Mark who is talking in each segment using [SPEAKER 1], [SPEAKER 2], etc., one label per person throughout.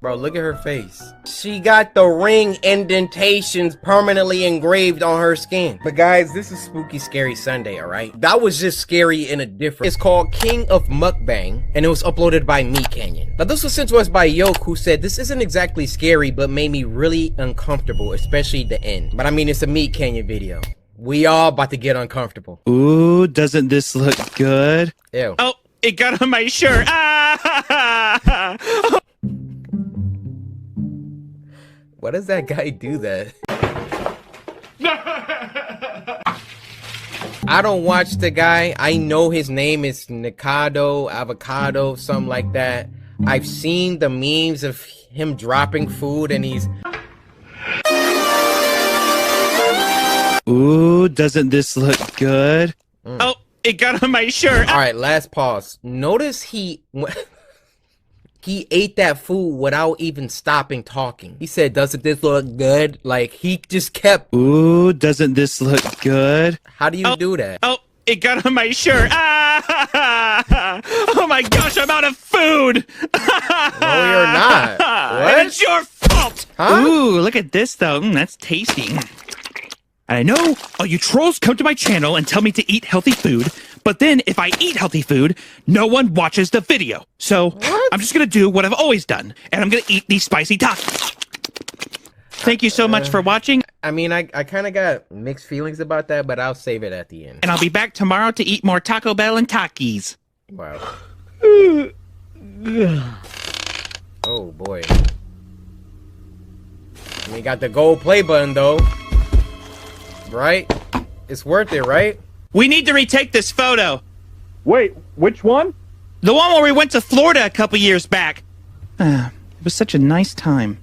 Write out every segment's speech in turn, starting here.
[SPEAKER 1] Bro, look at her face. She got the ring indentations permanently engraved on her skin. But guys, this is Spooky Scary Sunday, alright? That was just scary in a different... It's called King of Mukbang, and it was uploaded by Meat Canyon. Now, this was sent to us by Yoke, who said, this isn't exactly scary, but made me really uncomfortable, especially the end. But I mean, it's a Meat Canyon video. We all about to get uncomfortable.
[SPEAKER 2] Ooh, doesn't this look good?
[SPEAKER 1] Ew.
[SPEAKER 2] Oh, it got on my shirt. Ah!
[SPEAKER 1] Why does that guy do that? I don't watch the guy. I know his name is Nikado, Avocado, something like that. I've seen the memes of him dropping food and he's...
[SPEAKER 2] Ooh, doesn't this look good? Oh, it got on my shirt.
[SPEAKER 1] All right, last pause. Notice he ate that food without even stopping talking. He said, doesn't this look good? Like, he just kept...
[SPEAKER 2] Ooh, doesn't this look good?
[SPEAKER 1] How do you do that?
[SPEAKER 2] Oh, it got on my shirt. Ah! Oh my gosh, I'm out of food.
[SPEAKER 1] No, you're not. What?
[SPEAKER 2] It's your fault.
[SPEAKER 1] Huh?
[SPEAKER 2] Ooh, look at this though. That's tasty. I know all you trolls come to my channel and tell me to eat healthy food, but then if I eat healthy food, no one watches the video. So
[SPEAKER 1] what?
[SPEAKER 2] I'm just gonna do what I've always done, and I'm gonna eat these spicy tacos. Thank you so much for watching.
[SPEAKER 1] I mean, I kind of got mixed feelings about that, but I'll save it at the end.
[SPEAKER 2] And I'll be back tomorrow to eat more Taco Bell and Takis.
[SPEAKER 1] Wow. Oh boy. We got the gold play button though. Right? It's worth it, right?
[SPEAKER 2] We need to retake this photo.
[SPEAKER 3] Wait, which one?
[SPEAKER 2] The one where we went to Florida a couple years back. It was such a nice time.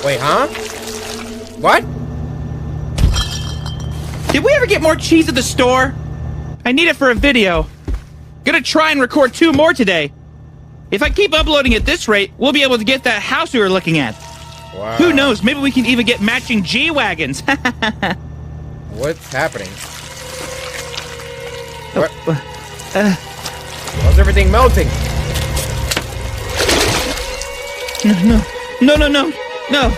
[SPEAKER 1] Wait, huh? What?
[SPEAKER 2] Did we ever get more cheese at the store? I need it for a video. Gonna try and record 2 more today. If I keep uploading at this rate, we'll be able to get that house we were looking at.
[SPEAKER 1] Wow.
[SPEAKER 2] Who knows? Maybe we can even get matching G-Wagons.
[SPEAKER 1] What's happening? What? Why's everything melting?
[SPEAKER 2] No.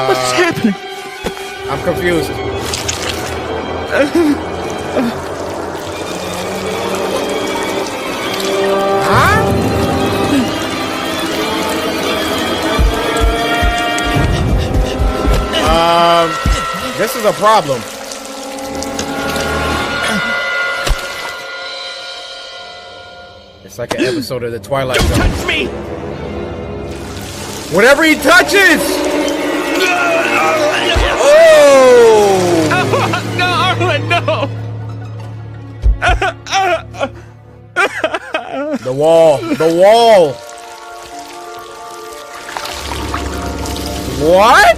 [SPEAKER 2] What's happening?
[SPEAKER 1] I'm confused. Huh? This is a problem. It's like an episode of the Twilight Zone.
[SPEAKER 2] Don't touch me!
[SPEAKER 1] Whatever he touches! Oh!
[SPEAKER 2] No, Arlen, no!
[SPEAKER 1] The wall. The wall. What?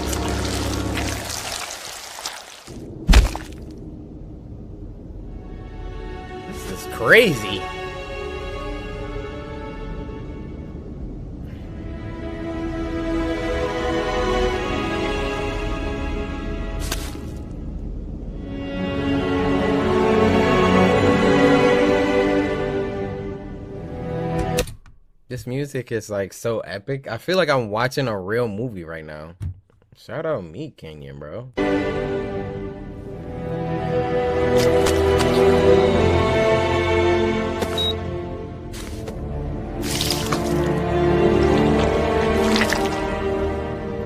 [SPEAKER 1] This is crazy. This music is like so epic. I feel like I'm watching a real movie right now. Shout out Meat Canyon, bro.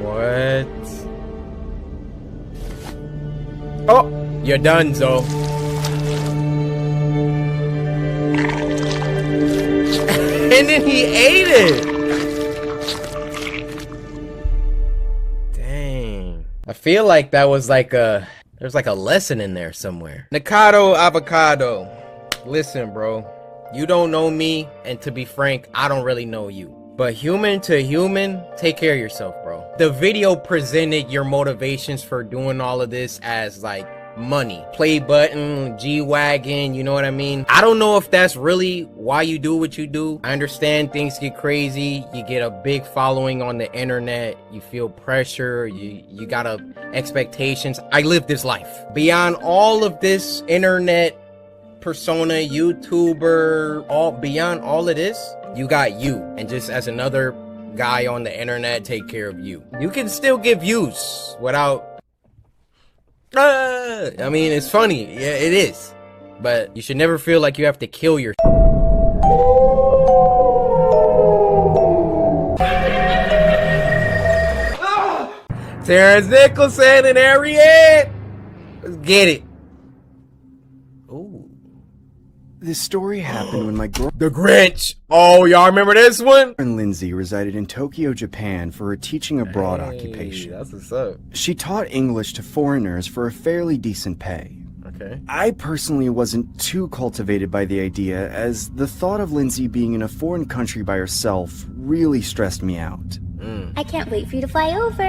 [SPEAKER 1] What? Oh, you're done, Zo. And then he ate it. Dang. I feel like that was like there's like a lesson in there somewhere. Nikado Avocado. Listen, bro. You don't know me, and to be frank, I don't really know you. But human to human, take care of yourself, bro. The video presented your motivations for doing all of this as like money. Play button, G-Wagon, you know what I mean? I don't know if that's really why you do what you do. I understand things get crazy. You get a big following on the internet. You feel pressure. You got expectations. I live this life. Beyond all of this internet persona, YouTuber, beyond all of this, you got you. And just as another guy on the internet, take care of you. You can still get views without I mean, it's funny. Yeah, it is. But you should never feel like you have to kill your Terrence Nicholson and Harriet. Let's get it. Ooh.
[SPEAKER 4] This story happened when my
[SPEAKER 1] The Grinch. Oh, y'all remember this one?
[SPEAKER 4] girlfriend Lindsay resided in Tokyo, Japan for her teaching abroad occupation.
[SPEAKER 1] That's what's up.
[SPEAKER 4] She taught English to foreigners for a fairly decent pay.
[SPEAKER 1] Okay.
[SPEAKER 4] I personally wasn't too cultivated by the idea, as the thought of Lindsay being in a foreign country by herself really stressed me out.
[SPEAKER 5] I can't wait for you to fly over.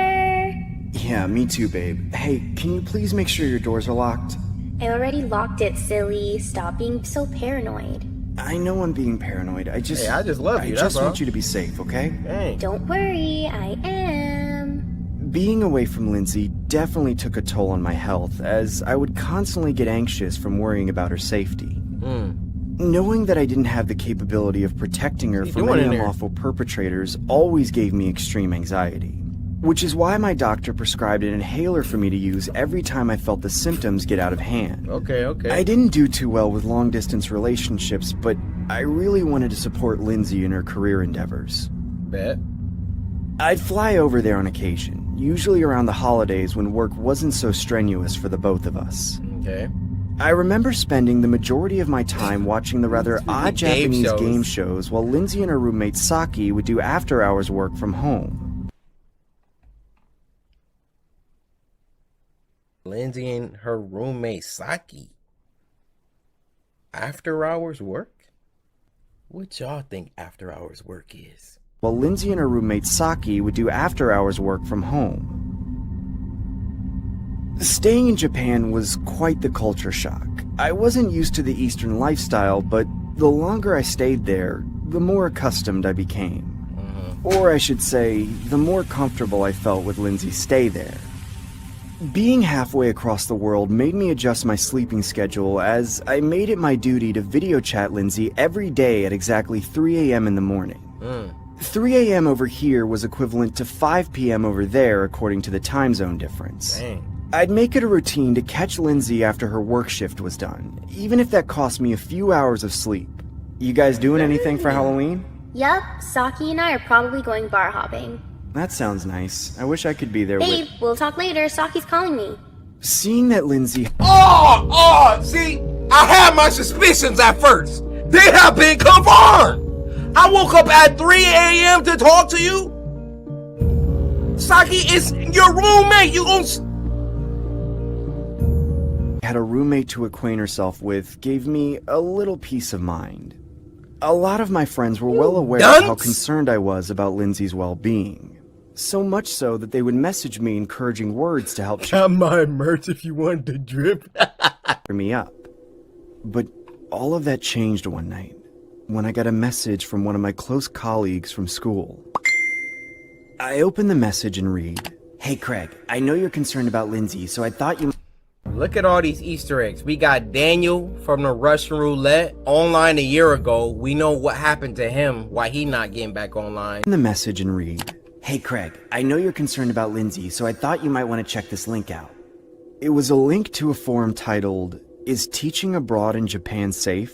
[SPEAKER 4] Yeah, me too, babe. Hey, can you please make sure your doors are locked?
[SPEAKER 5] I already locked it, silly. Stop being so paranoid.
[SPEAKER 4] I know I'm being paranoid. I just
[SPEAKER 1] love you.
[SPEAKER 4] I just want you to be safe, okay?
[SPEAKER 1] Dang.
[SPEAKER 5] Don't worry, I am.
[SPEAKER 4] Being away from Lindsay definitely took a toll on my health, as I would constantly get anxious from worrying about her safety. Knowing that I didn't have the capability of protecting her from any unlawful perpetrators always gave me extreme anxiety. Which is why my doctor prescribed an inhaler for me to use every time I felt the symptoms get out of hand.
[SPEAKER 1] Okay.
[SPEAKER 4] I didn't do too well with long-distance relationships, but I really wanted to support Lindsay in her career endeavors.
[SPEAKER 1] Bet.
[SPEAKER 4] I'd fly over there on occasion, usually around the holidays when work wasn't so strenuous for the both of us.
[SPEAKER 1] Okay.
[SPEAKER 4] I remember spending the majority of my time watching the rather odd Japanese
[SPEAKER 1] shows.
[SPEAKER 4] game shows while Lindsay and her roommate Saki would do after-hours work from home.
[SPEAKER 1] Lindsay and her roommate Saki. After hours work? What y'all think after hours work is?
[SPEAKER 4] While Lindsay and her roommate Saki would do after-hours work from home. Staying in Japan was quite the culture shock. I wasn't used to the Eastern lifestyle, but the longer I stayed there, the more accustomed I became. Or I should say, the more comfortable I felt with Lindsay's stay there. Being halfway across the world made me adjust my sleeping schedule, as I made it my duty to video chat Lindsay every day at exactly 3 a.m. in the morning. 3 a.m. over here was equivalent to 5 p.m. over there according to the time zone difference.
[SPEAKER 1] Dang.
[SPEAKER 4] I'd make it a routine to catch Lindsay after her work shift was done, even if that cost me a few hours of sleep. You guys doing anything for Halloween?
[SPEAKER 5] Yup, Saki and I are probably going bar hopping.
[SPEAKER 4] That sounds nice. I wish I could be there
[SPEAKER 5] Babe, we'll talk later. Saki's calling me.
[SPEAKER 4] Seeing that Lindsay
[SPEAKER 1] See, I had my suspicions at first. They have been confirmed. I woke up at 3 a.m. to talk to you. Saki is your roommate. You gon'
[SPEAKER 4] had a roommate to acquaint herself with gave me a little peace of mind. A lot of my friends were well aware of how concerned I was about Lindsay's well-being. So much so that they would message me encouraging words to help cheer
[SPEAKER 1] my merch if you want to drip.
[SPEAKER 4] me up. But all of that changed one night when I got a message from one of my close colleagues from school. I opened the message and read, "Hey Craig, I know you're concerned about Lindsay, so I thought you..."
[SPEAKER 1] Look at all these Easter eggs. We got Daniel from the Russian Roulette online a year ago. We know what happened to him, why he not getting back online.
[SPEAKER 4] The message and read, "Hey Craig, I know you're concerned about Lindsay, so I thought you might want to check this link out." It was a link to a forum titled, "Is Teaching Abroad in Japan Safe?"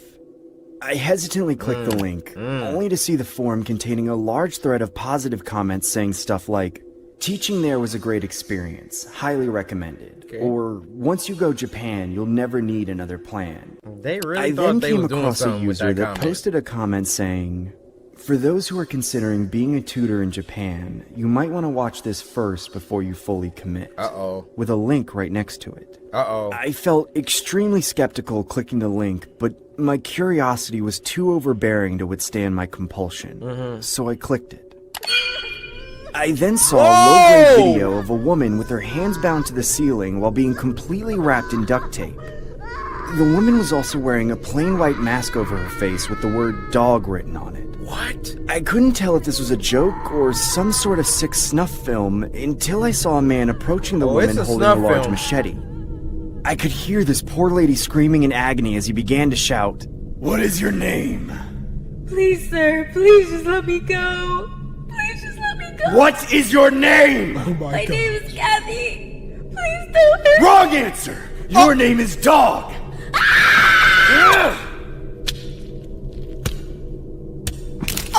[SPEAKER 4] I hesitantly clicked the link, only to see the forum containing a large thread of positive comments saying stuff like, "Teaching there was a great experience, highly recommended," or "Once you go Japan, you'll never need another plan."
[SPEAKER 1] They really
[SPEAKER 4] I
[SPEAKER 1] thought
[SPEAKER 4] then
[SPEAKER 1] they
[SPEAKER 4] came
[SPEAKER 1] was doing
[SPEAKER 4] across a
[SPEAKER 1] something with
[SPEAKER 4] user
[SPEAKER 1] that
[SPEAKER 4] that
[SPEAKER 1] comment.
[SPEAKER 4] posted a comment saying, "For those who are considering being a tutor in Japan, you might want to watch this first before you fully commit." With a link right next to it. I felt extremely skeptical clicking the link, but my curiosity was too overbearing to withstand my compulsion, so I clicked it. I then saw a low-grade video of a woman with her hands bound to the ceiling while being completely wrapped in duct tape. The woman was also wearing a plain white mask over her face with the word dog written on it.
[SPEAKER 1] What?
[SPEAKER 4] I couldn't tell if this was a joke or some sort of sick snuff film until I saw a man approaching the woman holding a large machete. I could hear this poor lady screaming in agony as he began to shout, "What is your name?"
[SPEAKER 6] Please, sir, please just let me go. Please just let me go.
[SPEAKER 4] What is your name?
[SPEAKER 6] My name is Kathy. Please don't hurt me.
[SPEAKER 4] Wrong answer! Your name is Dog!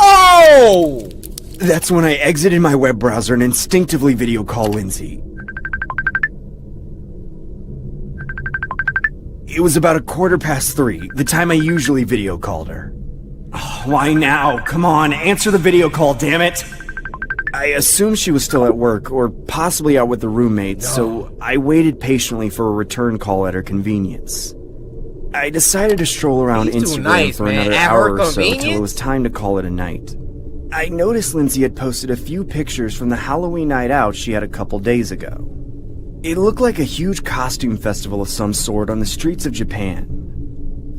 [SPEAKER 1] Oh!
[SPEAKER 4] That's when I exited my web browser and instinctively video called Lindsay. It was about 3:15, the time I usually video called her. Oh, why now? Come on, answer the video call, damn it! I assumed she was still at work, or possibly out with a roommate, so I waited patiently for a return call at her convenience. I decided to stroll around Instagram for another hour or so till it was time to call it a night. I noticed Lindsay had posted a few pictures from the Halloween night out she had a couple days ago. It looked like a huge costume festival of some sort on the streets of Japan.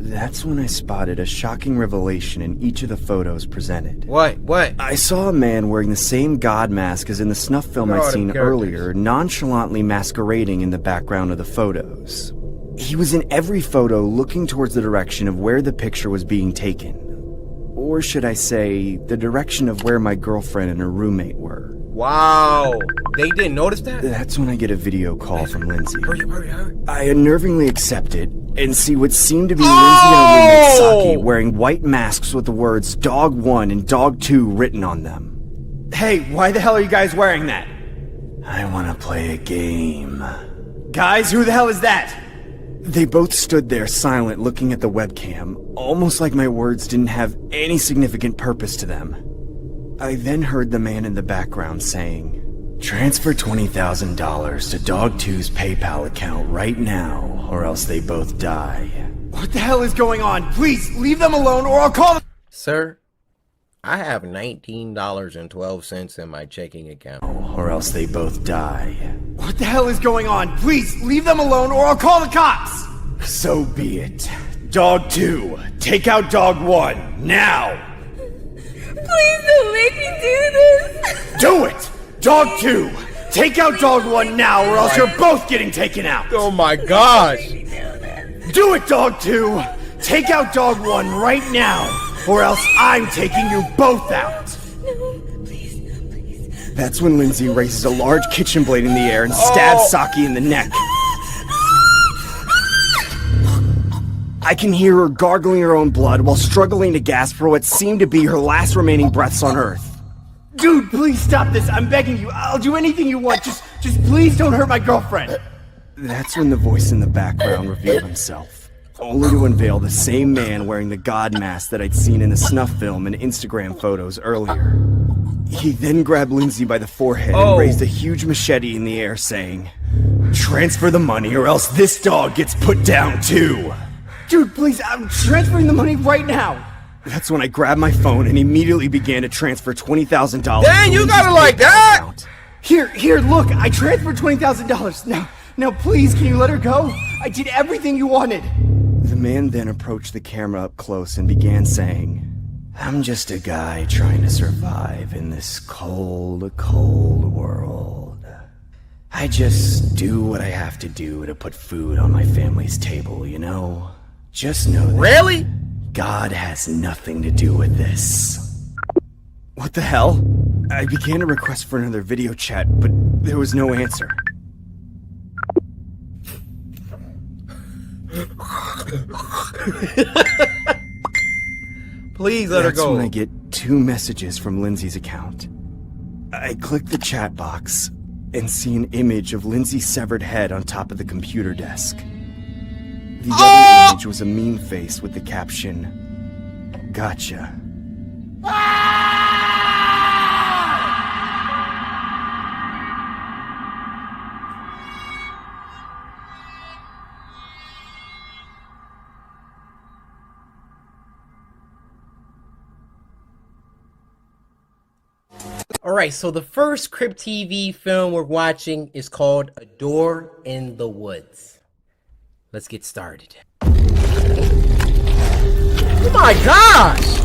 [SPEAKER 4] That's when I spotted a shocking revelation in each of the photos presented.
[SPEAKER 1] What?
[SPEAKER 4] I saw a man wearing the same god mask as in the snuff film I'd seen earlier, nonchalantly masquerading in the background of the photos. He was in every photo looking towards the direction of where the picture was being taken. Or should I say, the direction of where my girlfriend and her roommate were.
[SPEAKER 1] Wow. They didn't notice that?
[SPEAKER 4] That's when I get a video call from Lindsay.
[SPEAKER 1] Hurry.
[SPEAKER 4] I unnervingly accept it and see what seemed to be Lindsay and her roommate Saki wearing white masks with the words Dog 1 and Dog 2 written on them. Hey, why the hell are you guys wearing that? I want to play a game. Guys, who the hell is that? They both stood there silent looking at the webcam, almost like my words didn't have any significant purpose to them. I then heard the man in the background saying, "Transfer $20,000 to Dog 2's PayPal account right now, or else they both die." What the hell is going on? Please, leave them alone or I'll call them!
[SPEAKER 1] Sir, I have $19.12 in my checking account.
[SPEAKER 4] Or else they both die. What the hell is going on? Please, leave them alone or I'll call the cops! So be it. Dog 2, take out Dog 1, now!
[SPEAKER 6] Please don't make me do this.
[SPEAKER 4] Do it! Dog 2, take out Dog 1 now or else you're both getting taken out!
[SPEAKER 1] Oh my gosh!
[SPEAKER 4] Do it, Dog 2! Take out Dog 1 right now or else I'm taking you both out!
[SPEAKER 6] No, please.
[SPEAKER 4] That's when Lindsay raises a large kitchen blade in the air and stabs Saki in the neck. I can hear her gargling her own blood while struggling to gasp for what seemed to be her last remaining breaths on Earth. Dude, please stop this. I'm begging you. I'll do anything you want. Just please don't hurt my girlfriend. That's when the voice in the background revealed himself, only to unveil the same man wearing the god mask that I'd seen in the snuff film and Instagram photos earlier. He then grabbed Lindsay by the forehead and raised a huge machete in the air, saying, "Transfer the money or else this dog gets put down too." Dude, please, I'm transferring the money right now. That's when I grabbed my phone and immediately began to transfer $20,000.
[SPEAKER 1] Dang, you got it like that?
[SPEAKER 4] Here, look, I transferred $20,000. Now, please, can you let her go? I did everything you wanted. The man then approached the camera up close and began saying, "I'm just a guy trying to survive in this cold, cold world. I just do what I have to do to put food on my family's table, you know? Just know that
[SPEAKER 1] Really?
[SPEAKER 4] God has nothing to do with this." What the hell? I began a request for another video chat, but there was no answer.
[SPEAKER 1] Please let her
[SPEAKER 4] That's
[SPEAKER 1] go.
[SPEAKER 4] when I get 2 messages from Lindsay's account. I click the chat box and see an image of Lindsay's severed head on top of the computer desk. The other image was a meme face with the caption, "Gotcha."
[SPEAKER 1] Alright, so the first Crypt TV film we're watching is called A Door in the Woods. Let's get started. Oh my gosh!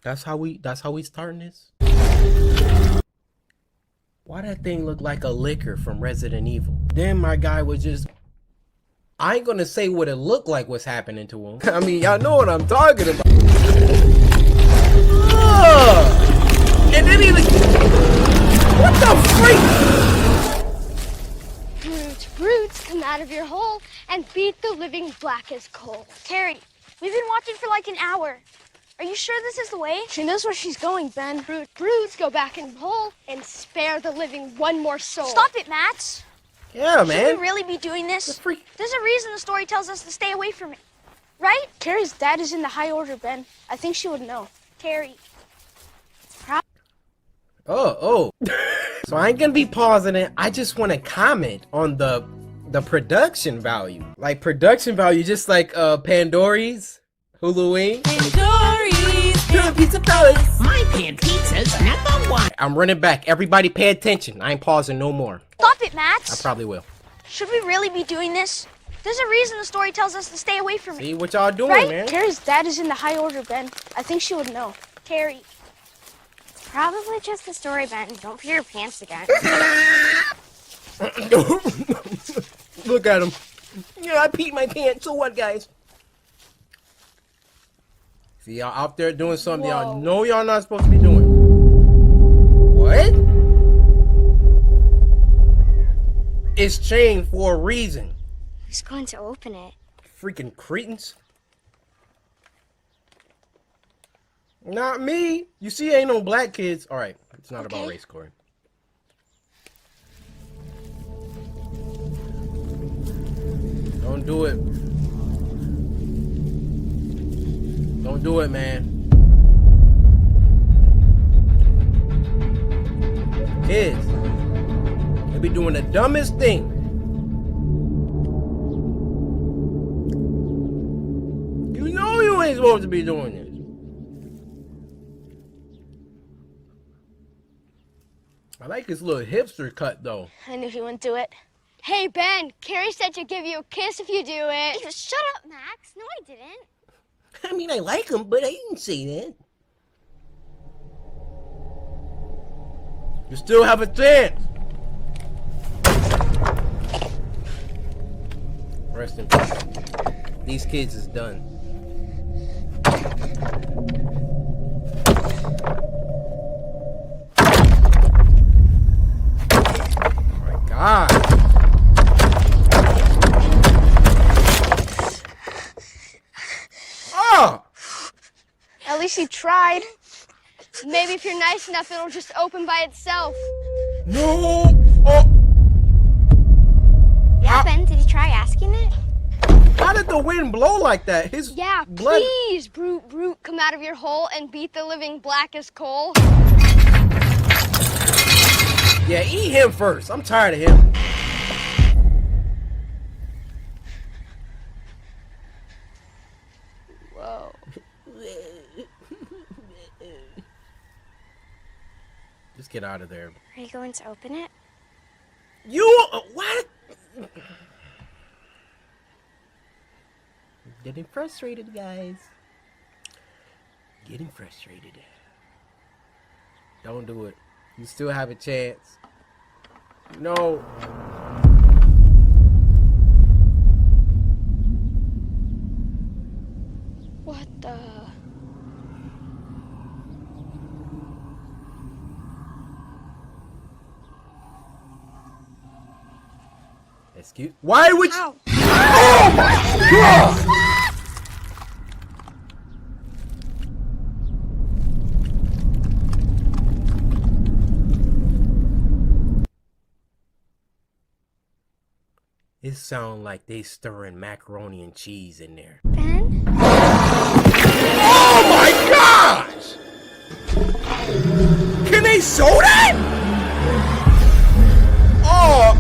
[SPEAKER 1] That's how we starting this? Why that thing look like a liquor from Resident Evil? Then my guy was just... I ain't gonna say what it looked like what's happening to him. I mean, y'all know what I'm talking about. Ugh! And then he like... What the freak?
[SPEAKER 7] Roots come out of your hole and beat the living black as coal. Terry, we've been watching for like an hour. Are you sure this is the way? She knows where she's going, Ben. Roots go back in the hole and spare the living one more soul. Stop it, Matt.
[SPEAKER 1] Yeah, man.
[SPEAKER 7] Should we really be doing this?
[SPEAKER 1] The freak.
[SPEAKER 7] There's a reason the story tells us to stay away from it, right? Terry's dad is in the high order, Ben. I think she would know. Terry.
[SPEAKER 1] Oh. So I ain't gonna be pausing it. I just want to comment on the production value. Like production value, just like Pandories, Halloween.
[SPEAKER 8] My pan pizza's #1.
[SPEAKER 1] I'm running back. Everybody pay attention. I ain't pausing no more.
[SPEAKER 7] Stop it, Matt.
[SPEAKER 1] I probably will.
[SPEAKER 7] Should we really be doing this? There's a reason the story tells us to stay away from it.
[SPEAKER 1] See what y'all doing,
[SPEAKER 7] Right?
[SPEAKER 1] man.
[SPEAKER 7] Terry's dad is in the high order, Ben. I think she would know. Terry.
[SPEAKER 9] Probably just the story, Ben. Don't pee your pants again.
[SPEAKER 1] Look at him. Yeah, I peed my pants. So what, guys? See, y'all out there doing something y'all know y'all not supposed to be doing. What? It's chained for a reason.
[SPEAKER 9] Who's going to open it?
[SPEAKER 1] Freaking cretins. Not me. You see, ain't no black kids. All right, it's not about race, Cory. Don't do it. Don't do it, man. Kids, they be doing the dumbest thing. You know you ain't supposed to be doing this. I like his little hipster cut, though.
[SPEAKER 7] I knew he wouldn't do it. Hey, Ben, Carrie said she'd give you a kiss if you do it.
[SPEAKER 9] Shut up, Max. No, I didn't.
[SPEAKER 1] I mean, I like him, but I didn't say that. You still have a chance. Rest in peace. These kids is done. Oh my God. Oh!
[SPEAKER 7] At least you tried. Maybe if you're nice enough, it'll just open by itself.
[SPEAKER 1] No! Oh!
[SPEAKER 9] Yeah, Ben, did you try asking it?
[SPEAKER 1] How did the wind blow like that? His
[SPEAKER 7] Yeah,
[SPEAKER 1] blood...
[SPEAKER 7] please, Brute, come out of your hole and beat the living black as coal.
[SPEAKER 1] Yeah, eat him first. I'm tired of him.
[SPEAKER 7] Whoa.
[SPEAKER 1] Just get out of there.
[SPEAKER 9] Are you going to open it?
[SPEAKER 1] You... what? Getting frustrated, guys. Getting frustrated. Don't do it. You still have a chance. No.
[SPEAKER 7] What the...
[SPEAKER 1] Excuse... Why would you...
[SPEAKER 7] Ow.
[SPEAKER 1] Oh my God! It sounds like they stirring macaroni and cheese in there.
[SPEAKER 9] Ben?
[SPEAKER 1] Oh my gosh! Can they sew that? Oh!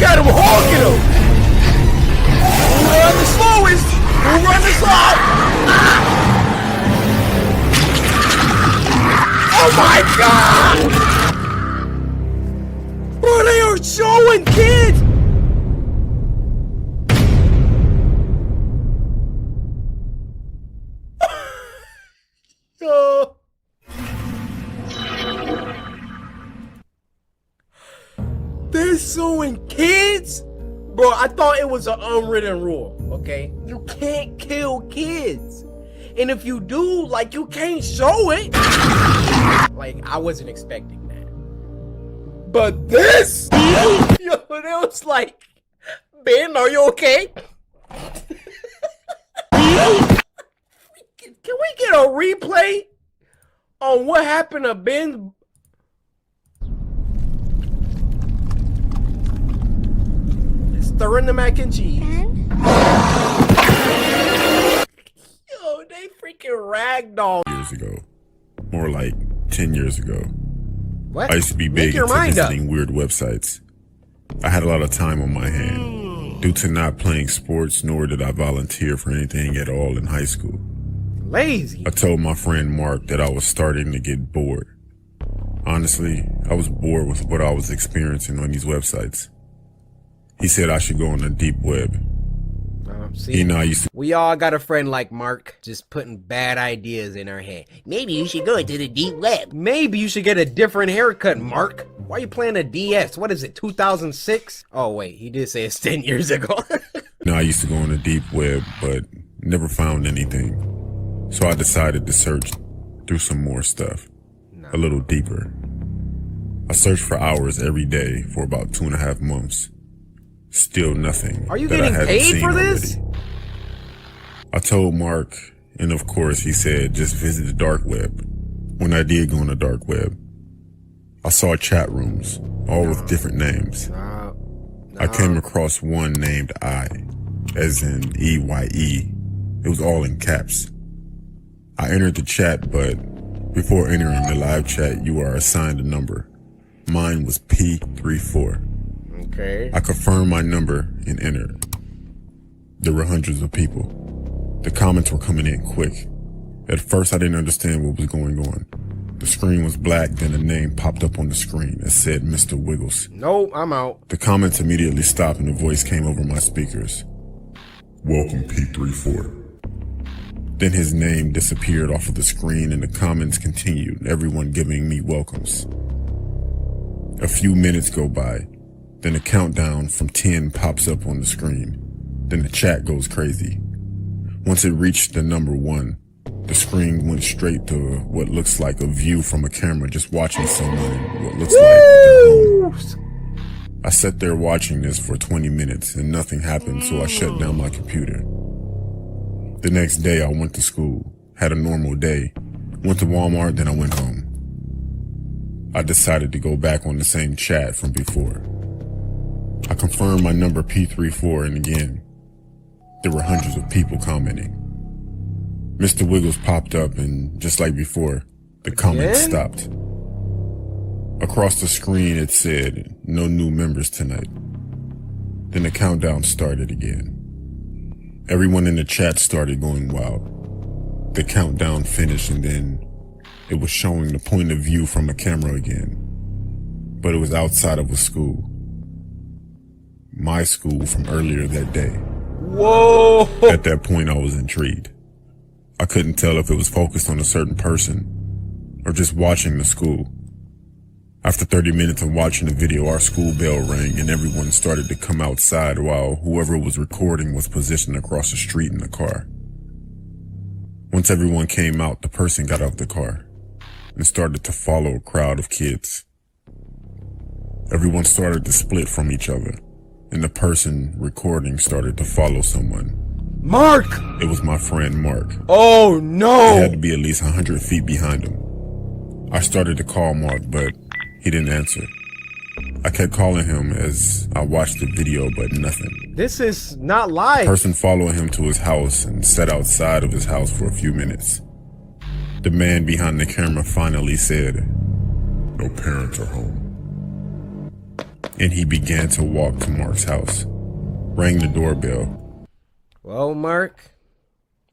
[SPEAKER 1] Look at him hawking him! Who run the slowest? Who run the slow? Oh my god! Bro, they are showing kids! Oh. They're suing kids? Bro, I thought it was an unwritten rule, okay? You can't kill kids. And if you do, like, you can't show it. Like, I wasn't expecting that. But this? Yo, it was like, Ben, are you okay? Can we get a replay on what happened to Ben? Stirring the mac and cheese. Yo, they freaking ragdoll.
[SPEAKER 10] Years ago. More like 10 years ago.
[SPEAKER 1] What?
[SPEAKER 10] I used to be big into visiting weird websites. I had a lot of time on my hand. Due to not playing sports, nor did I volunteer for anything at all in high school.
[SPEAKER 1] Lazy.
[SPEAKER 10] I told my friend Mark that I was starting to get bored. Honestly, I was bored with what I was experiencing on these websites. He said I should go on the deep web.
[SPEAKER 1] See, we all got a friend like Mark, just putting bad ideas in our head. Maybe you should go into the deep web. Maybe you should get a different haircut, Mark. Why are you playing a DS? What is it, 2006? Oh wait, he did say it's 10 years ago.
[SPEAKER 10] I used to go on the deep web, but never found anything. So I decided to search through some more stuff, a little deeper. I searched for hours every day for about 2.5 months. Still nothing.
[SPEAKER 1] Are you getting paid for this?
[SPEAKER 10] Already. I told Mark, and of course he said just visit the dark web. When I did go on the dark web, I saw chat rooms, all with different names. I came across one named I, as in E-Y-E. It was all in caps. I entered the chat, but before entering the live chat, you are assigned a number. Mine was P34.
[SPEAKER 1] Okay.
[SPEAKER 10] I confirmed my number and entered. There were hundreds of people. The comments were coming in quick. At first, I didn't understand what was going on. The screen was black, then a name popped up on the screen that said Mr. Wiggles.
[SPEAKER 1] No, I'm out.
[SPEAKER 10] The comments immediately stopped and a voice came over my speakers. Welcome, P34. Then his name disappeared off of the screen and the comments continued, everyone giving me welcomes. A few minutes go by. Then a countdown from 10 pops up on the screen. Then the chat goes crazy. Once it reached the number 1, the screen went straight to what looks like a view from a camera just watching someone in what looks like their home. I sat there watching this for 20 minutes and nothing happened, so I shut down my computer. The next day I went to school, had a normal day, went to Walmart, then I went home. I decided to go back on the same chat from before. I confirmed my number P34 and again, there were hundreds of people commenting. Mr. Wiggles popped up and just like before, the comments stopped. Across the screen it said, no new members tonight. Then the countdown started again. Everyone in the chat started going wild. The countdown finished and then it was showing the point of view from a camera again. But it was outside of a school. My school from earlier that day.
[SPEAKER 1] Whoa!
[SPEAKER 10] At that point, I was intrigued. I couldn't tell if it was focused on a certain person or just watching the school. After 30 minutes of watching the video, our school bell rang and everyone started to come outside while whoever was recording was positioned across the street in the car. Once everyone came out, the person got out of the car and started to follow a crowd of kids. Everyone started to split from each other. And the person recording started to follow someone.
[SPEAKER 1] Mark!
[SPEAKER 10] It was my friend Mark.
[SPEAKER 1] Oh no!
[SPEAKER 10] He had to be at least 100 feet behind him. I started to call Mark, but he didn't answer. I kept calling him as I watched the video, but nothing.
[SPEAKER 1] This is not live.
[SPEAKER 10] The person followed him to his house and sat outside of his house for a few minutes. The man behind the camera finally said, "No parents are home." and he began to walk to Mark's house. Rang the doorbell.
[SPEAKER 1] Well, Mark,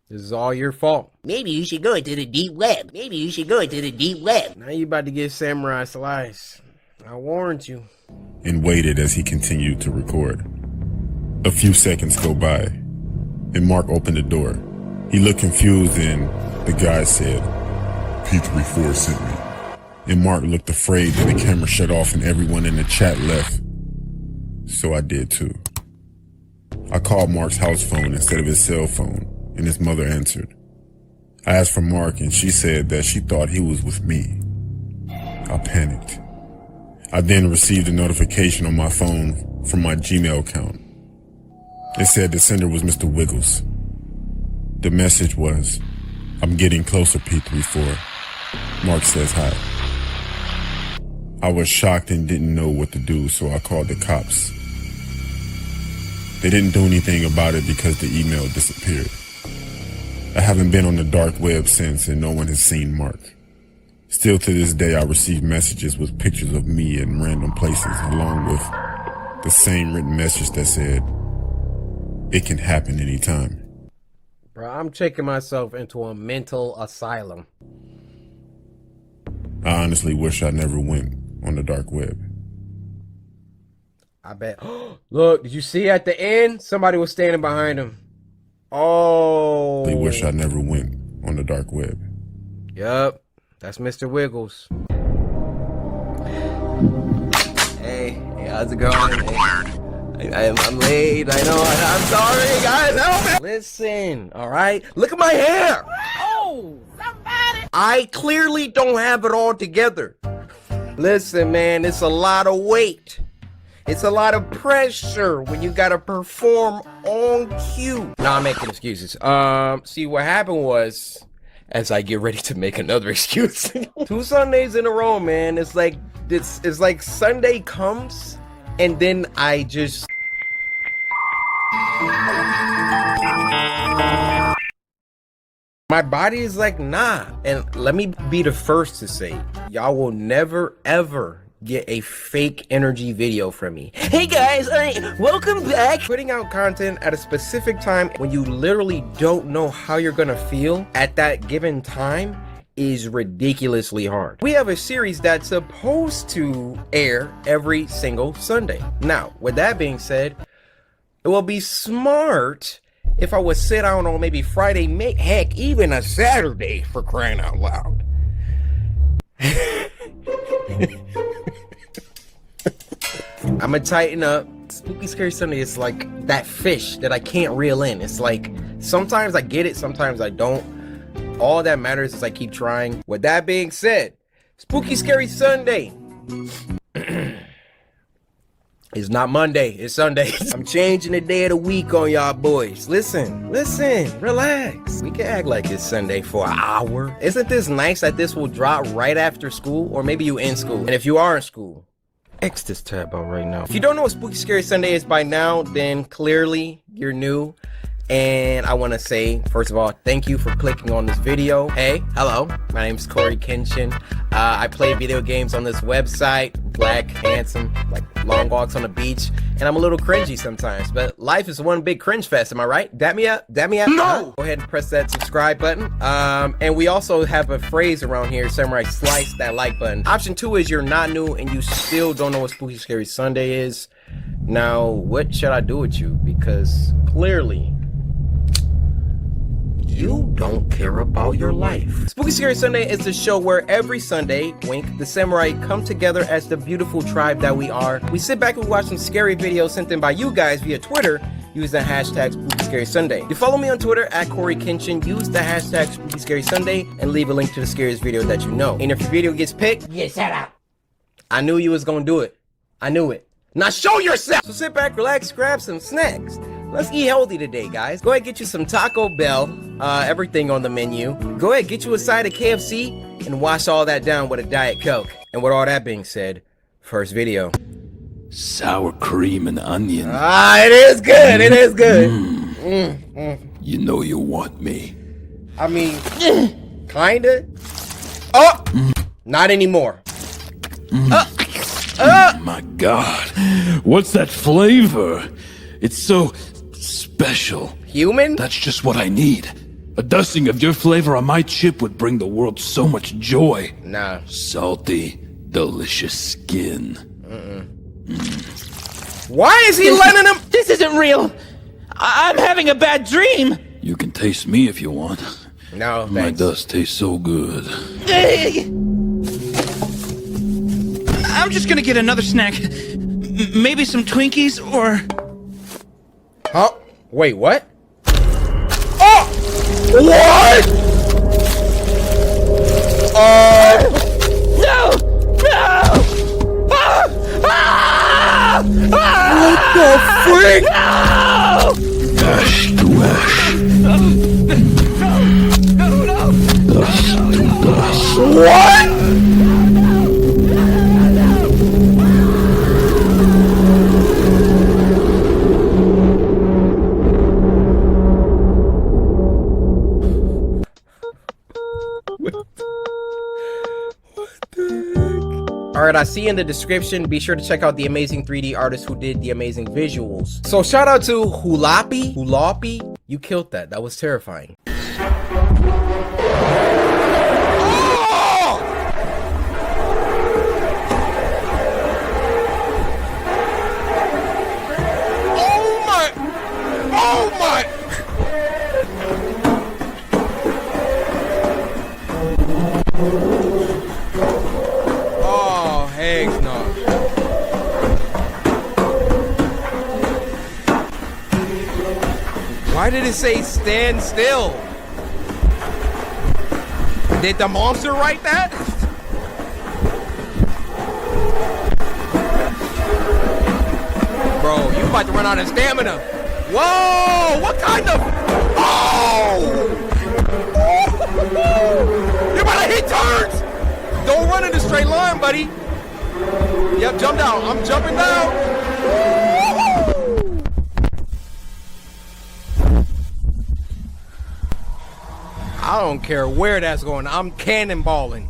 [SPEAKER 1] this is all your fault.
[SPEAKER 8] Maybe you should go into the deep web. Maybe you should go into the deep web.
[SPEAKER 1] Now you about to get samurai slice. I warned you.
[SPEAKER 10] And waited as he continued to record. A few seconds go by, and Mark opened the door. He looked confused, and the guy said, P34 sent me. And Mark looked afraid that the camera shut off and everyone in the chat left. So I did too. I called Mark's house phone instead of his cell phone, and his mother answered. I asked for Mark, and she said that she thought he was with me. I panicked. I then received a notification on my phone from my Gmail account. It said the sender was Mr. Wiggles. The message was, I'm getting closer, P34. Mark says hi. I was shocked and didn't know what to do, so I called the cops. They didn't do anything about it because the email disappeared. I haven't been on the dark web since, and no one has seen Mark. Still to this day, I receive messages with pictures of me in random places, along with the same written message that said, it can happen anytime.
[SPEAKER 1] Bro, I'm checking myself into a mental asylum.
[SPEAKER 10] I honestly wish I never went on the dark web.
[SPEAKER 1] I bet. Look, did you see at the end? Somebody was standing behind him. Oh.
[SPEAKER 10] I wish I never went on the dark web.
[SPEAKER 1] Yup. That's Mr. Wiggles.
[SPEAKER 11] Hey, how's it going? Hey, I'm late. I know. I'm sorry, guys. Help me.
[SPEAKER 1] Listen, all right? Look at my hair.
[SPEAKER 8] Oh, somebody.
[SPEAKER 1] I clearly don't have it all together. Listen, man, it's a lot of weight. It's a lot of pressure when you gotta perform on cue. Nah, I'm making excuses. See, what happened was, as I get ready to make another excuse, 2 Sundays in a row, man. It's like Sunday comes, and then I just. My body is like, nah. And let me be the first to say, y'all will never, ever get a fake energy video from me.
[SPEAKER 8] Hey guys, welcome back.
[SPEAKER 1] Putting out content at a specific time when you literally don't know how you're gonna feel at that given time is ridiculously hard. We have a series that's supposed to air every single Sunday. Now, with that being said, it will be smart if I would sit down on maybe Friday, heck, even a Saturday, for crying out loud. I'ma tighten up. Spooky Scary Sunday is like that fish that I can't reel in. It's like, sometimes I get it, sometimes I don't. All that matters is I keep trying. With that being said, Spooky Scary Sunday. It's not Monday, it's Sunday. I'm changing the day of the week on y'all boys. Listen, relax. We can act like it's Sunday for an hour. Isn't this nice that this will drop right after school? Or maybe you in school. And if you are in school, X this tab out right now. If you don't know what Spooky Scary Sunday is by now, then clearly you're new. And I want to say, first of all, thank you for clicking on this video. Hey, hello, my name is Coryxkenshin. I play video games on this website. Black, handsome, like long walks on the beach. And I'm a little cringy sometimes, but life is one big cringe fest, am I right? Dap me up, dap me up. No! Go ahead and press that subscribe button. And we also have a phrase around here, Samurai, slice that like button. Option 2 is you're not new and you still don't know what Spooky Scary Sunday is. Now, what should I do with you? Because clearly, you don't care about your life. Spooky Scary Sunday is a show where every Sunday, wink, the samurai come together as the beautiful tribe that we are. We sit back and watch some scary videos sent in by you guys via Twitter. Use the hashtag Spooky Scary Sunday. You follow me on Twitter at Coryxkenshin. Use the hashtag Spooky Scary Sunday and leave a link to the scariest video that you know. And if your video gets picked,
[SPEAKER 8] Yeah, shut up.
[SPEAKER 1] I knew you was gonna do it. I knew it. Now show yourself! So sit back, relax, grab some snacks. Let's eat healthy today, guys. Go ahead, get you some Taco Bell, everything on the menu. Go ahead, get you a side of KFC and wash all that down with a Diet Coke. And with all that being said, first video.
[SPEAKER 12] Sour cream and onion.
[SPEAKER 1] Ah, it is good, it is good.
[SPEAKER 12] You know you want me.
[SPEAKER 1] I mean, kinda. Oh, not anymore.
[SPEAKER 12] My God, what's that flavor? It's so special.
[SPEAKER 1] Human?
[SPEAKER 12] That's just what I need. A dusting of your flavor on my chip would bring the world so much joy.
[SPEAKER 1] Nah.
[SPEAKER 12] Salty, delicious skin.
[SPEAKER 1] Why is he letting him?
[SPEAKER 2] This isn't real. I'm having a bad dream.
[SPEAKER 12] You can taste me if you want.
[SPEAKER 1] No,
[SPEAKER 12] My
[SPEAKER 1] thanks.
[SPEAKER 12] dust tastes so good.
[SPEAKER 2] I'm just gonna get another snack. Maybe some Twinkies or...
[SPEAKER 1] Huh? Wait, what? Oh! What?
[SPEAKER 2] No! No!
[SPEAKER 1] What the freak?
[SPEAKER 12] Ash to ash. Dust to dust.
[SPEAKER 1] What? Alright, I see in the description. Be sure to check out the amazing 3D artist who did the amazing visuals. So shout out to Hulapi. You killed that. That was terrifying. Oh my! Oh, heck no. Why did it say stand still? Did the monster write that? Bro, you about to run out of stamina. Whoa! What kind of... Oh! You're about to hit turns! Don't run in a straight line, buddy. Yep, jump down. I'm jumping down. I don't care where that's going. I'm cannonballing.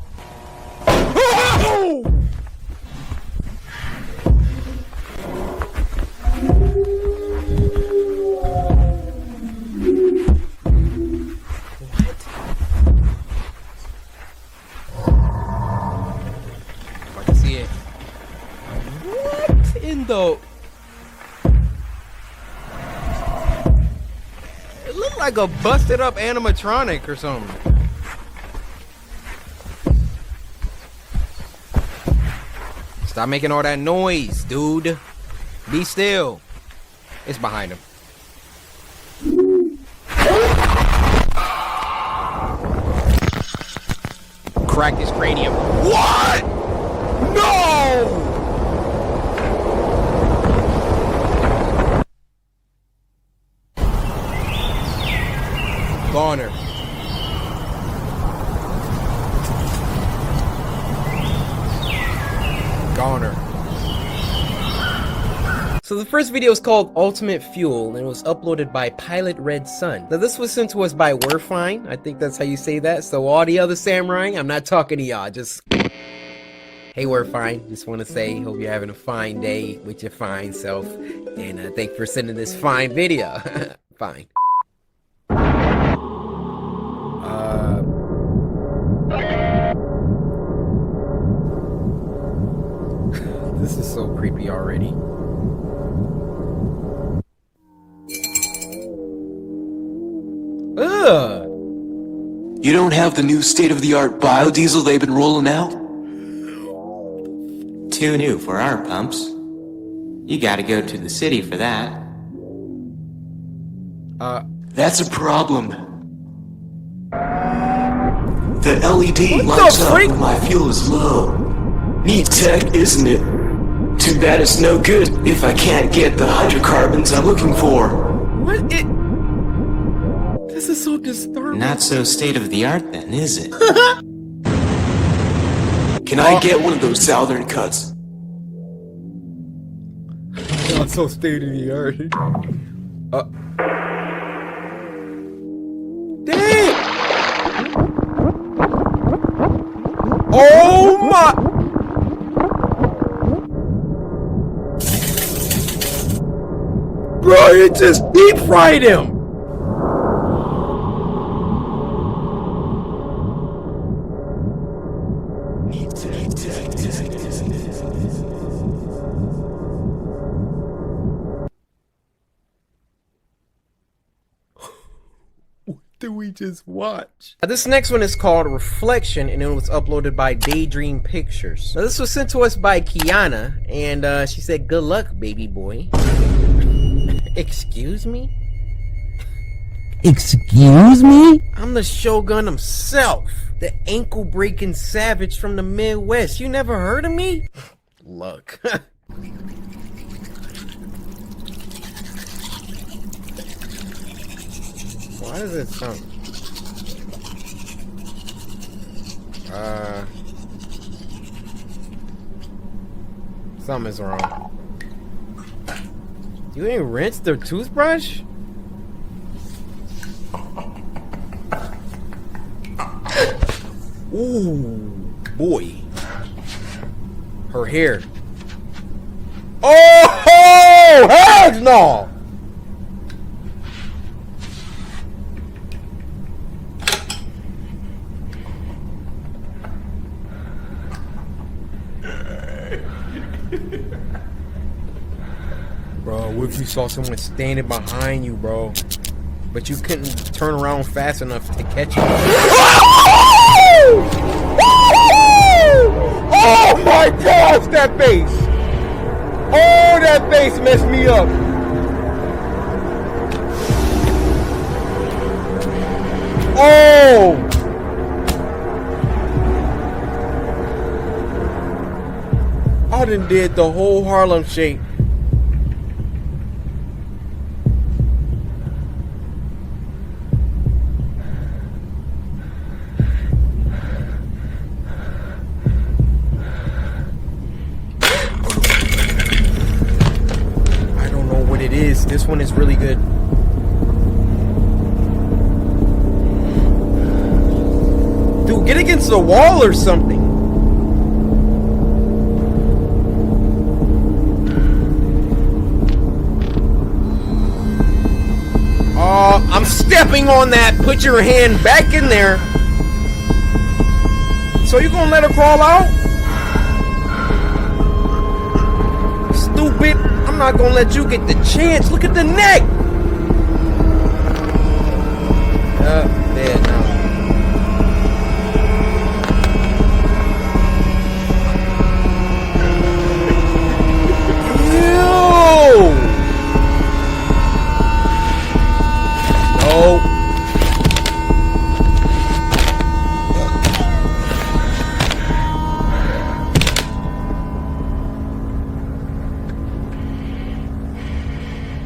[SPEAKER 1] Though it looked like a busted up animatronic or something. Stop making all that noise, dude. Be still. It's behind him. Cracked his cranium. What? No! Goner. Goner. So the first video is called Ultimate Fuel and it was uploaded by Pilot Red Sun. Now this was sent to us by Werfine. I think that's how you say that. So all the other samurai, I'm not talking to y'all. Just hey Werfine, just want to say hope you're having a fine day with your fine self. And thank you for sending this fine video. Fine. This is so creepy already. Ugh.
[SPEAKER 13] You don't have the new state-of-the-art biodiesel they've been rolling out?
[SPEAKER 14] Too new for our pumps. You gotta go to the city for that.
[SPEAKER 13] That's a problem. The LED lights up when my fuel is low. Neat tech, isn't it? Too bad it's no good if I can't get the hydrocarbons I'm looking for.
[SPEAKER 1] What? This is so disturbing.
[SPEAKER 14] Not so state-of-the-art then, is it?
[SPEAKER 13] Can I get one of those southern cuts?
[SPEAKER 1] Not so state-of-the-art. Dang! Oh my! It just deep fried him. Do we just watch? This next one is called Reflection, and it was uploaded by Daydream Pictures. Now, this was sent to us by Kiana, and she said, "Good luck, baby boy." Excuse me? Excuse me? I'm the Shogun himself, the ankle-breaking savage from the Midwest. You never heard of me? Look. Why does it sound? Something's wrong. You ain't rinsed their toothbrush? Ooh, boy. Her hair. Oh, heck no! Bro, what if you saw someone standing behind you, bro? But you couldn't turn around fast enough to catch you. Oh my gosh, that bass! Oh, that bass messed me up. Oh! I done did the whole Harlem Shake. I don't know what it is. This one is really good. Dude, get against the wall or something. I'm stepping on that. Put your hand back in there. So you gonna let her crawl out? Stupid. I'm not gonna let you get the chance. Look at the neck. There now.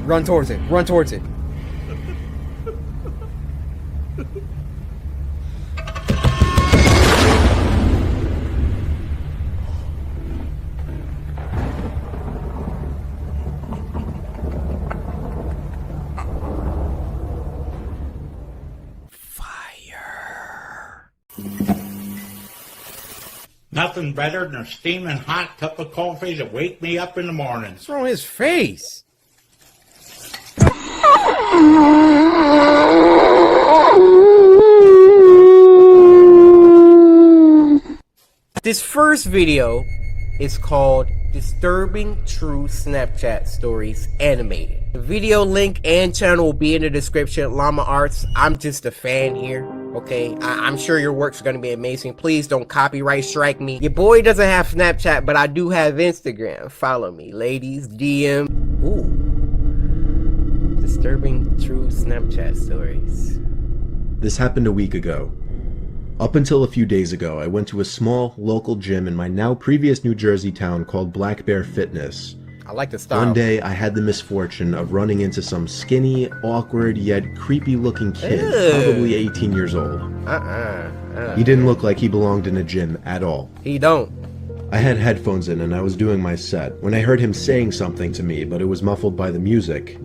[SPEAKER 1] Run towards it. Run towards it.
[SPEAKER 15] Nothing better than a steaming hot cup of coffee to wake me up in the morning.
[SPEAKER 1] What's wrong with his face? This first video is called Disturbing True Snapchat Stories Animated. The video link and channel will be in the description. Llama Arts, I'm just a fan here, okay? I'm sure your work's gonna be amazing. Please don't copyright strike me. Your boy doesn't have Snapchat, but I do have Instagram. Follow me, ladies, DM. Ooh. Disturbing True Snapchat Stories.
[SPEAKER 16] This happened a week ago. Up until a few days ago, I went to a small, local gym in my now previous New Jersey town called Black Bear Fitness.
[SPEAKER 1] I like the style.
[SPEAKER 16] One day, I had the misfortune of running into some skinny, awkward, yet creepy-looking kid, probably 18 years old. He didn't look like he belonged in a gym at all.
[SPEAKER 1] He don't.
[SPEAKER 16] I had headphones in and I was doing my set when I heard him saying something to me, but it was muffled by the music.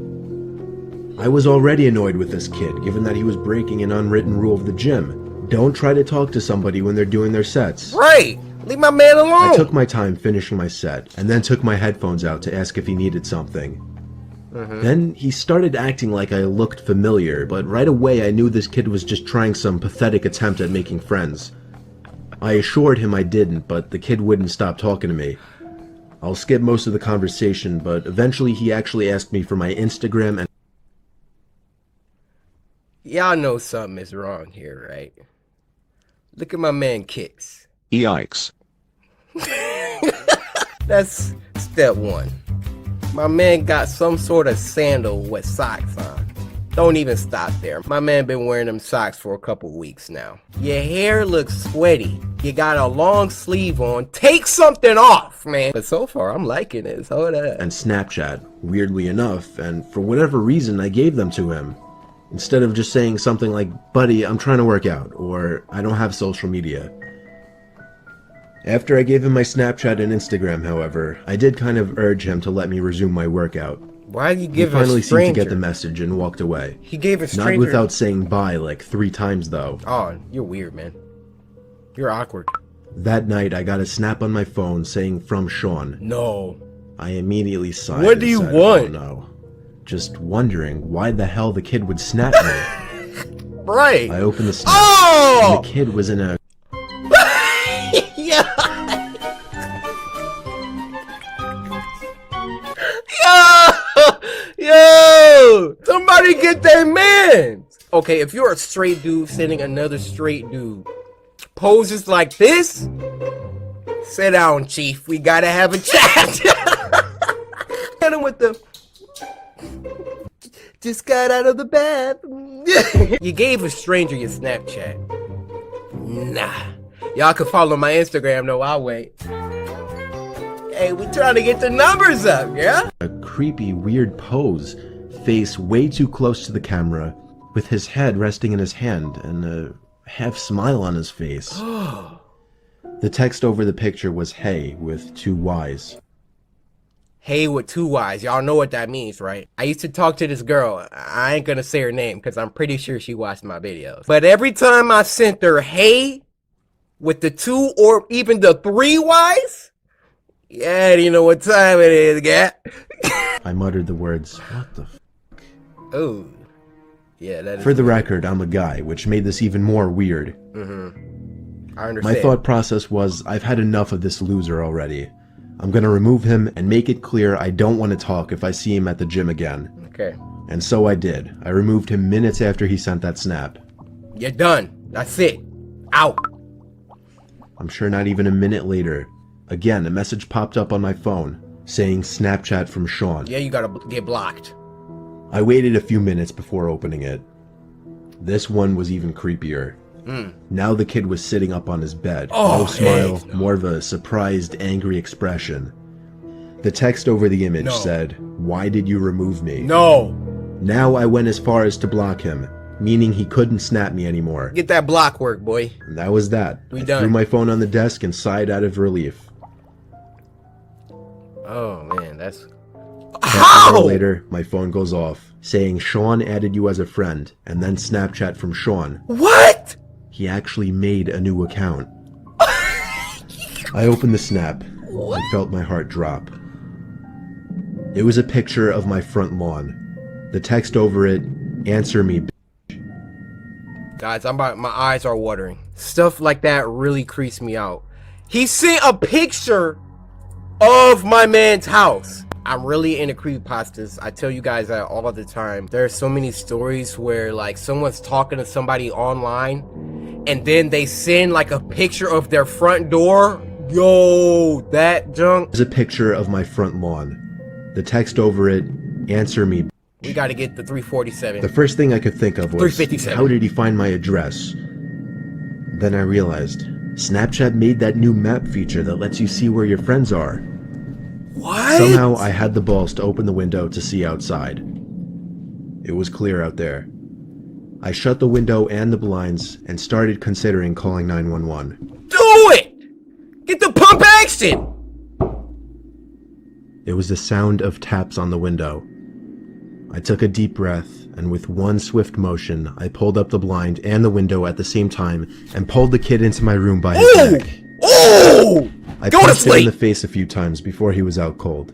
[SPEAKER 16] I was already annoyed with this kid, given that he was breaking an unwritten rule of the gym. Don't try to talk to somebody when they're doing their sets.
[SPEAKER 1] Right! Leave my man alone!
[SPEAKER 16] I took my time finishing my set, and then took my headphones out to ask if he needed something. Then he started acting like I looked familiar, but right away I knew this kid was just trying some pathetic attempt at making friends. I assured him I didn't, but the kid wouldn't stop talking to me. I'll skip most of the conversation, but eventually he actually asked me for my Instagram and...
[SPEAKER 1] Y'all know something is wrong here, right? Look at my man Kicks.
[SPEAKER 17] Yikes.
[SPEAKER 1] That's step one. My man got some sort of sandal with socks on. Don't even stop there. My man been wearing them socks for a couple weeks now. Your hair looks sweaty. You got a long sleeve on. Take something off, man. But so far, I'm liking this. Hold up.
[SPEAKER 16] And Snapchat, weirdly enough, and for whatever reason, I gave them to him. Instead of just saying something like, buddy, I'm trying to work out, or I don't have social media. After I gave him my Snapchat and Instagram, however, I did kind of urge him to let me resume my workout.
[SPEAKER 1] Why did you give
[SPEAKER 16] He finally
[SPEAKER 1] a stranger?
[SPEAKER 16] seemed to get the message and walked away.
[SPEAKER 1] He gave a stranger.
[SPEAKER 16] Not without saying bye like 3 times, though.
[SPEAKER 1] Oh, you're weird, man. You're awkward.
[SPEAKER 16] That night, I got a snap on my phone saying from Sean.
[SPEAKER 1] No.
[SPEAKER 16] I immediately sighed.
[SPEAKER 1] What do you
[SPEAKER 16] and said,
[SPEAKER 1] want?
[SPEAKER 16] Oh, no. Just wondering why the hell the kid would snap me.
[SPEAKER 1] Right.
[SPEAKER 16] I opened the snap.
[SPEAKER 1] Oh!
[SPEAKER 16] And the kid was in a...
[SPEAKER 1] Yeah. Yo! Somebody get their man! Okay, if you're a straight dude sending another straight dude poses like this, sit down, chief. We gotta have a chat. Hit him with the... Just got out of the bath. You gave a stranger your Snapchat. Nah. Y'all can follow my Instagram, though. I'll wait. Hey, we trying to get the numbers up, yeah?
[SPEAKER 16] A creepy, weird pose, face way too close to the camera, with his head resting in his hand and a half smile on his face. The text over the picture was hey with 2 Y's.
[SPEAKER 1] Hey with 2 Y's. Y'all know what that means, right? I used to talk to this girl. I ain't gonna say her name because I'm pretty sure she watched my videos. But every time I sent her hey with the 2 or even the 3 Y's, yeah, do you know what time it is, guy?
[SPEAKER 16] I muttered the words, what the f***?
[SPEAKER 1] Oh. Yeah, that is...
[SPEAKER 16] For the record, I'm a guy, which made this even more weird.
[SPEAKER 1] I understand.
[SPEAKER 16] My thought process was, I've had enough of this loser already. I'm gonna remove him and make it clear I don't want to talk if I see him at the gym again.
[SPEAKER 1] Okay.
[SPEAKER 16] And so I did. I removed him minutes after he sent that snap.
[SPEAKER 1] You're done. That's it. Out.
[SPEAKER 16] I'm sure not even a minute later, again, a message popped up on my phone saying Snapchat from Sean.
[SPEAKER 1] Yeah, you gotta get blocked.
[SPEAKER 16] I waited a few minutes before opening it. This one was even creepier. Now the kid was sitting up on his bed.
[SPEAKER 1] Oh,
[SPEAKER 16] no smile, more of a surprised, angry expression. The text over the image said, "Why did you remove me?"
[SPEAKER 1] No.
[SPEAKER 16] Now I went as far as to block him, meaning he couldn't snap me anymore.
[SPEAKER 1] Get that block work, boy.
[SPEAKER 16] And that was that.
[SPEAKER 1] We
[SPEAKER 16] I
[SPEAKER 1] done.
[SPEAKER 16] threw my phone on the desk and sighed out of relief.
[SPEAKER 1] Oh, man, that's...
[SPEAKER 16] Half an hour later, my phone goes off, saying Sean added you as a friend, and then Snapchat from Sean.
[SPEAKER 1] What?
[SPEAKER 16] He actually made a new account. I opened the snap and felt my heart drop. It was a picture of my front lawn. The text over it, "Answer me, bitch."
[SPEAKER 1] Guys, my eyes are watering. Stuff like that really creeps me out. He sent a picture of my man's house. I'm really into creepypastas. I tell you guys that all the time. There are so many stories where like someone's talking to somebody online and then they send like a picture of their front door. Yo, that junk.
[SPEAKER 16] There's a picture of my front lawn. The text over it, "Answer me, bitch."
[SPEAKER 1] We gotta get the 347.
[SPEAKER 16] The first thing I could think of was,
[SPEAKER 1] 357.
[SPEAKER 16] how did he find my address? Then I realized, Snapchat made that new map feature that lets you see where your friends are.
[SPEAKER 1] What?
[SPEAKER 16] Somehow I had the balls to open the window to see outside. It was clear out there. I shut the window and the blinds and started considering calling 911.
[SPEAKER 1] Do it! Get the pump action!
[SPEAKER 16] It was the sound of taps on the window. I took a deep breath, and with one swift motion, I pulled up the blind and the window at the same time and pulled the kid into my room by his neck.
[SPEAKER 1] Oh!
[SPEAKER 16] I
[SPEAKER 1] Go to
[SPEAKER 16] punched him in
[SPEAKER 1] sleep!
[SPEAKER 16] the face a few times before he was out cold.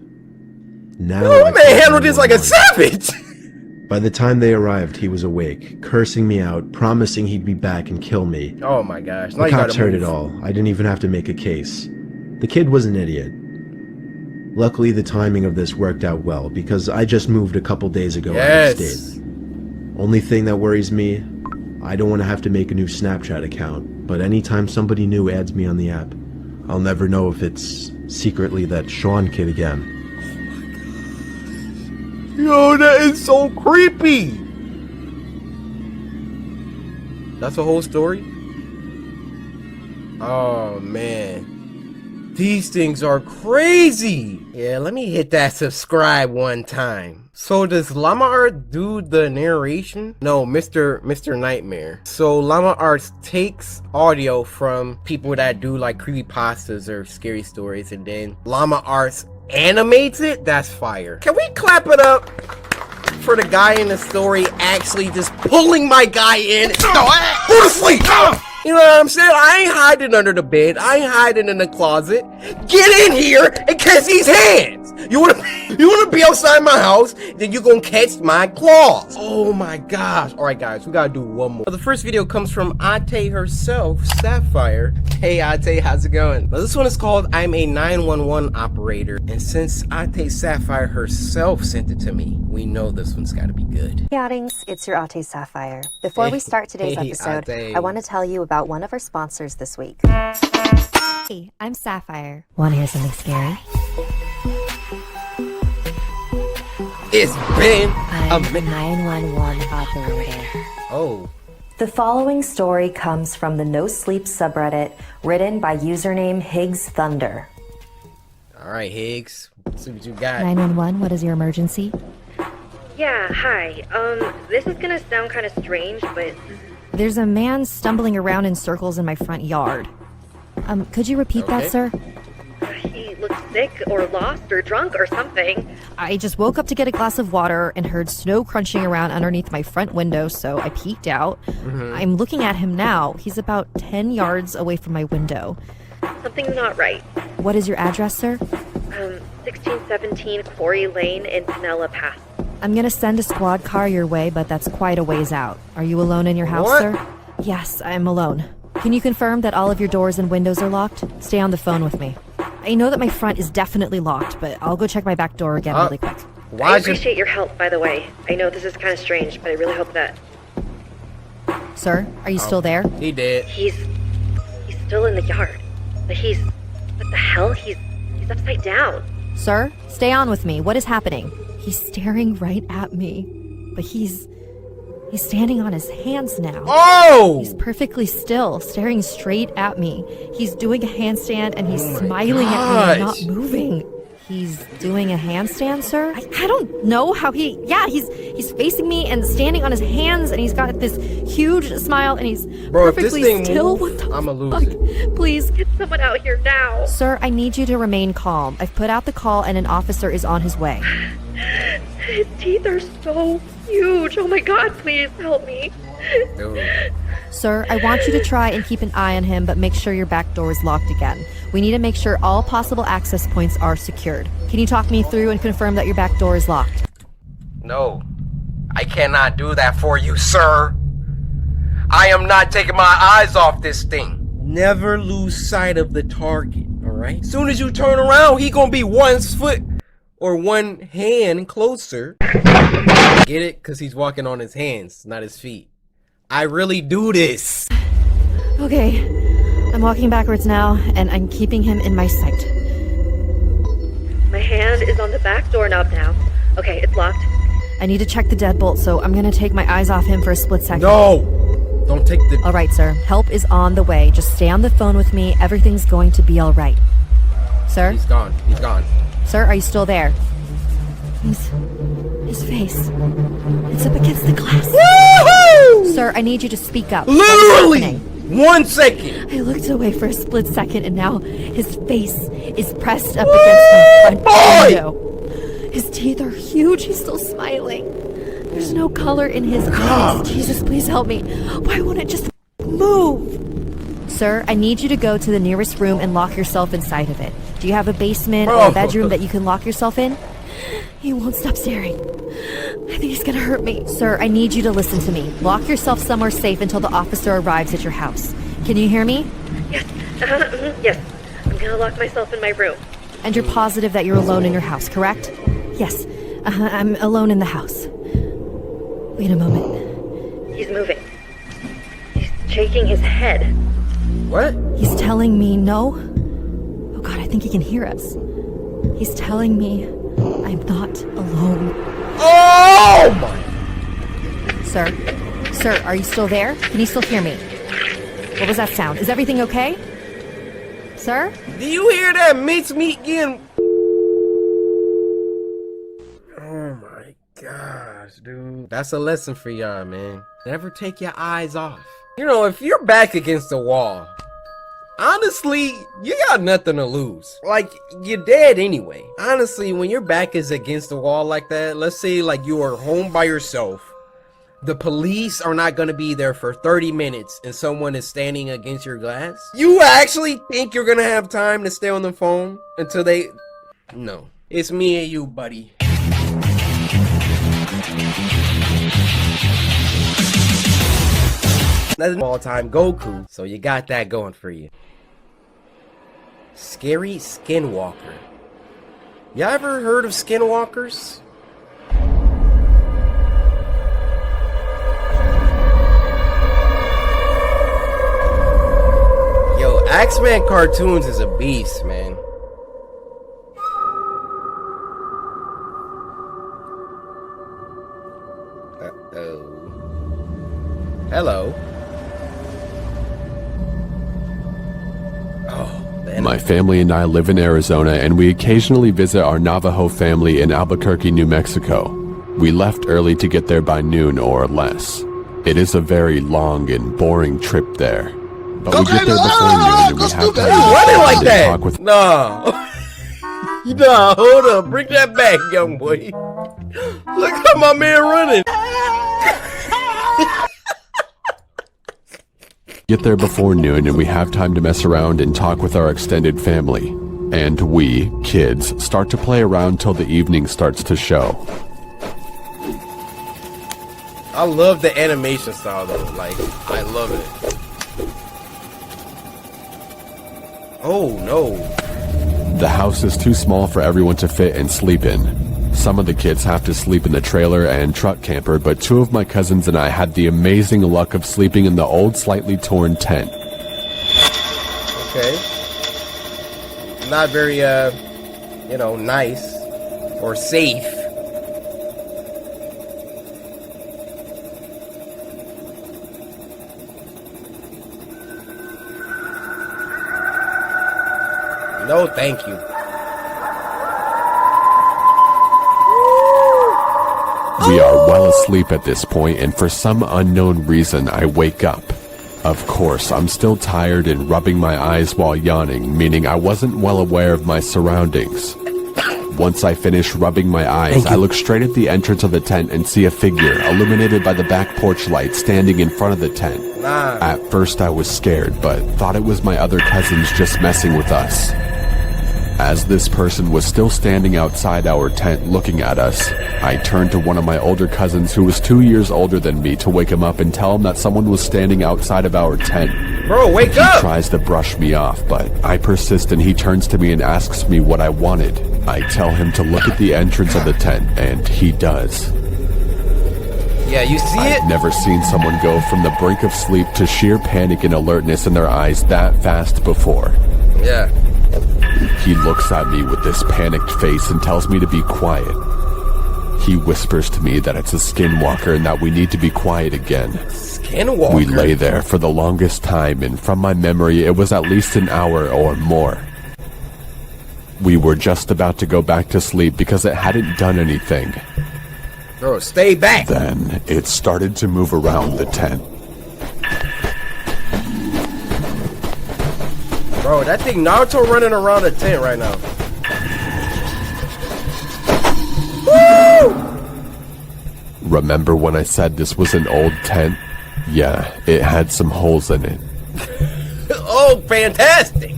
[SPEAKER 16] Now
[SPEAKER 1] No,
[SPEAKER 16] I
[SPEAKER 1] man,
[SPEAKER 16] called
[SPEAKER 1] handled this like a
[SPEAKER 16] 911.
[SPEAKER 1] savage.
[SPEAKER 16] By the time they arrived, he was awake, cursing me out, promising he'd be back and kill me.
[SPEAKER 1] Oh my gosh. Now
[SPEAKER 16] The
[SPEAKER 1] you gotta
[SPEAKER 16] cops heard
[SPEAKER 1] move.
[SPEAKER 16] it all. I didn't even have to make a case. The kid was an idiot. Luckily, the timing of this worked out well, because I just moved a couple days ago out of state. Only thing that worries me, I don't want to have to make a new Snapchat account, but anytime somebody new adds me on the app, I'll never know if it's secretly that Sean kid again.
[SPEAKER 1] Yo, that is so creepy. That's the whole story? Oh, man. These things are crazy. Yeah, let me hit that subscribe one time. So does Llama Art do the narration? No, Mr. Nightmare. So Llama Art takes audio from people that do like creepypastas or scary stories, and then Llama Arts animates it. That's fire. Can we clap it up for the guy in the story actually just pulling my guy in? No, go to sleep. You know what I'm saying? I ain't hiding under the bed. I ain't hiding in the closet. Get in here and catch these hands. You wanna be outside my house, then you gonna catch my claws. Oh my gosh. All right, guys, we gotta do one more. The first video comes from Ate herself, Sapphire. Hey, Ate, how's it going? Now, this one is called I'm a 911 operator. And since Ate Sapphire herself sent it to me, we know this one's gotta be good.
[SPEAKER 17] Hey, Outings, it's your Ate Sapphire. Before we start today's episode,
[SPEAKER 1] Ate.
[SPEAKER 17] I want to tell you about one of our sponsors this week. Hey, I'm Sapphire. Want to hear something scary?
[SPEAKER 1] It's been
[SPEAKER 17] I'm a 911 operator.
[SPEAKER 1] Oh.
[SPEAKER 17] The following story comes from the No Sleep subreddit, written by username Higgs Thunder.
[SPEAKER 1] All right, Higgs. Let's see what you got.
[SPEAKER 17] 911, what is your emergency?
[SPEAKER 18] Yeah, hi. This is gonna sound kind of strange, but
[SPEAKER 17] There's a man stumbling around in circles in my front yard. Could you repeat that, sir?
[SPEAKER 18] he looks sick or lost or drunk or something.
[SPEAKER 17] I just woke up to get a glass of water and heard snow crunching around underneath my front window, so I peeked out. I'm looking at him now. He's about 10 yards away from my window.
[SPEAKER 18] Something's not right.
[SPEAKER 17] What is your address, sir?
[SPEAKER 18] 1617 Cory Lane in Pinella Pass.
[SPEAKER 17] I'm gonna send a squad car your way, but that's quite a ways out. Are you alone in your house,
[SPEAKER 1] What?
[SPEAKER 17] sir? Yes, I'm alone. Can you confirm that all of your doors and windows are locked? Stay on the phone with me. I know that my front is definitely locked, but I'll go check my back door again really quick.
[SPEAKER 18] I appreciate your help, by the way. I know this is kind of strange, but I really hope that...
[SPEAKER 17] Sir, are you still there?
[SPEAKER 1] He did.
[SPEAKER 18] He's still in the yard. But what the hell? He's upside down.
[SPEAKER 17] Sir, stay on with me. What is happening? He's staring right at me, but he's standing on his hands now.
[SPEAKER 1] Oh!
[SPEAKER 17] He's perfectly still, staring straight at me. He's doing a handstand and he's smiling at me and not moving. He's doing a handstand, sir? I don't know how he's facing me and standing on his hands, and he's got this huge smile and he's perfectly still. What the
[SPEAKER 1] I'ma lose
[SPEAKER 17] fuck? Please.
[SPEAKER 18] Get someone out here now.
[SPEAKER 17] Sir, I need you to remain calm. I've put out the call and an officer is on his way.
[SPEAKER 18] His teeth are so huge. Oh my god, please help me.
[SPEAKER 17] Sir, I want you to try and keep an eye on him, but make sure your back door is locked again. We need to make sure all possible access points are secured. Can you talk me through and confirm that your back door is locked?
[SPEAKER 1] No, I cannot do that for you, sir. I am not taking my eyes off this thing. Never lose sight of the target, all right? Soon as you turn around, he gonna be 1 foot or 1 hand closer. Get it? Because he's walking on his hands, not his feet. I really do this.
[SPEAKER 17] Okay, I'm walking backwards now, and I'm keeping him in my sight.
[SPEAKER 18] My hand is on the back doorknob now. Okay, it's locked.
[SPEAKER 17] I need to check the deadbolt, so I'm gonna take my eyes off him for a split second.
[SPEAKER 1] No! Don't take the...
[SPEAKER 17] All right, sir. Help is on the way. Just stay on the phone with me. Everything's going to be all right. Sir?
[SPEAKER 1] He's gone. He's gone.
[SPEAKER 17] Sir, are you still there? His face. It's up against the glass.
[SPEAKER 1] Woohoo!
[SPEAKER 17] Sir, I need you to speak up.
[SPEAKER 1] Literally! 1 second!
[SPEAKER 17] I looked away for a split second, and now his face is pressed up against my front window. His teeth are huge. He's still smiling. There's no color in his eyes. Jesus, please help me. Why won't it just move? Sir, I need you to go to the nearest room and lock yourself inside of it. Do you have a basement or a bedroom that you can lock yourself in? He won't stop staring. I think he's gonna hurt me. Sir, I need you to listen to me. Lock yourself somewhere safe until the officer arrives at your house. Can you hear me?
[SPEAKER 18] Yes. Yes. I'm gonna lock myself in my room.
[SPEAKER 17] And you're positive that you're alone in your house, correct? Yes. I'm alone in the house. Wait a moment.
[SPEAKER 18] He's moving. He's shaking his head.
[SPEAKER 1] What?
[SPEAKER 17] He's telling me no. Oh God, I think he can hear us. He's telling me I'm not alone.
[SPEAKER 1] Oh my!
[SPEAKER 17] Sir, are you still there? Can you still hear me? What was that sound? Is everything okay? Sir?
[SPEAKER 1] Do you hear that mincemeat getting... Oh my gosh, dude. That's a lesson for y'all, man. Never take your eyes off. You know, if you're back against the wall, honestly, you got nothing to lose. Like, you're dead anyway. Honestly, when your back is against the wall like that, let's say like you are home by yourself, the police are not gonna be there for 30 minutes and someone is standing against your glass. You actually think you're gonna have time to stay on the phone until they... No. It's me and you, buddy. That's an all-time Goku, so you got that going for you. Scary Skinwalker. You ever heard of skinwalkers? Yo, X-Men Cartoons is a beast, man. Hello.
[SPEAKER 19] My family and I live in Arizona, and we occasionally visit our Navajo family in Albuquerque, New Mexico. We left early to get there by noon or less. It is a very long and boring trip there. But we get there before noon and we have time
[SPEAKER 1] running like
[SPEAKER 19] to
[SPEAKER 1] that.
[SPEAKER 19] talk with...
[SPEAKER 1] No. No, hold up. Bring that back, young boy. Look at my man running.
[SPEAKER 19] Get there before noon and we have time to mess around and talk with our extended family. And we, kids, start to play around till the evening starts to show.
[SPEAKER 1] I love the animation style though. Like, I love it. Oh no.
[SPEAKER 19] The house is too small for everyone to fit and sleep in. Some of the kids have to sleep in the trailer and truck camper, but two of my cousins and I had the amazing luck of sleeping in the old, slightly torn tent.
[SPEAKER 1] Okay. Not very, you know, nice or safe. No, thank you.
[SPEAKER 19] We are well asleep at this point, and for some unknown reason, I wake up. Of course, I'm still tired and rubbing my eyes while yawning, meaning I wasn't well aware of my surroundings. Once I finish rubbing my eyes, I look straight at the entrance of the tent and see a figure, illuminated by the back porch light, standing in front of the tent. At first I was scared, but thought it was my other cousins just messing with us. As this person was still standing outside our tent looking at us, I turned to one of my older cousins who was 2 years older than me to wake him up and tell him that someone was standing outside of our tent.
[SPEAKER 1] Bro, wake up!
[SPEAKER 19] He tries to brush me off, but I persist and he turns to me and asks me what I wanted. I tell him to look at the entrance of the tent, and he does.
[SPEAKER 1] Yeah, you see it?
[SPEAKER 19] I've never seen someone go from the brink of sleep to sheer panic and alertness in their eyes that fast before.
[SPEAKER 1] Yeah.
[SPEAKER 19] He looks at me with this panicked face and tells me to be quiet. He whispers to me that it's a skinwalker and that we need to be quiet again.
[SPEAKER 1] Skinwalker?
[SPEAKER 19] We lay there for the longest time, and from my memory, it was at least an hour or more. We were just about to go back to sleep because it hadn't done anything.
[SPEAKER 1] Bro, stay back!
[SPEAKER 19] Then it started to move around the tent.
[SPEAKER 1] Bro, that thing Naruto running around the tent right now. Woo!
[SPEAKER 19] Remember when I said this was an old tent? Yeah, it had some holes in it.
[SPEAKER 1] Oh, fantastic!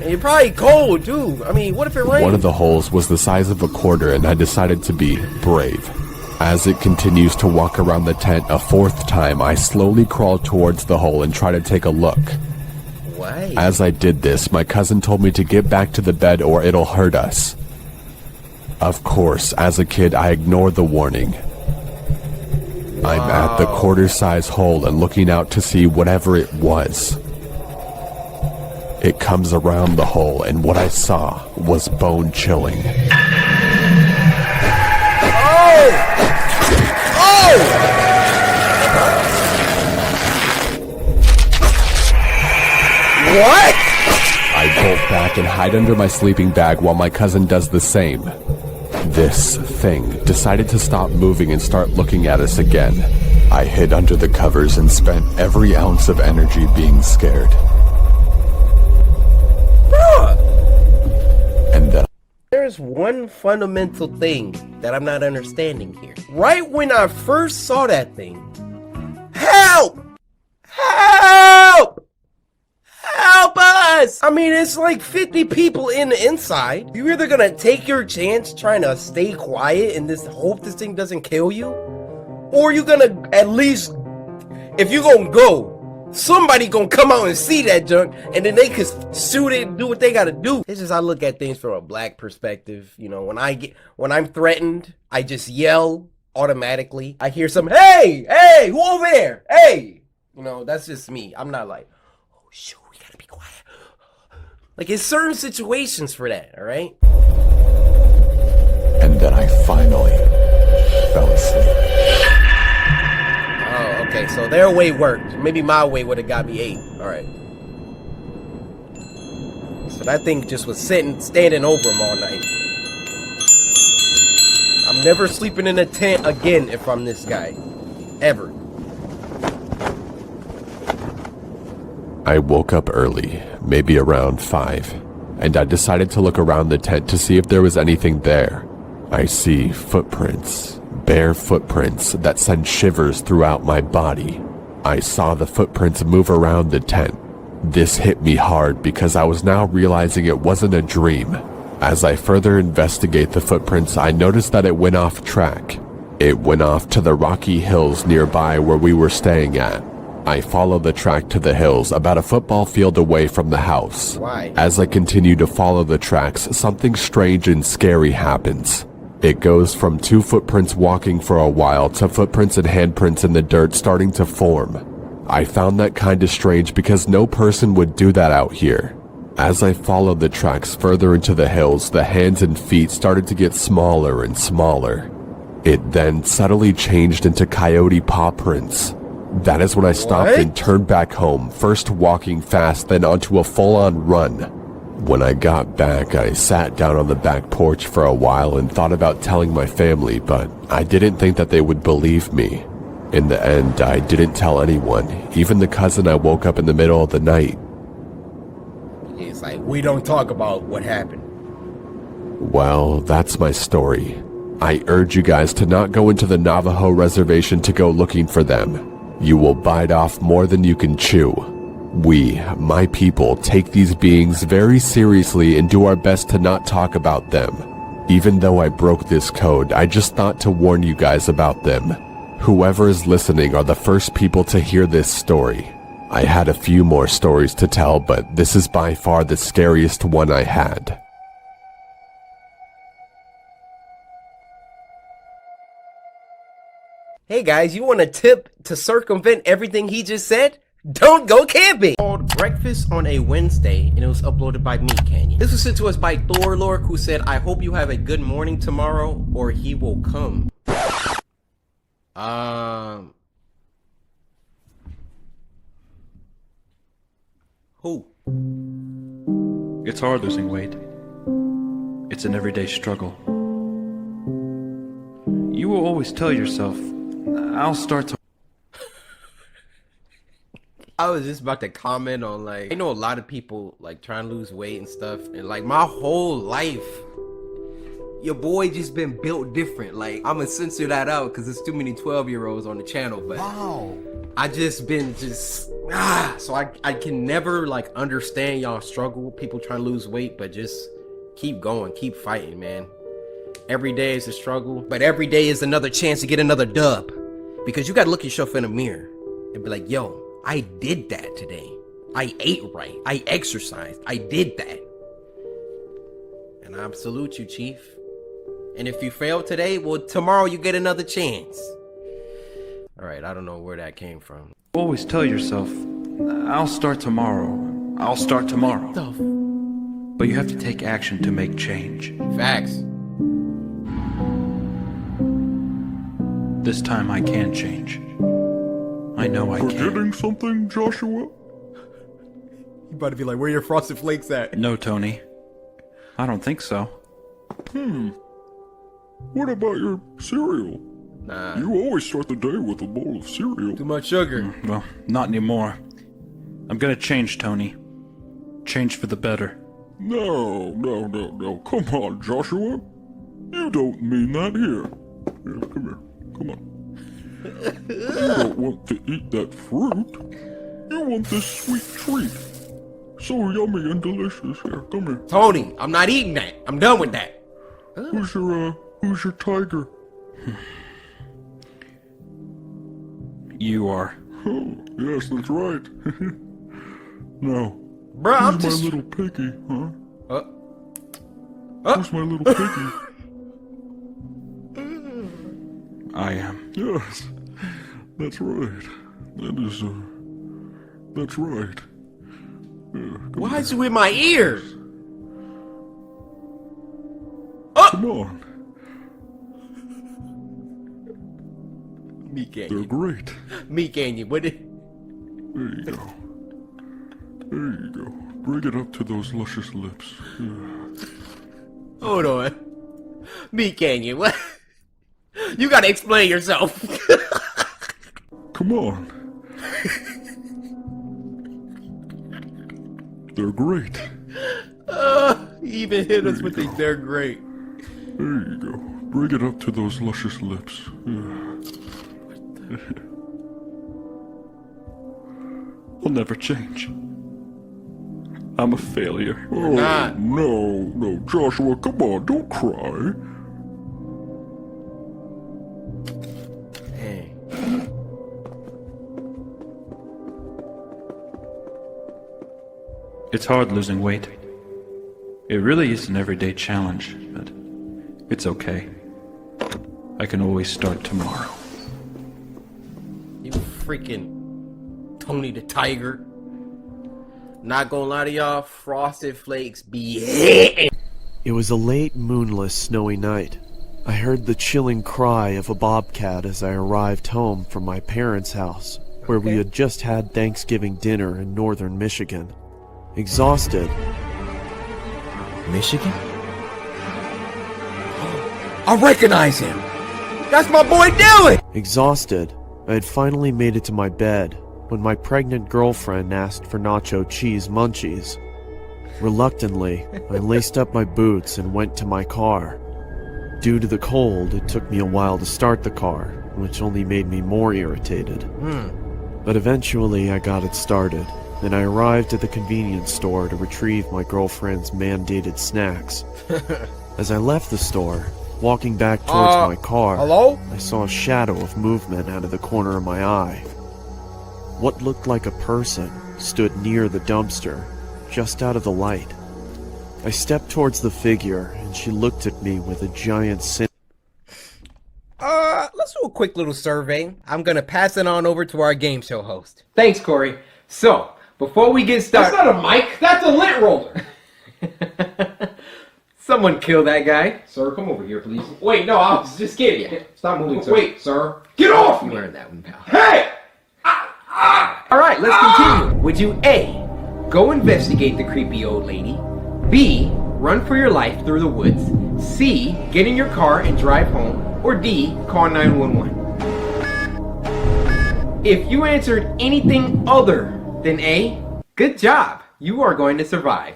[SPEAKER 1] And you're probably cold, too. I mean, what if it rains?
[SPEAKER 19] One of the holes was the size of a quarter, and I decided to be brave. As it continues to walk around the tent a fourth time, I slowly crawl towards the hole and try to take a look.
[SPEAKER 1] Why?
[SPEAKER 19] As I did this, my cousin told me to get back to the bed or it'll hurt us. Of course, as a kid, I ignored the warning. Wow. I'm at the quarter-size hole and looking out to see whatever it was. It comes around the hole, and what I saw was bone-chilling.
[SPEAKER 1] What?
[SPEAKER 19] I bolt back and hide under my sleeping bag while my cousin does the same. This thing decided to stop moving and start looking at us again. I hid under the covers and spent every ounce of energy being scared. And then
[SPEAKER 1] there's one fundamental thing that I'm not understanding here. Right when I first saw that thing, help! Help! Help us! I mean, it's like 50 people in the inside. You're either gonna take your chance trying to stay quiet and just hope this thing doesn't kill you, or you're gonna at least, if you're gonna go, somebody gonna come out and see that junk, and then they could shoot it and do what they gotta do. It's just I look at things from a black perspective. You know, when I'm threatened, I just yell automatically. I hear some, hey, who over there? Hey! You know, that's just me. I'm not like, oh shoot, we gotta be quiet. Like, it's certain situations for that, alright?
[SPEAKER 19] And then I finally fell asleep.
[SPEAKER 1] Oh, okay, so their way worked. Maybe my way would have got me 8. Alright. So that thing just was standing over him all night. I'm never sleeping in a tent again if I'm this guy. Ever.
[SPEAKER 19] I woke up early, maybe around 5, and I decided to look around the tent to see if there was anything there. I see footprints, bare footprints that send shivers throughout my body. I saw the footprints move around the tent. This hit me hard because I was now realizing it wasn't a dream. As I further investigate the footprints, I noticed that it went off track. It went off to the rocky hills nearby where we were staying at. I follow the track to the hills, about a football field away from the house.
[SPEAKER 1] Why?
[SPEAKER 19] As I continue to follow the tracks, something strange and scary happens. It goes from 2 footprints walking for a while to footprints and handprints in the dirt starting to form. I found that kinda strange because no person would do that out here. As I followed the tracks further into the hills, the hands and feet started to get smaller and smaller. It then subtly changed into coyote paw prints. That is when I stopped and turned back home, first walking fast, then onto a full-on run. When I got back, I sat down on the back porch for a while and thought about telling my family, but I didn't think that they would believe me. In the end, I didn't tell anyone, even the cousin I woke up in the middle of the night.
[SPEAKER 1] It's like, we don't talk about what happened.
[SPEAKER 19] Well, that's my story. I urge you guys to not go into the Navajo reservation to go looking for them. You will bite off more than you can chew. We, my people, take these beings very seriously and do our best to not talk about them. Even though I broke this code, I just thought to warn you guys about them. Whoever is listening are the first people to hear this story. I had a few more stories to tell, but this is by far the scariest one I had.
[SPEAKER 1] Hey guys, you want a tip to circumvent everything he just said? Don't go camping! Called Breakfast on a Wednesday, and it was uploaded by me, Canyon. This was sent to us by Thorlork, who said, I hope you have a good morning tomorrow, or he will come. Who?
[SPEAKER 20] It's hard losing weight. It's an everyday struggle. You will always tell yourself, I'll start to...
[SPEAKER 1] I was just about to comment on, like, I know a lot of people like trying to lose weight and stuff, and like my whole life
[SPEAKER 11] Your boy just been built different. Like, I'ma censor that out because there's too many 12-year-olds on the channel, but
[SPEAKER 1] Wow.
[SPEAKER 11] I just been so I can never like understand y'all struggle, people trying to lose weight, but just keep going, keep fighting, man. Every day is a struggle, but every day is another chance to get another dub. Because you gotta look yourself in the mirror and be like, yo, I did that today. I ate right. I exercised. I did that. And I salute you, Chief. And if you fail today, well, tomorrow you get another chance. All right, I don't know where that came from.
[SPEAKER 20] Always tell yourself, I'll start tomorrow. I'll start tomorrow. But you have to take action to make change.
[SPEAKER 11] Facts.
[SPEAKER 20] This time I can change. I know I can.
[SPEAKER 10] Forgetting something, Joshua?
[SPEAKER 11] You about to be like, where your Frosted Flakes at?
[SPEAKER 20] No, Tony. I don't think so.
[SPEAKER 10] What about your cereal?
[SPEAKER 11] Nah.
[SPEAKER 10] You always start the day with a bowl of cereal.
[SPEAKER 11] Too much sugar.
[SPEAKER 20] Well, not anymore. I'm gonna change, Tony. Change for the better.
[SPEAKER 10] No. Come on, Joshua. You don't mean that here. Here, come here. Come on. You don't want to eat that fruit. You want this sweet treat. So yummy and delicious. Here, come here.
[SPEAKER 11] Tony, I'm not eating that. I'm done with that.
[SPEAKER 10] Who's your tiger?
[SPEAKER 20] You are.
[SPEAKER 10] Oh, yes, that's right. Now,
[SPEAKER 11] Bruh, I'm
[SPEAKER 10] who's
[SPEAKER 11] just...
[SPEAKER 10] my little piggy, huh?
[SPEAKER 11] Who's
[SPEAKER 10] Who's my little piggy?
[SPEAKER 20] I am.
[SPEAKER 10] Yes, that's right. That's right.
[SPEAKER 11] Why is you in my ear?
[SPEAKER 10] Come on.
[SPEAKER 11] Me can
[SPEAKER 10] They're
[SPEAKER 11] you?
[SPEAKER 10] great.
[SPEAKER 11] Me can you? What it?
[SPEAKER 10] There you go. There you go. Bring it up to those luscious lips.
[SPEAKER 11] Hold on. Me can you? What? You gotta explain yourself.
[SPEAKER 10] Come on. They're great.
[SPEAKER 11] He even hit us with the they're great.
[SPEAKER 10] There you go. Bring it up to those luscious lips.
[SPEAKER 20] I'll never change. I'm a failure.
[SPEAKER 10] Oh, no, Joshua, come on, don't cry.
[SPEAKER 11] Hey.
[SPEAKER 20] It's hard losing weight. It really is an everyday challenge, but it's okay. I can always start tomorrow.
[SPEAKER 11] You freaking Tony the Tiger. Not gonna lie to y'all, Frosted Flakes be hitting.
[SPEAKER 21] It was a late, moonless, snowy night. I heard the chilling cry of a bobcat as I arrived home from my parents' house, where we had just had Thanksgiving dinner in northern Michigan. Exhausted.
[SPEAKER 11] Michigan? I recognize him! That's my boy Dylan!
[SPEAKER 21] Exhausted, I had finally made it to my bed when my pregnant girlfriend asked for nacho cheese munchies. Reluctantly, I laced up my boots and went to my car. Due to the cold, it took me a while to start the car, which only made me more irritated. But eventually I got it started, and I arrived at the convenience store to retrieve my girlfriend's mandated snacks. As I left the store, walking back towards my car, I saw a shadow of movement out of the corner of my eye. What looked like a person stood near the dumpster, just out of the light. I stepped towards the figure, and she looked at me with a giant
[SPEAKER 1] Let's do a quick little survey. I'm gonna pass it on over to our game show host. Thanks, Cory. So, before we get started... That's not a mic, that's a lint roller! Someone kill that guy. Sir, come over here, please. Wait, no, I was just kidding. Yeah. Stop moving, sir. Wait, sir. Get off me! You earned that one, pal. Hey! Alright, let's continue. Would you A, go investigate the creepy old lady, B, run for your life through the woods, C, get in your car and drive home, or D, call 911? If you answered anything other than A, good job. You are going to survive.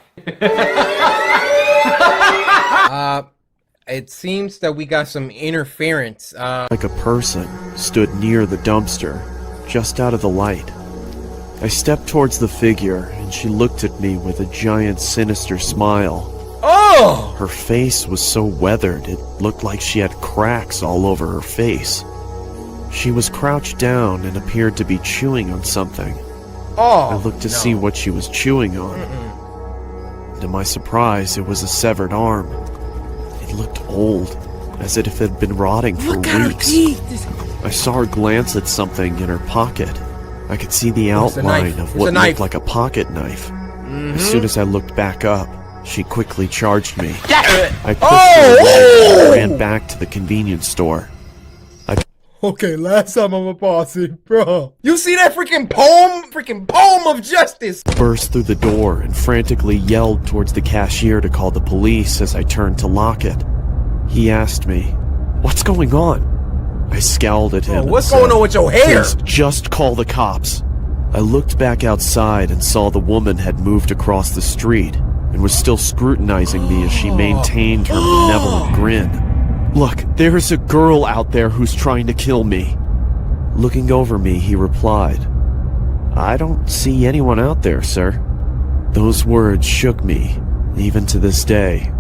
[SPEAKER 1] It seems that we got some interference.
[SPEAKER 21] Like a person stood near the dumpster, just out of the light. I stepped towards the figure, and she looked at me with a giant sinister smile.
[SPEAKER 1] Oh!
[SPEAKER 21] Her face was so weathered, it looked like she had cracks all over her face. She was crouched down and appeared to be chewing on something.
[SPEAKER 1] Oh!
[SPEAKER 21] I looked to see what she was chewing on. To my surprise, it was a severed arm. It looked old, as if it had been rotting for weeks. I saw her glance at something in her pocket. I could see the outline of what looked like a pocket knife. As soon as I looked back up, she quickly charged me. I pushed her away and ran back to the convenience store.
[SPEAKER 1] Okay, last time I'm a bossy, bro. You see that freaking poem of justice?
[SPEAKER 21] Burst through the door and frantically yelled towards the cashier to call the police as I turned to lock it. He asked me, "What's going on?" I scowled at him.
[SPEAKER 1] What's going on with your hair?
[SPEAKER 21] "Please, just call the cops." I looked back outside and saw the woman had moved across the street and was still scrutinizing me as she maintained her benevolent grin. "Look, there's a girl out there who's trying to kill me." Looking over me, he replied, "I don't see anyone out there, sir." Those words shook me, even to this day.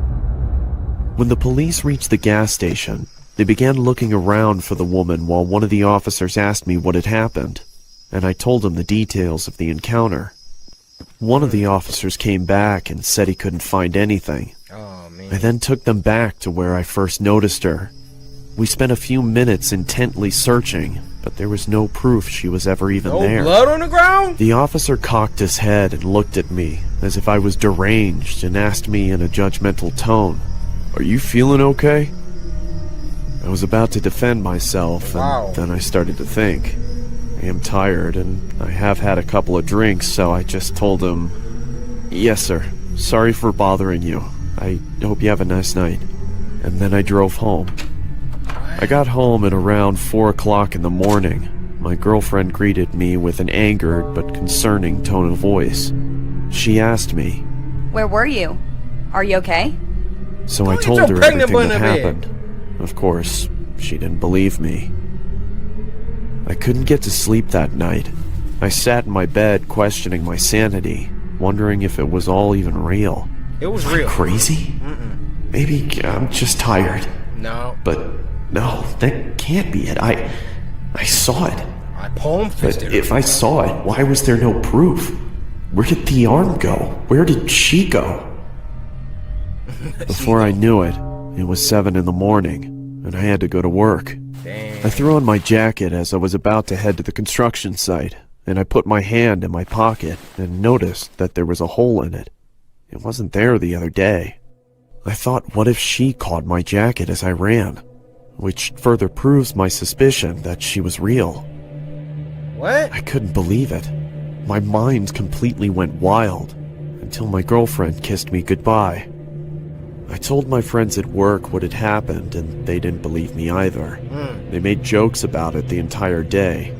[SPEAKER 21] When the police reached the gas station, they began looking around for the woman while one of the officers asked me what had happened, and I told him the details of the encounter. One of the officers came back and said he couldn't find anything. I then took them back to where I first noticed her. We spent a few minutes intently searching, but there was no proof she was ever even there.
[SPEAKER 1] No blood on the ground?
[SPEAKER 21] The officer cocked his head and looked at me as if I was deranged and asked me in a judgmental tone, "Are you feeling okay?" I was about to defend myself, and then I started to think. I am tired, and I have had a couple of drinks, so I just told him, "Yes, sir. Sorry for bothering you. I hope you have a nice night." And then I drove home. I got home at around 4 o'clock in the morning. My girlfriend greeted me with an angered but concerning tone of voice. She asked me,
[SPEAKER 3] "Where were you? Are you okay?"
[SPEAKER 21] So I told her everything that happened. Of course, she didn't believe me. I couldn't get to sleep that night. I sat in my bed questioning my sanity, wondering if it was all even real.
[SPEAKER 1] It was
[SPEAKER 21] Am
[SPEAKER 1] real.
[SPEAKER 21] I crazy? Maybe I'm just tired.
[SPEAKER 1] No.
[SPEAKER 21] But no, that can't be it. I saw it.
[SPEAKER 1] I palm fisted
[SPEAKER 21] But if I saw it, why was there no proof? Where did the arm go? Where did she go? Before I knew it, it was 7 in the morning, and I had to go to work.
[SPEAKER 1] Damn.
[SPEAKER 21] I threw on my jacket as I was about to head to the construction site, and I put my hand in my pocket and noticed that there was a hole in it. It wasn't there the other day. I thought, what if she caught my jacket as I ran? Which further proves my suspicion that she was real.
[SPEAKER 1] What?
[SPEAKER 21] I couldn't believe it. My mind completely went wild until my girlfriend kissed me goodbye. I told my friends at work what had happened, and they didn't believe me either. They made jokes about it the entire day,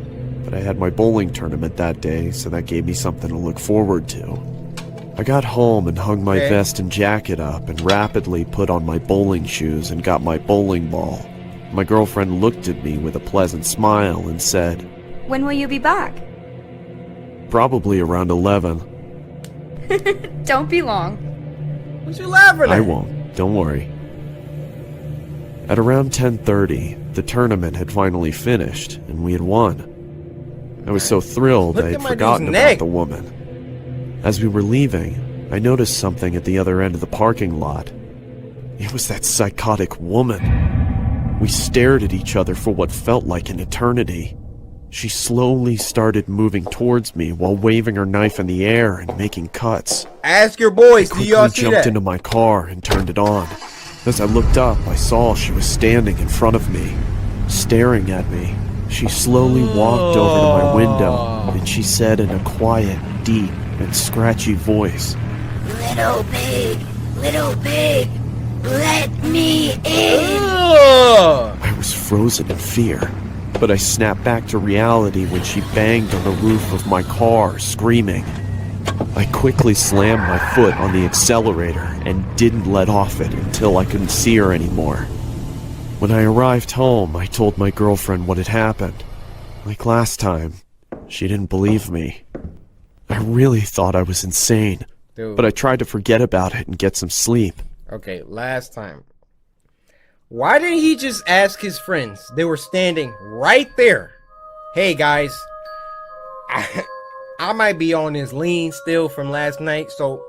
[SPEAKER 21] but I had my bowling tournament that day, so that gave me something to look forward to. I got home and hung my vest and jacket up and rapidly put on my bowling shoes and got my bowling ball. My girlfriend looked at me with a pleasant smile and said,
[SPEAKER 3] "When will you be back?"
[SPEAKER 21] "Probably around 11.
[SPEAKER 3] Don't be long.
[SPEAKER 1] What you laughing at?
[SPEAKER 21] I won't. Don't worry." At around 10:30, the tournament had finally finished, and we had won. I was so thrilled I had forgotten about the woman. As we were leaving, I noticed something at the other end of the parking lot. It was that psychotic woman. We stared at each other for what felt like an eternity. She slowly started moving towards me while waving her knife in the air and making cuts.
[SPEAKER 1] Ask your boys, do y'all see
[SPEAKER 21] jumped
[SPEAKER 1] that?
[SPEAKER 21] into my car and turned it on. As I looked up, I saw she was standing in front of me, staring at me. She slowly walked over to my window, and she said in a quiet, deep, and scratchy voice,
[SPEAKER 8] Little pig, let me in.
[SPEAKER 21] I was frozen in fear, but I snapped back to reality when she banged on the roof of my car, screaming. I quickly slammed my foot on the accelerator and didn't let off it until I couldn't see her anymore. When I arrived home, I told my girlfriend what had happened. Like last time, she didn't believe me. I really thought I was insane, but I tried to forget about it and get some sleep.
[SPEAKER 1] Okay, last time. Why didn't he just ask his friends? They were standing right there. Hey guys, I might be on this lean still from last night, so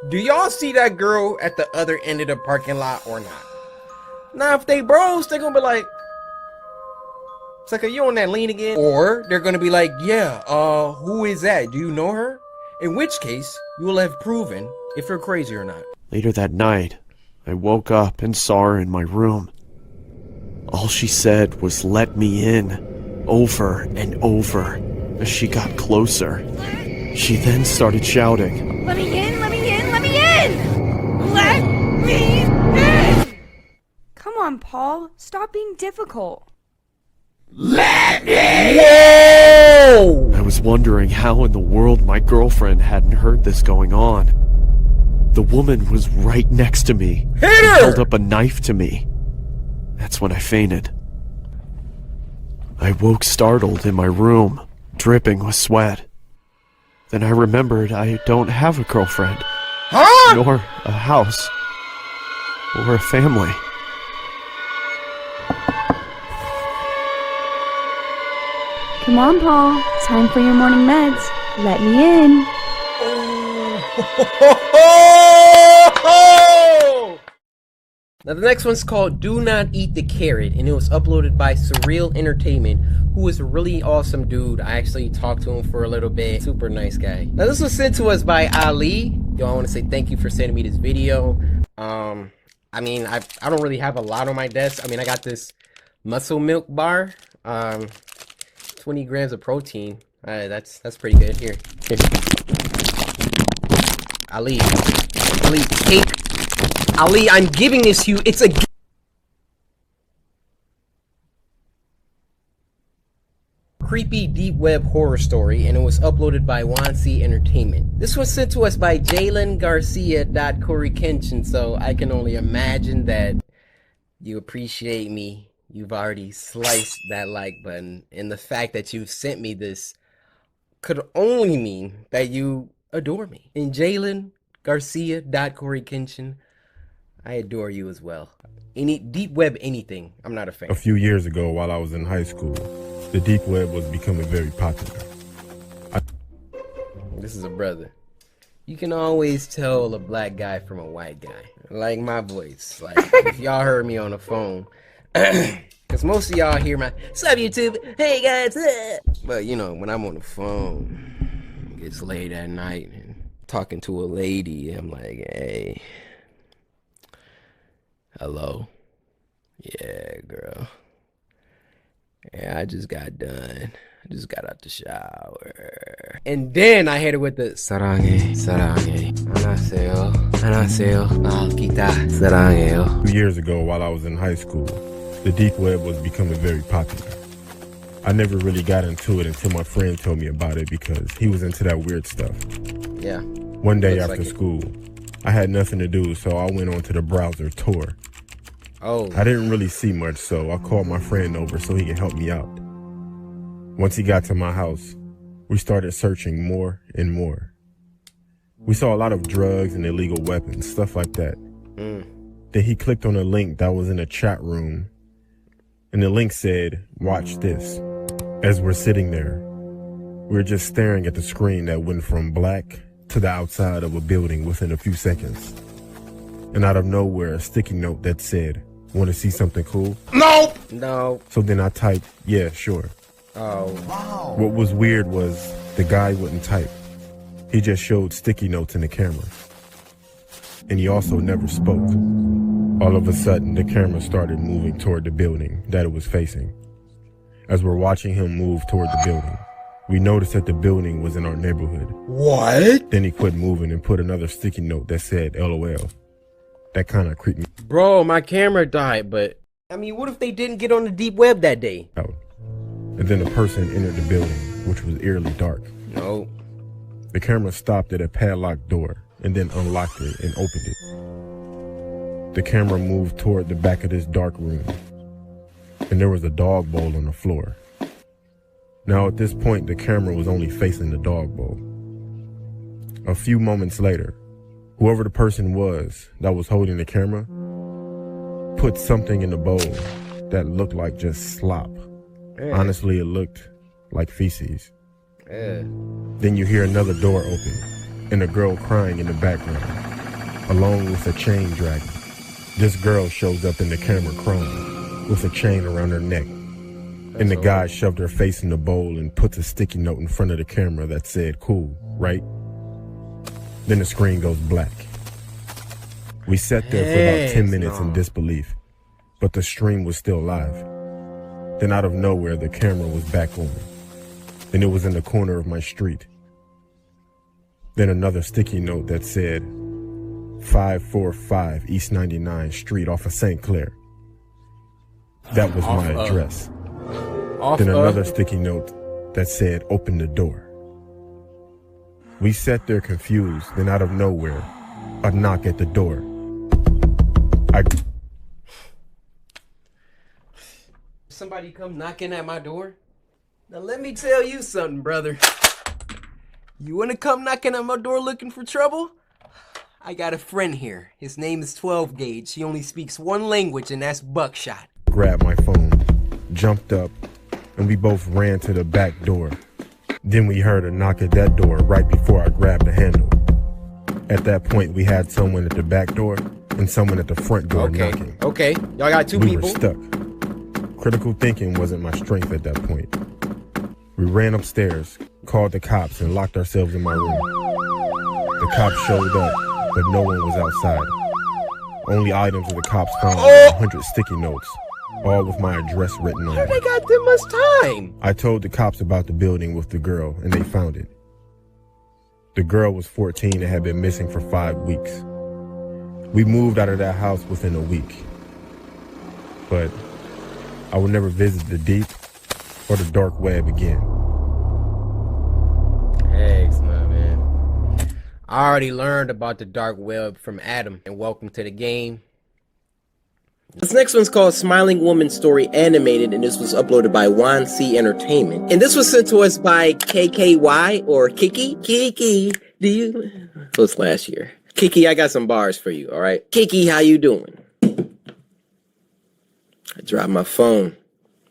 [SPEAKER 1] do y'all see that girl at the other end of the parking lot or not? Now, if they bros, they're gonna be like, it's like, are you on that lean again? Or they're gonna be like, yeah, who is that? Do you know her? In which case, you will have proven if you're crazy or not.
[SPEAKER 21] Later that night, I woke up and saw her in my room. All she said was, "Let me in," over and over as she got closer. She then started shouting,
[SPEAKER 3] Let me in, let me in, let me in! Let me in! Come on, Paul. Stop being difficult.
[SPEAKER 21] "Let me in!" I was wondering how in the world my girlfriend hadn't heard this going on. The woman was right next to me.
[SPEAKER 1] Hit
[SPEAKER 21] and
[SPEAKER 1] her!
[SPEAKER 21] held up a knife to me. That's when I fainted. I woke startled in my room, dripping with sweat. Then I remembered I don't have a girlfriend, nor a house, or a family.
[SPEAKER 6] Come on, Paul. Time for your morning meds. Let me in.
[SPEAKER 1] Now the next one's called Do Not Eat the Carrot, and it was uploaded by Surreal Entertainment, who is a really awesome dude. I actually talked to him for a little bit. Super nice guy. Now this was sent to us by Ali. Yo, I want to say thank you for sending me this video. I mean, I don't really have a lot on my desk. I mean, I got this muscle milk bar, 20 grams of protein. That's pretty good. Here. Ali, take. Ali, I'm giving this to you. It's a creepy deep web horror story, and it was uploaded by Wansi Entertainment. This was sent to us by Jalen Garcia.Coryxkenshin, so I can only imagine that you appreciate me. You've already sliced that like button, and the fact that you've sent me this could only mean that you adore me. And Jalen Garcia.Coryxkenshin, I adore you as well. Any deep web anything, I'm not a fan.
[SPEAKER 10] A few years ago, while I was in high school, the deep web was becoming very popular.
[SPEAKER 1] This is a brother. You can always tell a black guy from a white guy. Like my voice. Like, if y'all heard me on the phone. Because most of y'all hear my, "Sup, YouTube? Hey, guys." But, you know, when I'm on the phone, it gets late at night, and talking to a lady, I'm like, "Hey. Hello? Yeah, girl. Yeah, I just got done. I just got out the shower." And then I hit it with the Sarange. Anaseo. Kita. Sarangeo.
[SPEAKER 10] 2 years ago, while I was in high school, the deep web was becoming very popular. I never really got into it until my friend told me about it because he was into that weird stuff.
[SPEAKER 1] Yeah.
[SPEAKER 10] One day after school, I had nothing to do, so I went onto the browser Tor.
[SPEAKER 1] Oh.
[SPEAKER 10] I didn't really see much, so I called my friend over so he could help me out. Once he got to my house, we started searching more and more. We saw a lot of drugs and illegal weapons, stuff like that. Then he clicked on a link that was in a chat room, and the link said, "Watch this." As we're sitting there, we're just staring at the screen that went from black to the outside of a building within a few seconds. And out of nowhere, a sticky note that said, "Want to see something cool?"
[SPEAKER 1] No.
[SPEAKER 10] So then I typed, "Yeah, sure."
[SPEAKER 1] Oh. Wow.
[SPEAKER 10] What was weird was the guy wouldn't type. He just showed sticky notes in the camera. And he also never spoke. All of a sudden, the camera started moving toward the building that it was facing. As we're watching him move toward the building, we noticed that the building was in our neighborhood.
[SPEAKER 1] What?
[SPEAKER 10] Then he quit moving and put another sticky note that said LOL. That kind of creeped me
[SPEAKER 1] Bro, my camera died, but I mean, what if they didn't get on the deep web that day?
[SPEAKER 10] out. And then a person entered the building, which was eerily dark.
[SPEAKER 1] No.
[SPEAKER 10] The camera stopped at a padlocked door and then unlocked it and opened it. The camera moved toward the back of this dark room, and there was a dog bowl on the floor. Now at this point, the camera was only facing the dog bowl. A few moments later, whoever the person was that was holding the camera put something in the bowl that looked like just slop. Honestly, it looked like feces. Then you hear another door open and a girl crying in the background, along with a chain dragging. This girl shows up in the camera crying with a chain around her neck. And the guy shoved her face in the bowl and puts a sticky note in front of the camera that said, "Cool, right?" Then the screen goes black. We sat there for about 10 minutes in disbelief, but the stream was still live. Then out of nowhere, the camera was back on, and it was in the corner of my street. Then another sticky note that said, 545 East 99th Street off of St. Clair. That was my address. Then another sticky note that said, "Open the door." We sat there confused, then out of nowhere, a knock at the door.
[SPEAKER 11] Somebody come knocking at my door? Now let me tell you something, brother. You wanna come knocking at my door looking for trouble? I got a friend here. His name is 12 Gauge. He only speaks one language, and that's buckshot.
[SPEAKER 10] Grabbed my phone, jumped up, and we both ran to the back door. Then we heard a knock at that door right before I grabbed the handle. At that point, we had someone at the back door and someone at the front door knocking.
[SPEAKER 11] Okay, y'all got two people.
[SPEAKER 10] We were stuck. Critical thinking wasn't my strength at that point. We ran upstairs, called the cops, and locked ourselves in my room. The cops showed up, but no one was outside. Only items that the cops found were 100 sticky notes, all with my address written on
[SPEAKER 11] How
[SPEAKER 10] them.
[SPEAKER 11] they got that much time?
[SPEAKER 10] I told the cops about the building with the girl, and they found it. The girl was 14 and had been missing for 5 weeks. We moved out of that house within a week. But I would never visit the deep or the dark web again.
[SPEAKER 11] Thanks, my man. I already learned about the dark web from Adam, and welcome to the game. This next one's called Smiling Woman Story Animated, and this was uploaded by 1C Entertainment. And this was sent to us by KKY or Kiki. Kiki, do you? It was last year. Kiki, I got some bars for you, all right? Kiki, how you doing? I dropped my phone.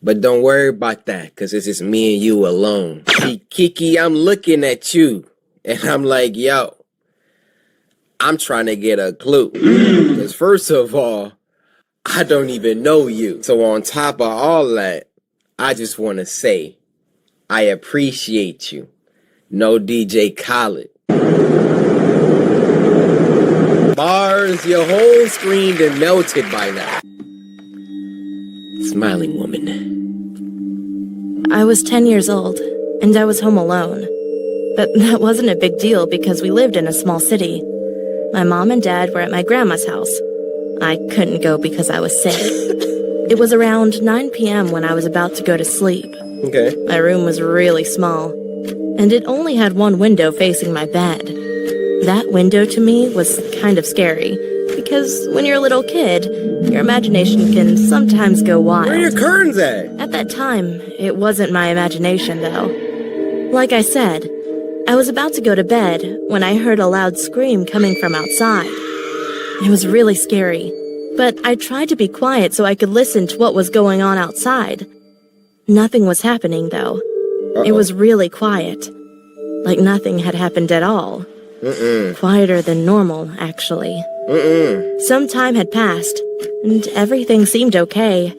[SPEAKER 11] But don't worry about that, because it's just me and you alone. See, Kiki, I'm looking at you, and I'm like, yo, I'm trying to get a clue. Because first of all, I don't even know you. So on top of all that, I just want to say, I appreciate you. No DJ Khaled. Bars, your whole screen done melted by now. Smiling Woman.
[SPEAKER 5] I was 10 years old, and I was home alone. But that wasn't a big deal because we lived in a small city. My mom and dad were at my grandma's house. I couldn't go because I was sick. It was around 9 p.m. when I was about to go to sleep.
[SPEAKER 11] Okay.
[SPEAKER 5] My room was really small, and it only had one window facing my bed. That window to me was kind of scary, because when you're a little kid, your imagination can sometimes go wild.
[SPEAKER 11] Where are your curtains at?
[SPEAKER 5] At that time, it wasn't my imagination, though. Like I said, I was about to go to bed when I heard a loud scream coming from outside. It was really scary, but I tried to be quiet so I could listen to what was going on outside. Nothing was happening, though. It was really quiet. Like nothing had happened at all. Quieter than normal, actually. Some time had passed, and everything seemed okay,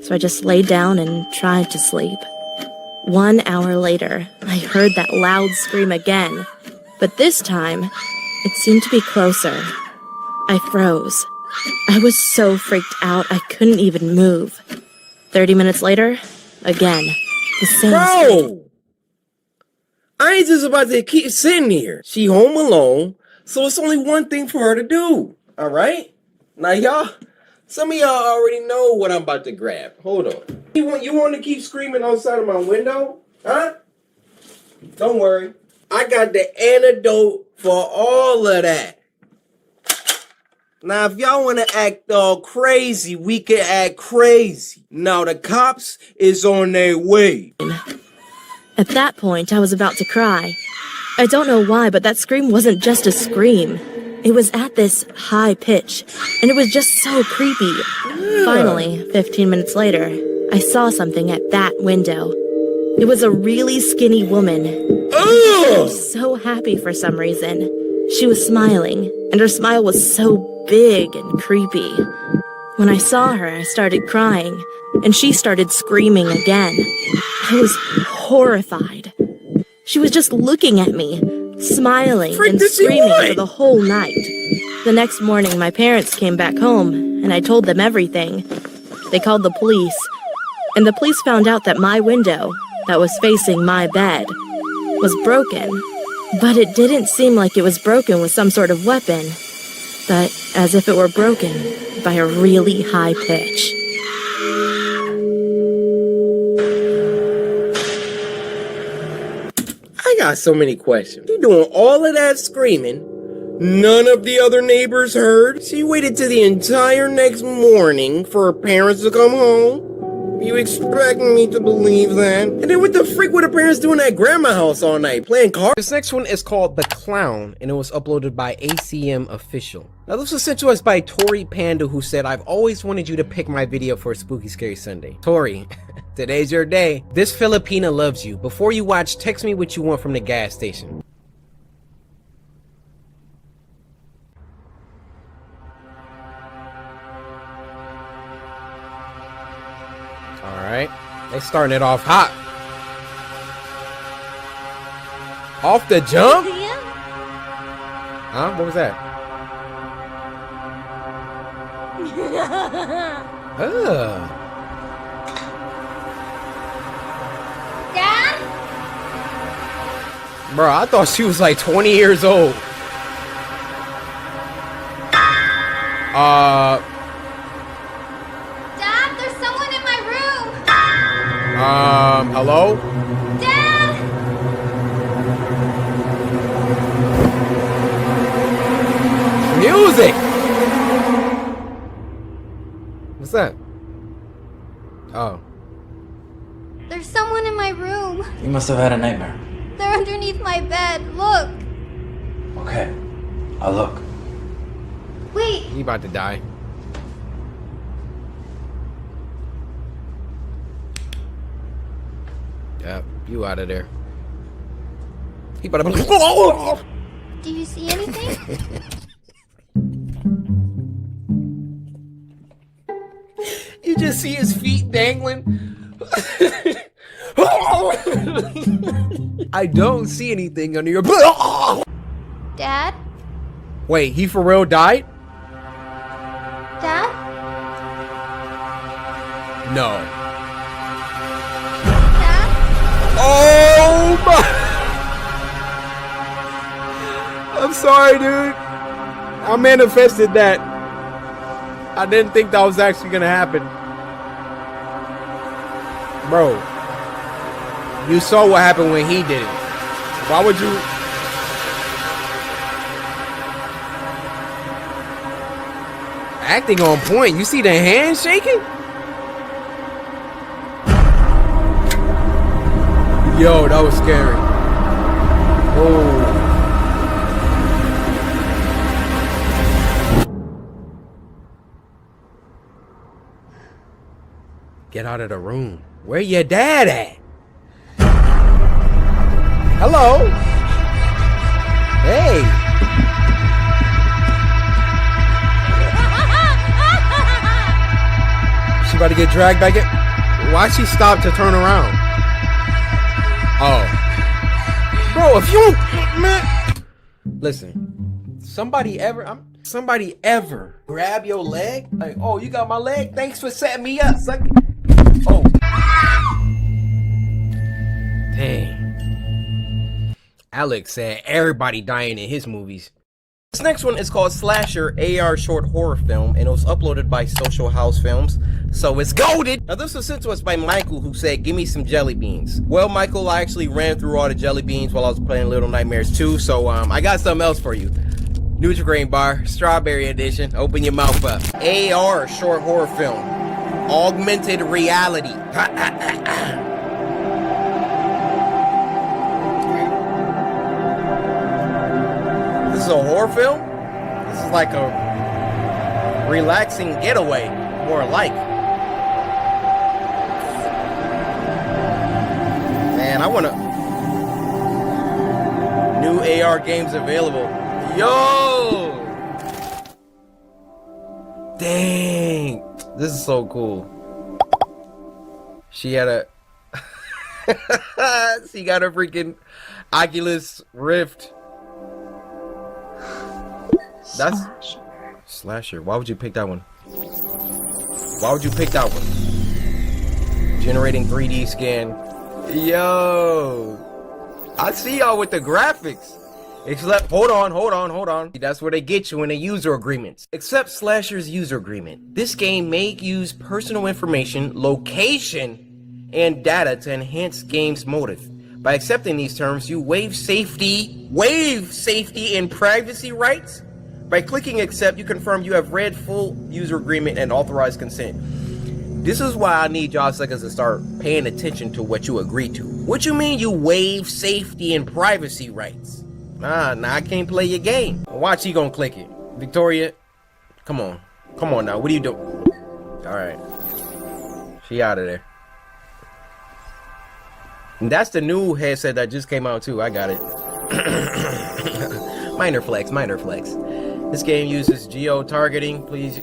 [SPEAKER 5] so I just laid down and tried to sleep. 1 hour later, I heard that loud scream again, but this time, it seemed to be closer. I froze. I was so freaked out I couldn't even move. 30 minutes later, again, the same scream.
[SPEAKER 11] I ain't just about to keep sitting here. She home alone, so it's only one thing for her to do. All right? Now, y'all, some of y'all already know what I'm about to grab. Hold on. You want to keep screaming outside of my window? Huh? Don't worry.
[SPEAKER 1] I got the antidote for all of that. Now, if y'all want to act all crazy, we can act crazy. Now, the cops is on their way.
[SPEAKER 5] At that point, I was about to cry. I don't know why, but that scream wasn't just a scream. It was at this high pitch, and it was just so creepy. Finally, 15 minutes later, I saw something at that window. It was a really skinny woman. She was so happy for some reason. She was smiling, and her smile was so big and creepy. When I saw her, I started crying, and she started screaming again. I was horrified. She was just looking at me, smiling and screaming for the whole night. The next morning, my parents came back home, and I told them everything. They called the police, and the police found out that my window, that was facing my bed, was broken. But it didn't seem like it was broken with some sort of weapon, but as if it were broken by a really high pitch.
[SPEAKER 1] I got so many questions. You doing all of that screaming? None of the other neighbors heard? She waited till the entire next morning for her parents to come home? You expect me to believe that? And then what the freak were the parents doing at grandma's house all night? Playing cards? This next one is called The Clown, and it was uploaded by ACM Official. Now this was sent to us by Tory Panda, who said, I've always wanted you to pick my video for Spooky Scary Sunday. Tory, today's your day. This Filipina loves you. Before you watch, text me what you want from the gas station. Alright, they starting it off hot. Off the jump? Huh? What was that?
[SPEAKER 7] Dad?
[SPEAKER 1] Bro, I thought she was like 20 years old.
[SPEAKER 7] Dad, there's someone in my room.
[SPEAKER 1] Hello?
[SPEAKER 7] Dad!
[SPEAKER 1] Music! What's that? Oh.
[SPEAKER 7] There's someone in my room.
[SPEAKER 4] You must have had a nightmare.
[SPEAKER 7] They're underneath my bed. Look.
[SPEAKER 4] Okay, I'll look.
[SPEAKER 7] Wait.
[SPEAKER 1] He about to die. Yep, you out of there. He about to.
[SPEAKER 7] Do you see anything?
[SPEAKER 1] You just see his feet dangling. I don't see anything under your.
[SPEAKER 7] Dad?
[SPEAKER 1] Wait, he for real died?
[SPEAKER 7] Dad?
[SPEAKER 1] No. Oh my! I'm sorry, dude. I manifested that. I didn't think that was actually gonna happen. Bro, you saw what happened when he did it. Why would you? Acting on point. You see the hand shaking? Yo, that was scary. Oh. Get out of the room. Where your dad at? Hello? Hey. She about to get dragged back in? Why'd she stop to turn around? Oh. Bro, if you, man. Listen, somebody ever grab your leg? Like, oh, you got my leg? Thanks for setting me up, son. Oh. Dang. Alex said everybody dying in his movies. This next one is called Slasher AR Short Horror Film, and it was uploaded by Social House Films, so it's golded! Now this was sent to us by Michael, who said, give me some jelly beans. Well, Michael, I actually ran through all the jelly beans while I was playing Little Nightmares 2, so I got something else for you. Nutri-Grain bar, strawberry edition, open your mouth up. AR Short Horror Film, augmented reality. This is a horror film? This is like a relaxing getaway, more like. Man, I wanna... New AR games available. Yo! Dang! This is so cool. She had a... She got a freaking Oculus Rift. That's Slasher. Why would you pick that one? Why would you pick that one? Generating 3D scan. Yo, I see y'all with the graphics. Except, hold on. That's where they get you in the user agreements. Accept Slasher's user agreement. This game may use personal information, location, and data to enhance game's motive. By accepting these terms, you waive safety and privacy rights. By clicking accept, you confirm you have read full user agreement and authorized consent. This is why I need y'all suckers to start paying attention to what you agree to. What you mean you waive safety and privacy rights? Nah, I can't play your game. Watch, he gonna click it. Victoria, come on now, what are you doing? Alright. She out of there. And that's the new headset that just came out too, I got it. Minor flex. This game uses geo-targeting, please.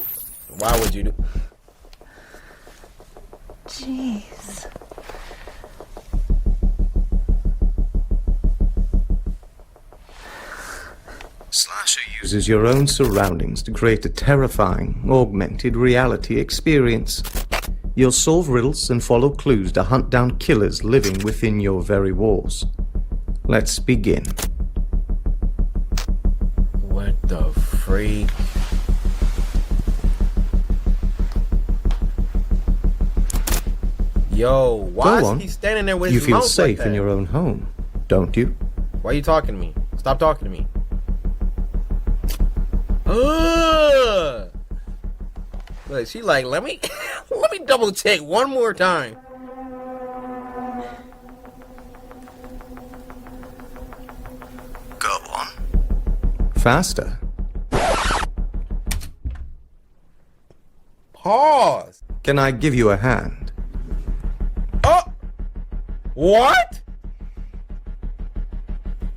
[SPEAKER 1] Why would you do?
[SPEAKER 6] Jeez.
[SPEAKER 9] Slasher uses your own surroundings to create a terrifying, augmented reality experience. You'll solve riddles and follow clues to hunt down killers living within your very walls. Let's begin.
[SPEAKER 1] What the freak? Yo, why is he standing there with his
[SPEAKER 9] You
[SPEAKER 1] mouth
[SPEAKER 9] feel safe
[SPEAKER 1] like that?
[SPEAKER 9] in your own home, don't you?
[SPEAKER 1] Why are you talking to me? Stop talking to me. Ugh! Look, she like, let me double check one more time.
[SPEAKER 9] Go on. Faster.
[SPEAKER 1] Pause.
[SPEAKER 9] Can I give you a hand?
[SPEAKER 1] Oh! What?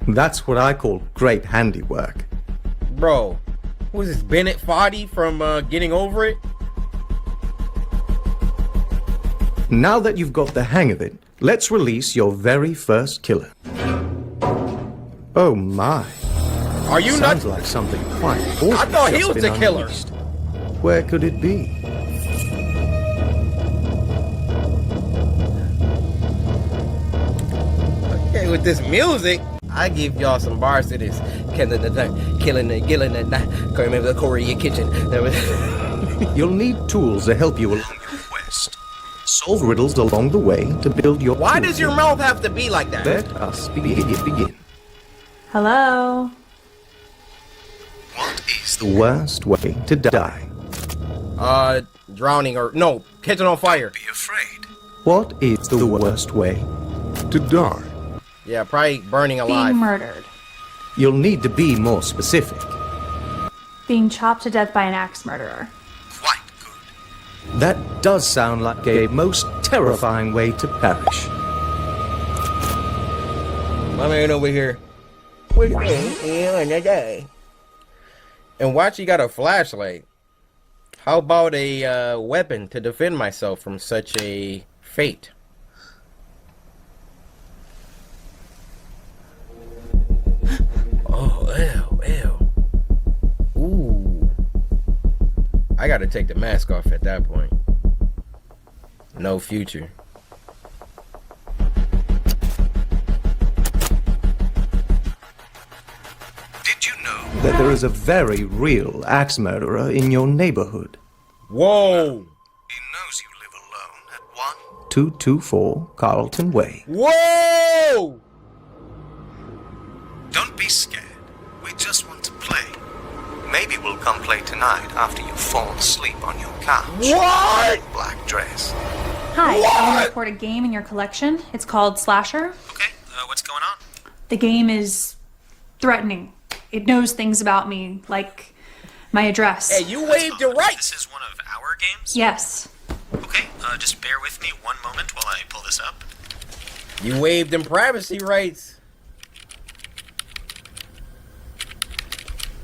[SPEAKER 9] That's what I call great handiwork.
[SPEAKER 1] Bro, was this Bennett Foddy from Getting Over It?
[SPEAKER 9] Now that you've got the hang of it, let's release your very first killer. Oh my.
[SPEAKER 1] Are you
[SPEAKER 9] Sounds
[SPEAKER 1] not?
[SPEAKER 9] like something quite important.
[SPEAKER 1] I thought he
[SPEAKER 9] just
[SPEAKER 1] was
[SPEAKER 9] been
[SPEAKER 1] the killer.
[SPEAKER 9] unleashed. Where could it be?
[SPEAKER 1] Okay, with this music, I give y'all some bars to this. Killing the Cory in your kitchen.
[SPEAKER 9] You'll need tools to help you along your quest. Solve riddles along the way to build your
[SPEAKER 1] Why
[SPEAKER 9] toolkit.
[SPEAKER 1] does your mouth have to be like that?
[SPEAKER 9] Let us begin.
[SPEAKER 6] Hello?
[SPEAKER 9] What is the worst way to die?
[SPEAKER 1] Drowning or no, catching on fire.
[SPEAKER 9] Be afraid. What is the worst way to die?
[SPEAKER 1] Yeah, probably burning alive.
[SPEAKER 6] Being murdered.
[SPEAKER 9] You'll need to be more specific.
[SPEAKER 6] Being chopped to death by an axe murderer.
[SPEAKER 9] That does sound like a most terrifying way to perish.
[SPEAKER 1] My man over here. And watch, he got a flashlight. How about a weapon to defend myself from such a fate? Oh, ew. Ooh. I gotta take the mask off at that point. No future.
[SPEAKER 9] That there there is a very real axe murderer in your neighborhood.
[SPEAKER 1] Whoa!
[SPEAKER 9] He knows you live alone at 1224 Carlton Way.
[SPEAKER 1] Whoa!
[SPEAKER 9] Don't be scared. We just want to play. Maybe we'll come play tonight after you fall asleep on your couch.
[SPEAKER 1] What?
[SPEAKER 9] Black dress.
[SPEAKER 2] Hi, I want to report a game in your collection. It's called Slasher.
[SPEAKER 22] Okay, what's going on?
[SPEAKER 2] The game is threatening. It knows things about me, like my address.
[SPEAKER 1] Hey, you waived your right.
[SPEAKER 22] This is one of our games?
[SPEAKER 2] Yes.
[SPEAKER 22] Okay, just bear with me one moment while I pull this up.
[SPEAKER 1] You waived them privacy rights.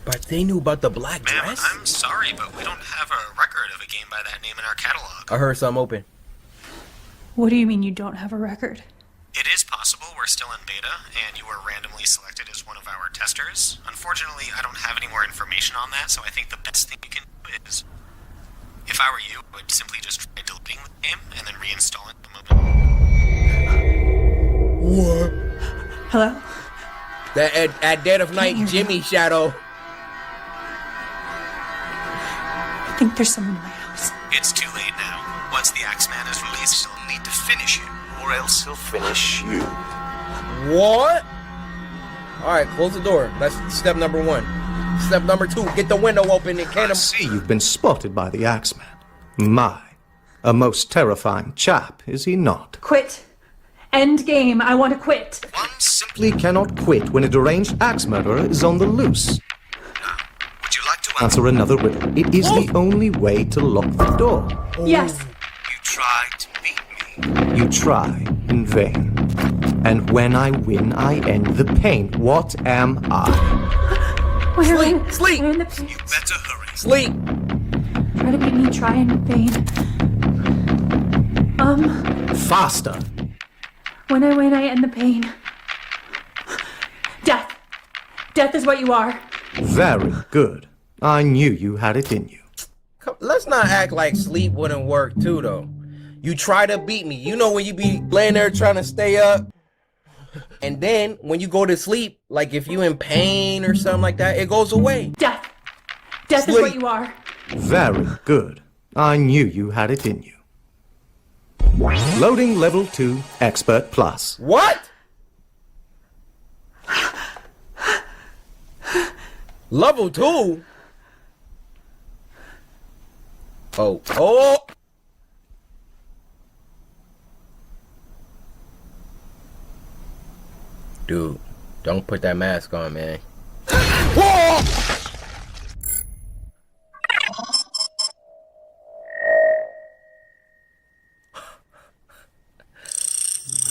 [SPEAKER 1] But they knew about the black dress?
[SPEAKER 22] I'm sorry, but we don't have a record of a game by that name in our catalog.
[SPEAKER 1] I heard something open.
[SPEAKER 2] What do you mean you don't have a record?
[SPEAKER 22] It is possible we're still in beta, and you were randomly selected as one of our testers. Unfortunately, I don't have any more information on that, so I think the best thing you can do is, if I were you, I would simply just try deleting the game and then reinstalling the
[SPEAKER 1] What?
[SPEAKER 2] Hello?
[SPEAKER 1] That at dead of night Jimmy shadow.
[SPEAKER 2] I think there's someone in my house.
[SPEAKER 22] It's too late now. Once the Axeman is released, you'll need to finish him, or else he'll finish you.
[SPEAKER 1] What? Alright, close the door. That's step number 1. Step number 2, get the window open and can't
[SPEAKER 9] see you've been spotted by the Axeman. My, a most terrifying chap, is he not?
[SPEAKER 2] Quit. End game. I want to quit.
[SPEAKER 9] One simply cannot quit when a deranged axe murderer is on the loose.
[SPEAKER 22] Would you like to
[SPEAKER 9] Answer another riddle. It is the only way to lock the door.
[SPEAKER 2] Yes.
[SPEAKER 22] You tried to beat me.
[SPEAKER 9] You try in vain. And when I win, I end the pain. What am I?
[SPEAKER 1] Sleep!
[SPEAKER 22] You better hurry.
[SPEAKER 1] Sleep!
[SPEAKER 2] Try to beat me, try in vain.
[SPEAKER 9] Faster!
[SPEAKER 2] When I win, I end the pain. Death. Death is what you are.
[SPEAKER 9] Very good. I knew you had it in you.
[SPEAKER 1] Let's not act like sleep wouldn't work too, though. You try to beat me. You know when you be laying there trying to stay up? And then when you go to sleep, like if you in pain or something like that, it goes away.
[SPEAKER 2] Death. Death is what you are.
[SPEAKER 9] Very good. I knew you had it in you. Loading level 2, Expert Plus.
[SPEAKER 1] What? Level 2? Oh. Dude, don't put that mask on, man. Whoa!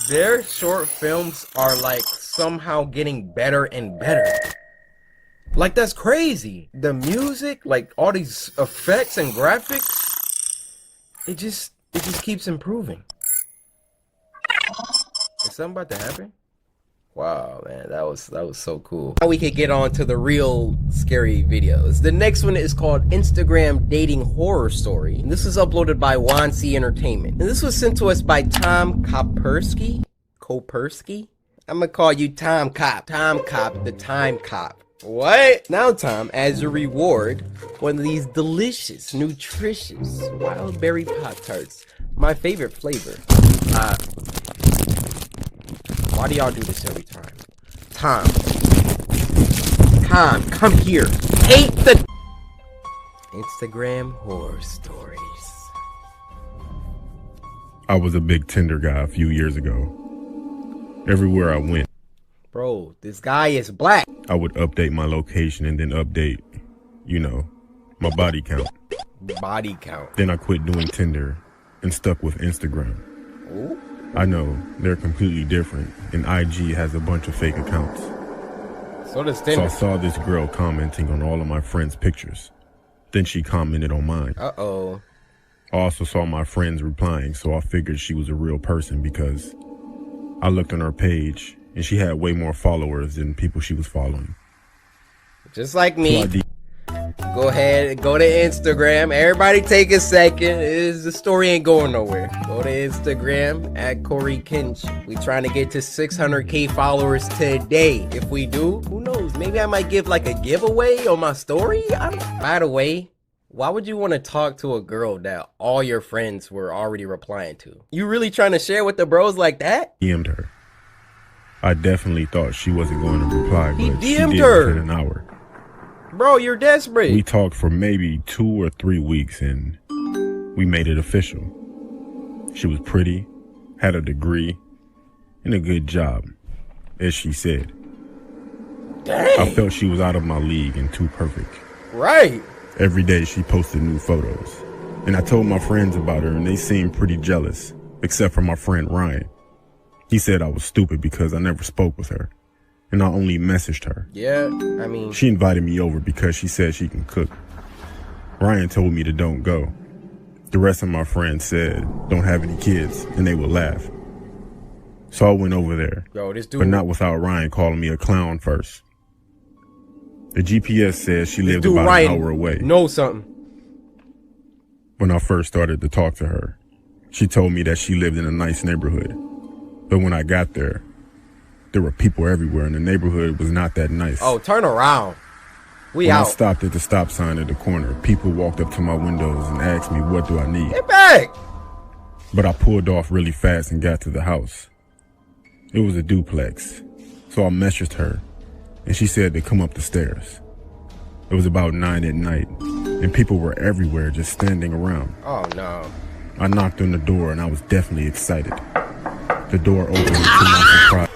[SPEAKER 1] Their short films are like somehow getting better and better. Like that's crazy. The music, like all these effects and graphics, it just keeps improving. Is something about to happen? Wow, man, that was so cool. Now we could get on to the real scary videos. The next one is called Instagram Dating Horror Story. And this was uploaded by Wansi Entertainment. And this was sent to us by Tom Kopersky? I'm gonna call you Tom Cop. Tom Cop, the Time Cop. What? Now, Tom, as a reward, one of these delicious, nutritious wild berry Pop-Tarts. My favorite flavor. Why do y'all do this every time? Tom, come here. Hate the Instagram horror stories.
[SPEAKER 10] I was a big Tinder guy a few years ago. Everywhere I went,
[SPEAKER 1] bro, this guy is black.
[SPEAKER 10] I would update my location and then update, my body count.
[SPEAKER 1] Body count.
[SPEAKER 10] Then I quit doing Tinder and stuck with Instagram.
[SPEAKER 1] Ooh.
[SPEAKER 10] I know, they're completely different, and IG has a bunch of fake accounts.
[SPEAKER 1] So does
[SPEAKER 10] So
[SPEAKER 1] Tinder.
[SPEAKER 10] I saw this girl commenting on all of my friends' pictures. Then she commented on mine.
[SPEAKER 1] Uh-oh.
[SPEAKER 10] I also saw my friends replying, so I figured she was a real person because I looked on her page, and she had way more followers than people she was following.
[SPEAKER 1] Just like me. Go ahead, go to Instagram. Everybody take a second. The story ain't going nowhere. Go to Instagram at Coryxkenshin. We trying to get to 600K followers today. If we do, who knows? knows? Maybe I might give like a giveaway on my story? By the way, why would you want to talk to a girl that all your friends were already replying to? You really trying to share with the bros like that?
[SPEAKER 10] DM'd her. I definitely thought she wasn't going to reply,
[SPEAKER 1] He
[SPEAKER 10] but she
[SPEAKER 1] DM'd
[SPEAKER 10] did
[SPEAKER 1] her.
[SPEAKER 10] within an hour.
[SPEAKER 1] Bro, you're desperate.
[SPEAKER 10] We talked for maybe 2 or 3 weeks and we made it official. She was pretty, had a degree, and a good job, as she said.
[SPEAKER 1] Dang.
[SPEAKER 10] I felt she was out of my league and too perfect.
[SPEAKER 1] Right.
[SPEAKER 10] Every day she posted new photos. And I told my friends about her and they seemed pretty jealous, except for my friend Ryan. He said I was stupid because I never spoke with her, and I only messaged her.
[SPEAKER 1] Yeah, I mean...
[SPEAKER 10] She invited me over because she said she can cook. Ryan told me to don't go. The rest of my friends said don't have any kids, and they would laugh. So I went over there,
[SPEAKER 1] Yo, this dude...
[SPEAKER 10] but not without Ryan calling me a clown first. The GPS says she lived about
[SPEAKER 1] Ryan
[SPEAKER 10] an hour away.
[SPEAKER 1] Know something.
[SPEAKER 10] When I first started to talk to her, she told me that she lived in a nice neighborhood. But when I got there were people everywhere and the neighborhood was not that nice.
[SPEAKER 1] Oh, turn around. We
[SPEAKER 10] when
[SPEAKER 1] out.
[SPEAKER 10] I stopped at the stop sign at the corner, people walked up to my windows and asked me, what do I need?
[SPEAKER 1] Get back!
[SPEAKER 10] But I pulled off really fast and got to the house. It was a duplex. So I messaged her and she said to come up the stairs. It was about 9 at night and people were everywhere just standing around.
[SPEAKER 1] Oh no.
[SPEAKER 10] I knocked on the door and I was definitely excited. The door opened to my surprise.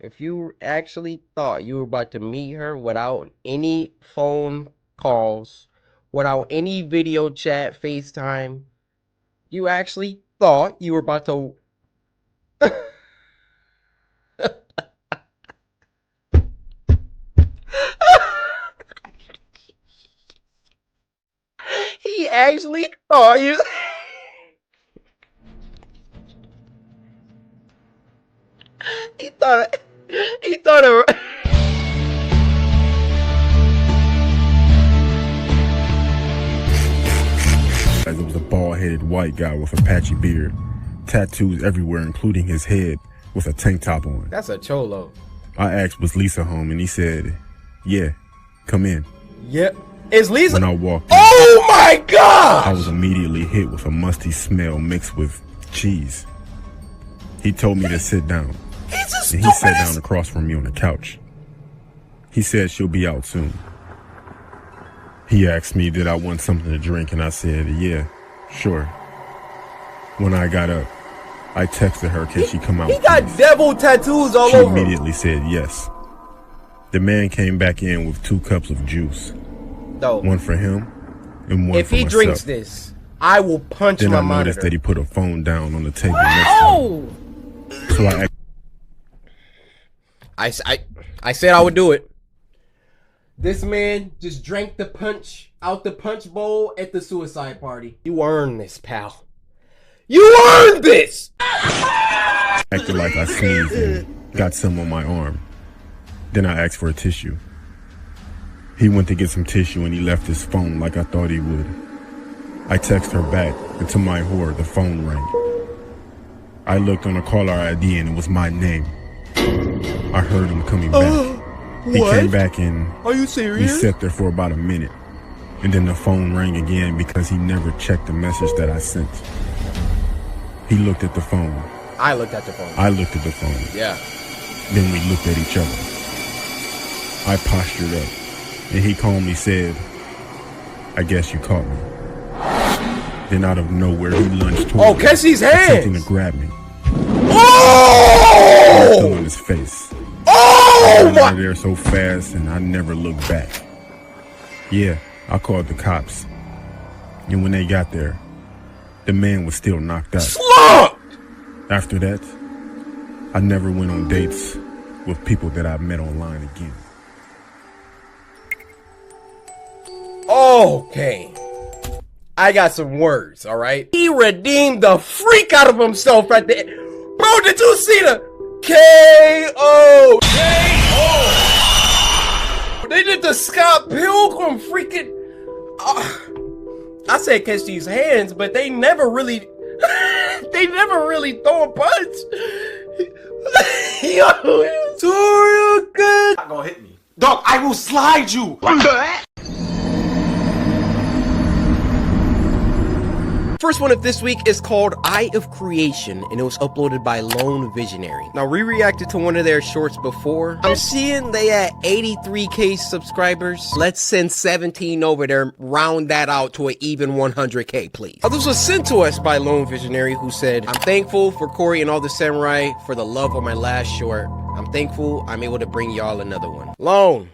[SPEAKER 1] If you actually thought you were about to meet her without any phone calls, without any video chat, FaceTime, you actually thought you were about to... He actually thought you... He thought it...
[SPEAKER 10] As it was a bald-headed white guy with a patchy beard, tattoos everywhere, including his head, with a tank top on.
[SPEAKER 1] That's a cholo.
[SPEAKER 10] I asked, was Lisa home? And he said, yeah, come in.
[SPEAKER 1] Yep. Is Lisa?
[SPEAKER 10] When I walked in,
[SPEAKER 1] oh my God!
[SPEAKER 10] I was immediately hit with a musty smell mixed with cheese. He told me to sit down. And he sat down across from me on the couch. He said she'll be out soon. He asked me, did I want something to drink? And I said, yeah, sure. When I got up, I texted her, can she come out?
[SPEAKER 1] He got devil tattoos all
[SPEAKER 10] she
[SPEAKER 1] over.
[SPEAKER 10] She immediately said yes. The man came back in with 2 cups of juice.
[SPEAKER 1] No.
[SPEAKER 10] One for him and one
[SPEAKER 1] if
[SPEAKER 10] for
[SPEAKER 1] he
[SPEAKER 10] myself.
[SPEAKER 1] drinks this, I will punch
[SPEAKER 10] then
[SPEAKER 1] my
[SPEAKER 10] I noticed
[SPEAKER 1] monitor.
[SPEAKER 10] that he put a phone down on the table next to him. So
[SPEAKER 1] I said I would do it. This man just drank the punch out the punch bowl at the suicide party. You earned this, pal. You earned this!
[SPEAKER 10] acted like I sneezed and got some on my arm. Then I asked for a tissue. He went to get some tissue and he left his phone like I thought he would. I texted her back, and to my horror, the phone rang. I looked on the caller ID and it was my name. I heard him coming back. He came back and
[SPEAKER 1] Are you serious?
[SPEAKER 10] we sat there for about a minute. And then the phone rang again because he never checked the message that I sent. He looked at the phone.
[SPEAKER 1] I looked at the phone.
[SPEAKER 10] I looked at the phone.
[SPEAKER 1] Yeah.
[SPEAKER 10] Then we looked at each other. I postured up, and he calmly said, I guess you caught me. Then out of nowhere, he lunged toward me,
[SPEAKER 1] catch these hands!
[SPEAKER 10] attempting to grab me.
[SPEAKER 1] Oh!
[SPEAKER 10] I fell on his face. I ran out of there so fast, and I never looked back. Yeah, I called the cops. And when they got there, the man was still knocked out.
[SPEAKER 1] Slumped!
[SPEAKER 10] After that, I never went on dates with people that I met online again.
[SPEAKER 1] Okay. I got some words, alright? He redeemed the freak out of himself right there. Bro, did you see the K.O.? K.O. They did the Scott Pilgrim freaking... I said catch these hands, but they never really... they never really throw a punch. Yo, Coryxkenshin!
[SPEAKER 12] Not gonna hit me. Dog, I will slide you!
[SPEAKER 1] First one of this week is called Eye of Creation, and it was uploaded by Lone Visionary. Now, we reacted to one of their shorts before. I'm seeing they had 83K subscribers. Let's send 17 over there, round that out to an even 100K, please. Now, this was sent to us by Lone Visionary, who said, I'm thankful for Cory and all the samurai for the love of my last short. I'm thankful I'm able to bring y'all another one. Lone.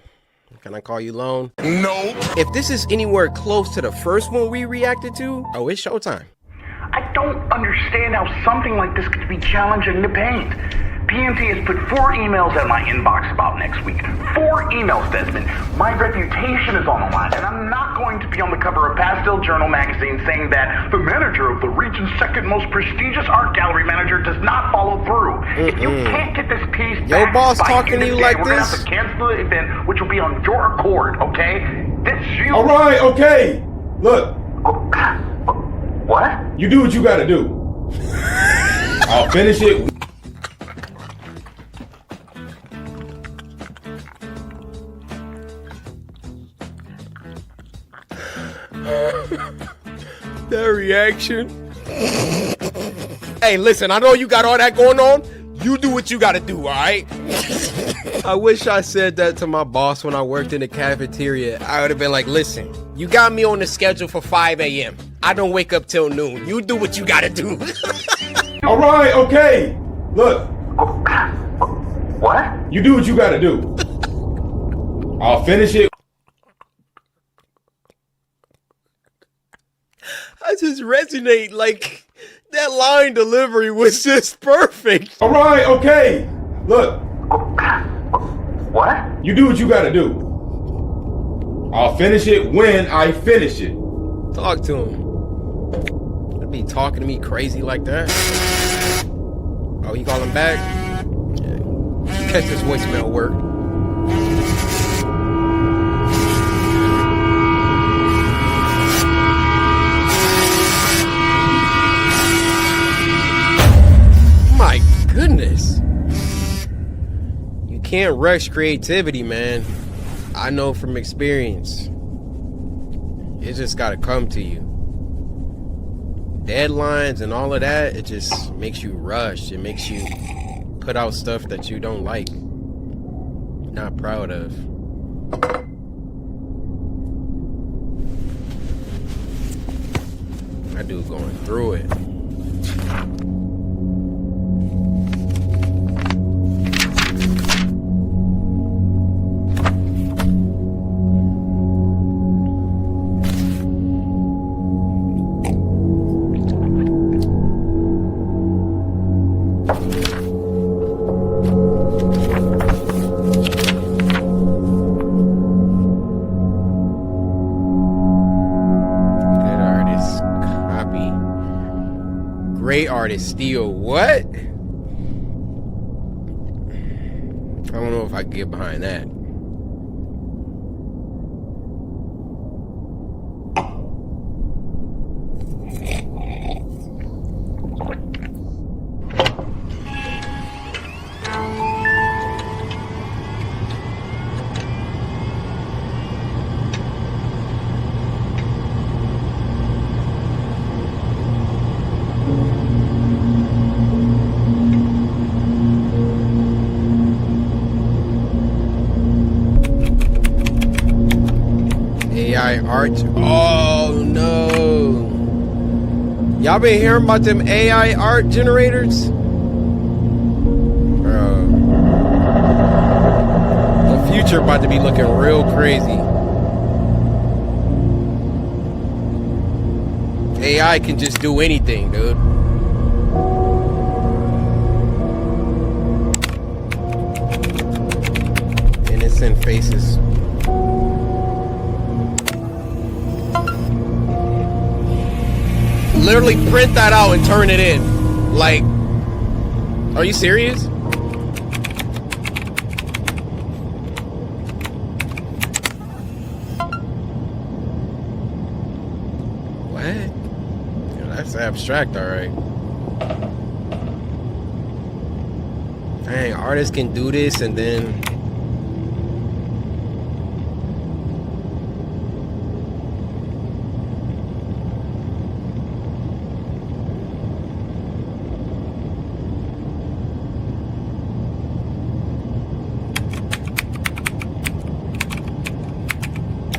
[SPEAKER 1] Can I call you Lone? No. If this is anywhere close to the first one we reacted to, oh, it's showtime.
[SPEAKER 14] I don't understand how something like this could be challenging to paint. PMT has put 4 emails in my inbox about next week. 4 emails, Desmond. My reputation is on the line, and I'm not going to be on the cover of Pastel Journal magazine saying that the manager of the region's second most prestigious art gallery manager does not follow through. If you can't get this piece
[SPEAKER 1] Your
[SPEAKER 14] back
[SPEAKER 1] boss
[SPEAKER 14] by
[SPEAKER 1] talking
[SPEAKER 14] end
[SPEAKER 1] to
[SPEAKER 14] of
[SPEAKER 1] you
[SPEAKER 14] day,
[SPEAKER 1] like
[SPEAKER 14] we're gonna
[SPEAKER 1] this?
[SPEAKER 14] have to cancel the event, which will be on your accord, okay? This you.
[SPEAKER 12] All right, okay. Look.
[SPEAKER 14] What?
[SPEAKER 12] You do what you gotta do. I'll finish it.
[SPEAKER 1] That reaction. Hey, listen, I know you got all that going on. You do what you gotta do, alright? I wish I said that to my boss when I worked in the cafeteria. I would have been like, listen, you got me on the schedule for 5 a.m. I don't wake up till noon. You do what you gotta do.
[SPEAKER 12] All right, okay. Look.
[SPEAKER 14] What?
[SPEAKER 12] You do what you gotta do. I'll finish it.
[SPEAKER 1] I just resonate, like, that line delivery was just perfect.
[SPEAKER 12] All right, okay. Look.
[SPEAKER 14] What?
[SPEAKER 12] You do what you gotta do. I'll finish it when I finish it.
[SPEAKER 1] Talk to him. He'd be talking to me crazy like that. Oh, you call him back? Yeah. Catch this voicemail work. My goodness. You can't rush creativity, man. I know from experience. It just gotta come to you. Deadlines and all of that, it just makes you rush. It makes you put out stuff that you don't like. Not proud of. That dude going through it. Great artist steal what? I don't know if I can get behind that. AI art. Oh no. Y'all been hearing about them AI art generators? Bro. The future about to be looking real crazy. AI can just do anything, dude. Innocent faces. Literally print that out and turn it in. Like, are you serious? What? Yeah, that's abstract, alright.
[SPEAKER 11] Dang, artists can do this and then...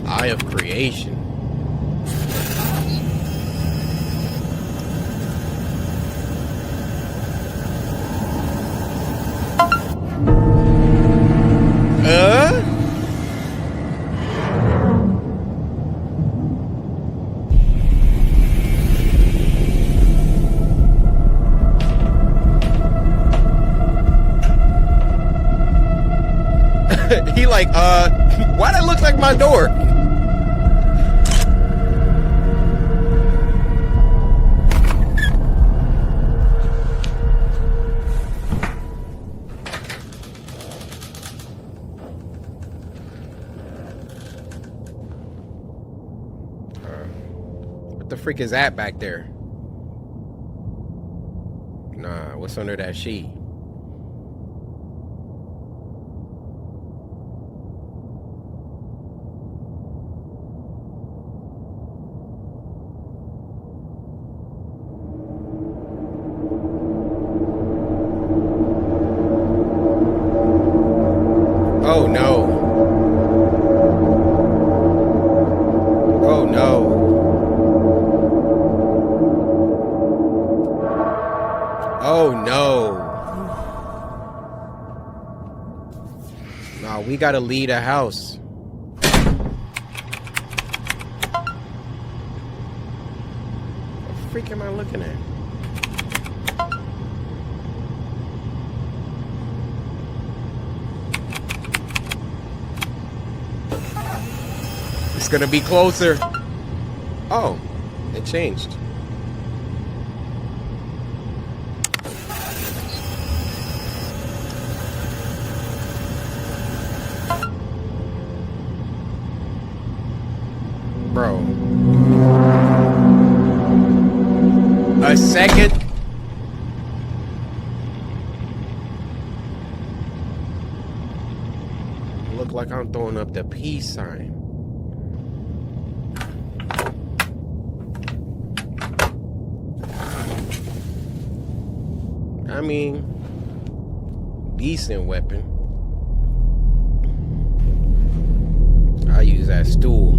[SPEAKER 11] Eye of creation. He like, why that look like my door? What the freak is that back there? Nah, what's under that sheet? Oh no. Oh no. Oh no. Nah, we gotta leave the house. What the freak am I looking at? It's gonna be closer. Oh, it changed. Bro. A second. Look like I'm throwing up the peace sign. I mean, decent weapon. I'll use that stool.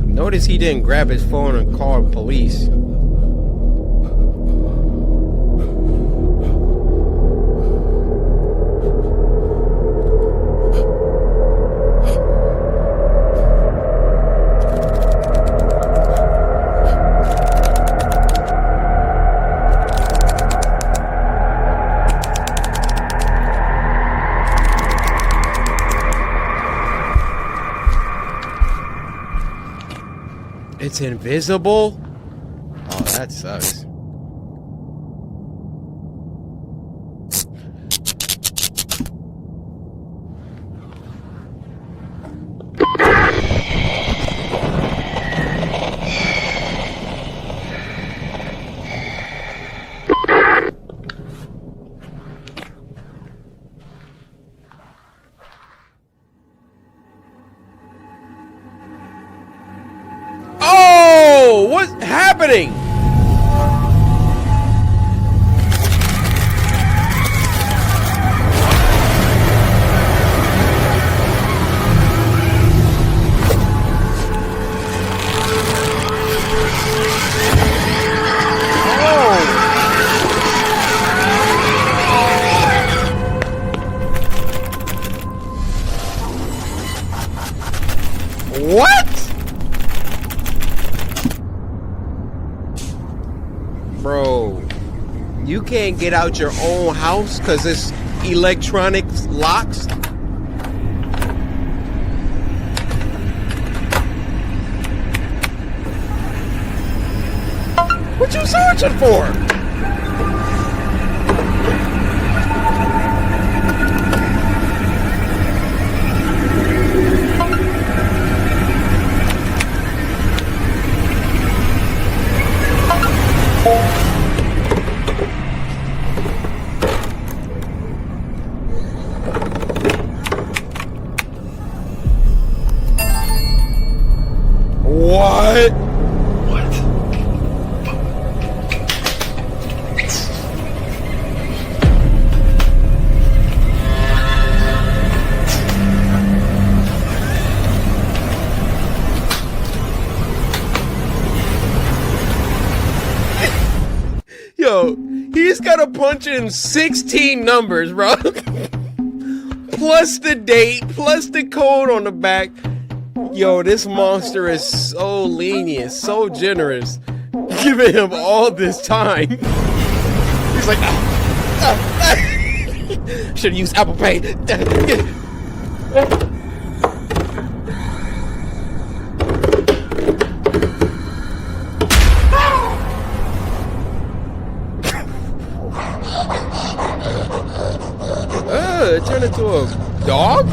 [SPEAKER 11] Notice he didn't grab his phone and call police. It's invisible? Oh, that sucks. Oh, what's happening? What? Bro, you can't get out your own house because it's electronics locks?
[SPEAKER 1] What you searching for? What? Yo, he's gotta punch in 16 numbers, bro. Plus the date, plus the code on the back. Yo, this monster is so lenient, so generous, giving him all this time. He's like, should have used Apple Pay. It turned into a dog?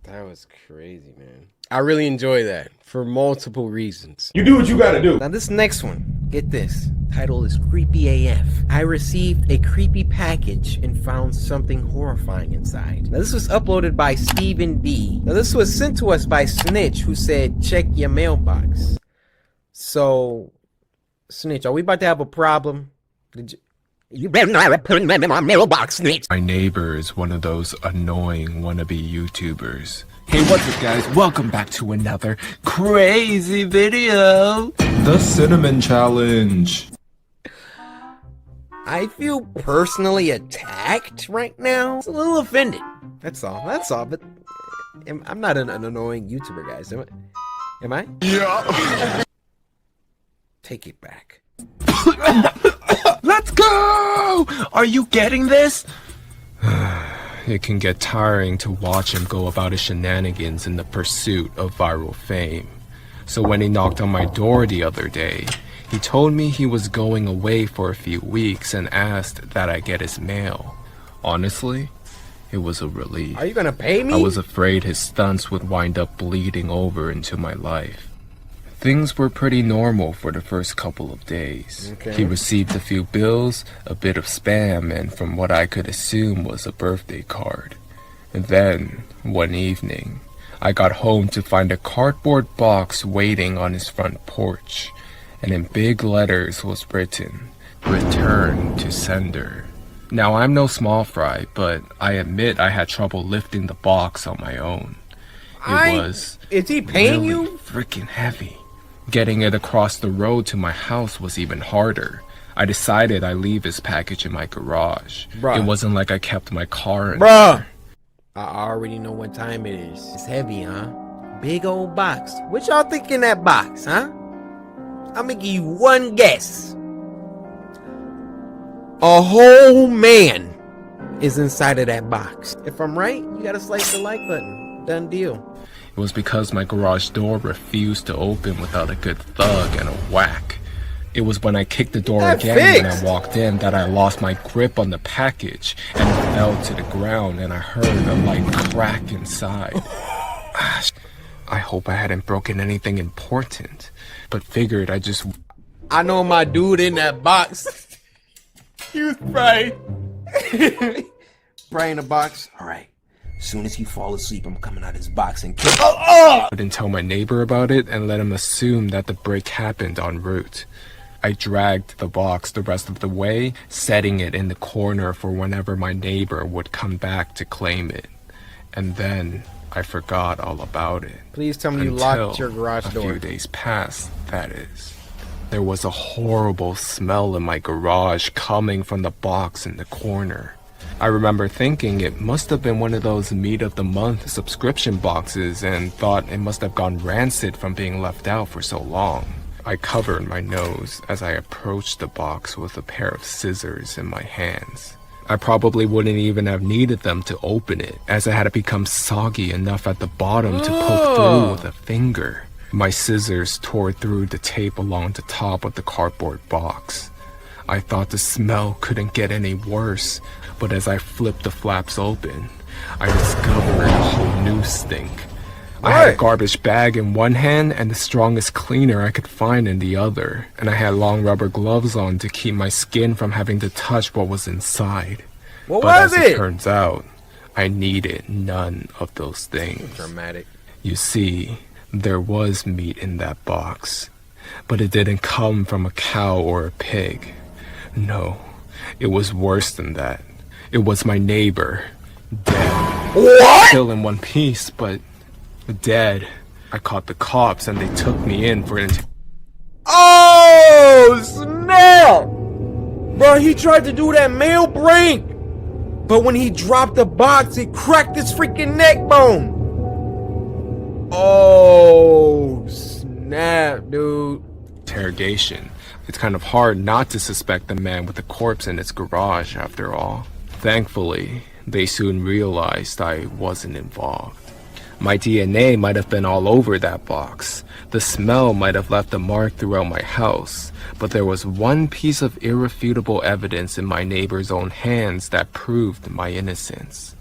[SPEAKER 1] That was crazy, man. I really enjoy that for multiple reasons.
[SPEAKER 12] You do what you gotta do.
[SPEAKER 1] Now this next one, get this. Title is Creepy AF. I received a creepy package and found something horrifying inside. Now this was uploaded by Stephen D. Now this was sent to us by Snitch, who said, check your mailbox. So, Snitch, are we about to have a problem?
[SPEAKER 8] You better not put it in my mailbox, Snitch.
[SPEAKER 19] My neighbor is one of those annoying wannabe YouTubers.
[SPEAKER 13] Hey, what's up, guys? Welcome back to another crazy video. The Cinnamon Challenge.
[SPEAKER 1] I feel personally attacked right now. It's a little offended. That's all. That's all. But I'm not an annoying YouTuber, guys. Am I?
[SPEAKER 13] Yeah.
[SPEAKER 1] Take it back.
[SPEAKER 13] Let's go! Are you getting this?
[SPEAKER 19] It can get tiring to watch him go about his shenanigans in the pursuit of viral fame. So when he knocked on my door the other day, he told me he was going away for a few weeks and asked that I get his mail. Honestly, it was a relief.
[SPEAKER 1] Are you gonna pay me?
[SPEAKER 19] I was afraid his stunts would wind up bleeding over into my life. Things were pretty normal for the first couple of days.
[SPEAKER 1] Okay.
[SPEAKER 19] He received a few bills, a bit of spam, and from what I could assume was a birthday card. And then, one evening, I got home to find a cardboard box waiting on his front porch, and in big letters was written, "Return to sender." Now, I'm no small fry, but I admit I had trouble lifting the box on my own.
[SPEAKER 1] Is he paying
[SPEAKER 19] really
[SPEAKER 1] you?
[SPEAKER 19] Freaking heavy. Getting it across the road to my house was even harder. I decided I'd leave his package in my garage.
[SPEAKER 1] Bruh.
[SPEAKER 19] It wasn't like I kept my car in
[SPEAKER 1] Bruh! I already know what time it is. It's heavy, huh? Big old box. What y'all think in that box, huh? I'm gonna give you one guess. A whole man is inside of that box. If I'm right, you gotta slice the like button. Done deal.
[SPEAKER 19] It was because my garage door refused to open without a good thug and a whack. It was when I kicked the door
[SPEAKER 1] That
[SPEAKER 19] again when I walked in that I lost my grip on the package and it fell to the ground and I heard a light crack inside. I hope I hadn't broken anything important, but figured
[SPEAKER 1] I know my dude in that box. He was probably in the box. All right. As soon as he fall asleep, I'm coming out of his box and kill.
[SPEAKER 19] I didn't tell my neighbor about it and let him assume that the break happened en route. I dragged the box the rest of the way, setting it in the corner for whenever my neighbor would come back to claim it. And then I forgot all about it.
[SPEAKER 1] Please tell me you
[SPEAKER 19] Until
[SPEAKER 1] locked your garage door.
[SPEAKER 19] A few days passed, that is. There was a horrible smell in my garage coming from the box in the corner. I remember thinking it must have been one of those meat of the month subscription boxes and thought it must have gone rancid from being left out for so long.
[SPEAKER 13] I covered my nose as I approached the box with a pair of scissors in my hands. I probably wouldn't even have needed them to open it, as it had become soggy enough at the bottom to poke through with a finger. My scissors tore through the tape along the top of the cardboard box. I thought the smell couldn't get any worse, but as I flipped the flaps open, I discovered a whole new stink. I had a garbage bag in one hand and the strongest cleaner I could find in the other, and I had long rubber gloves on to keep my skin from having to touch what was inside.
[SPEAKER 1] What
[SPEAKER 13] but
[SPEAKER 1] was
[SPEAKER 13] as
[SPEAKER 1] it?
[SPEAKER 13] It turns out, I needed none of those things.
[SPEAKER 1] Dramatic.
[SPEAKER 13] You see, there was meat in that box, but it didn't come from a cow or a pig. No, it was worse than that. It was my neighbor, dead.
[SPEAKER 1] What?
[SPEAKER 13] Still in one piece, but dead. I caught the cops and they took me in for an
[SPEAKER 1] Oh, snap! Bro, he tried to do that mail break, but when he dropped the box, it cracked his freaking neck bone. Oh, snap, dude.
[SPEAKER 13] interrogation. It's kind of hard not to suspect the man with the corpse in its garage, after all. Thankfully, they soon realized I wasn't involved. My DNA might have been all over that box. The smell might have left a mark throughout my house, but there was one piece of irrefutable evidence in my neighbor's own hands that proved my innocence.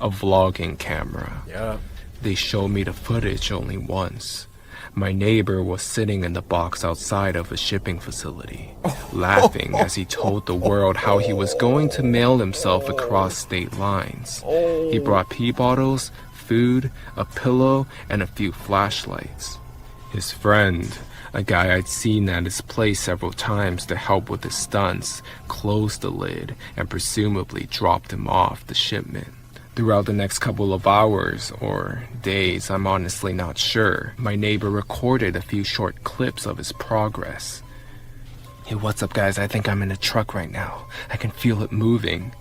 [SPEAKER 13] A vlogging camera.
[SPEAKER 1] Yeah.
[SPEAKER 13] They showed me the footage only once. My neighbor was sitting in the box outside of a shipping facility, laughing as he told the world how he was going to mail himself across state lines. He brought pee bottles, food, a pillow, and a few flashlights. His friend, a guy I'd seen at his place several times to help with his stunts, closed the lid and presumably dropped him off the shipment. Throughout the next couple of hours, or days, I'm honestly not sure, my neighbor recorded a few short clips of his progress. Hey, what's up, guys? I think I'm in a truck right now. I can feel it moving.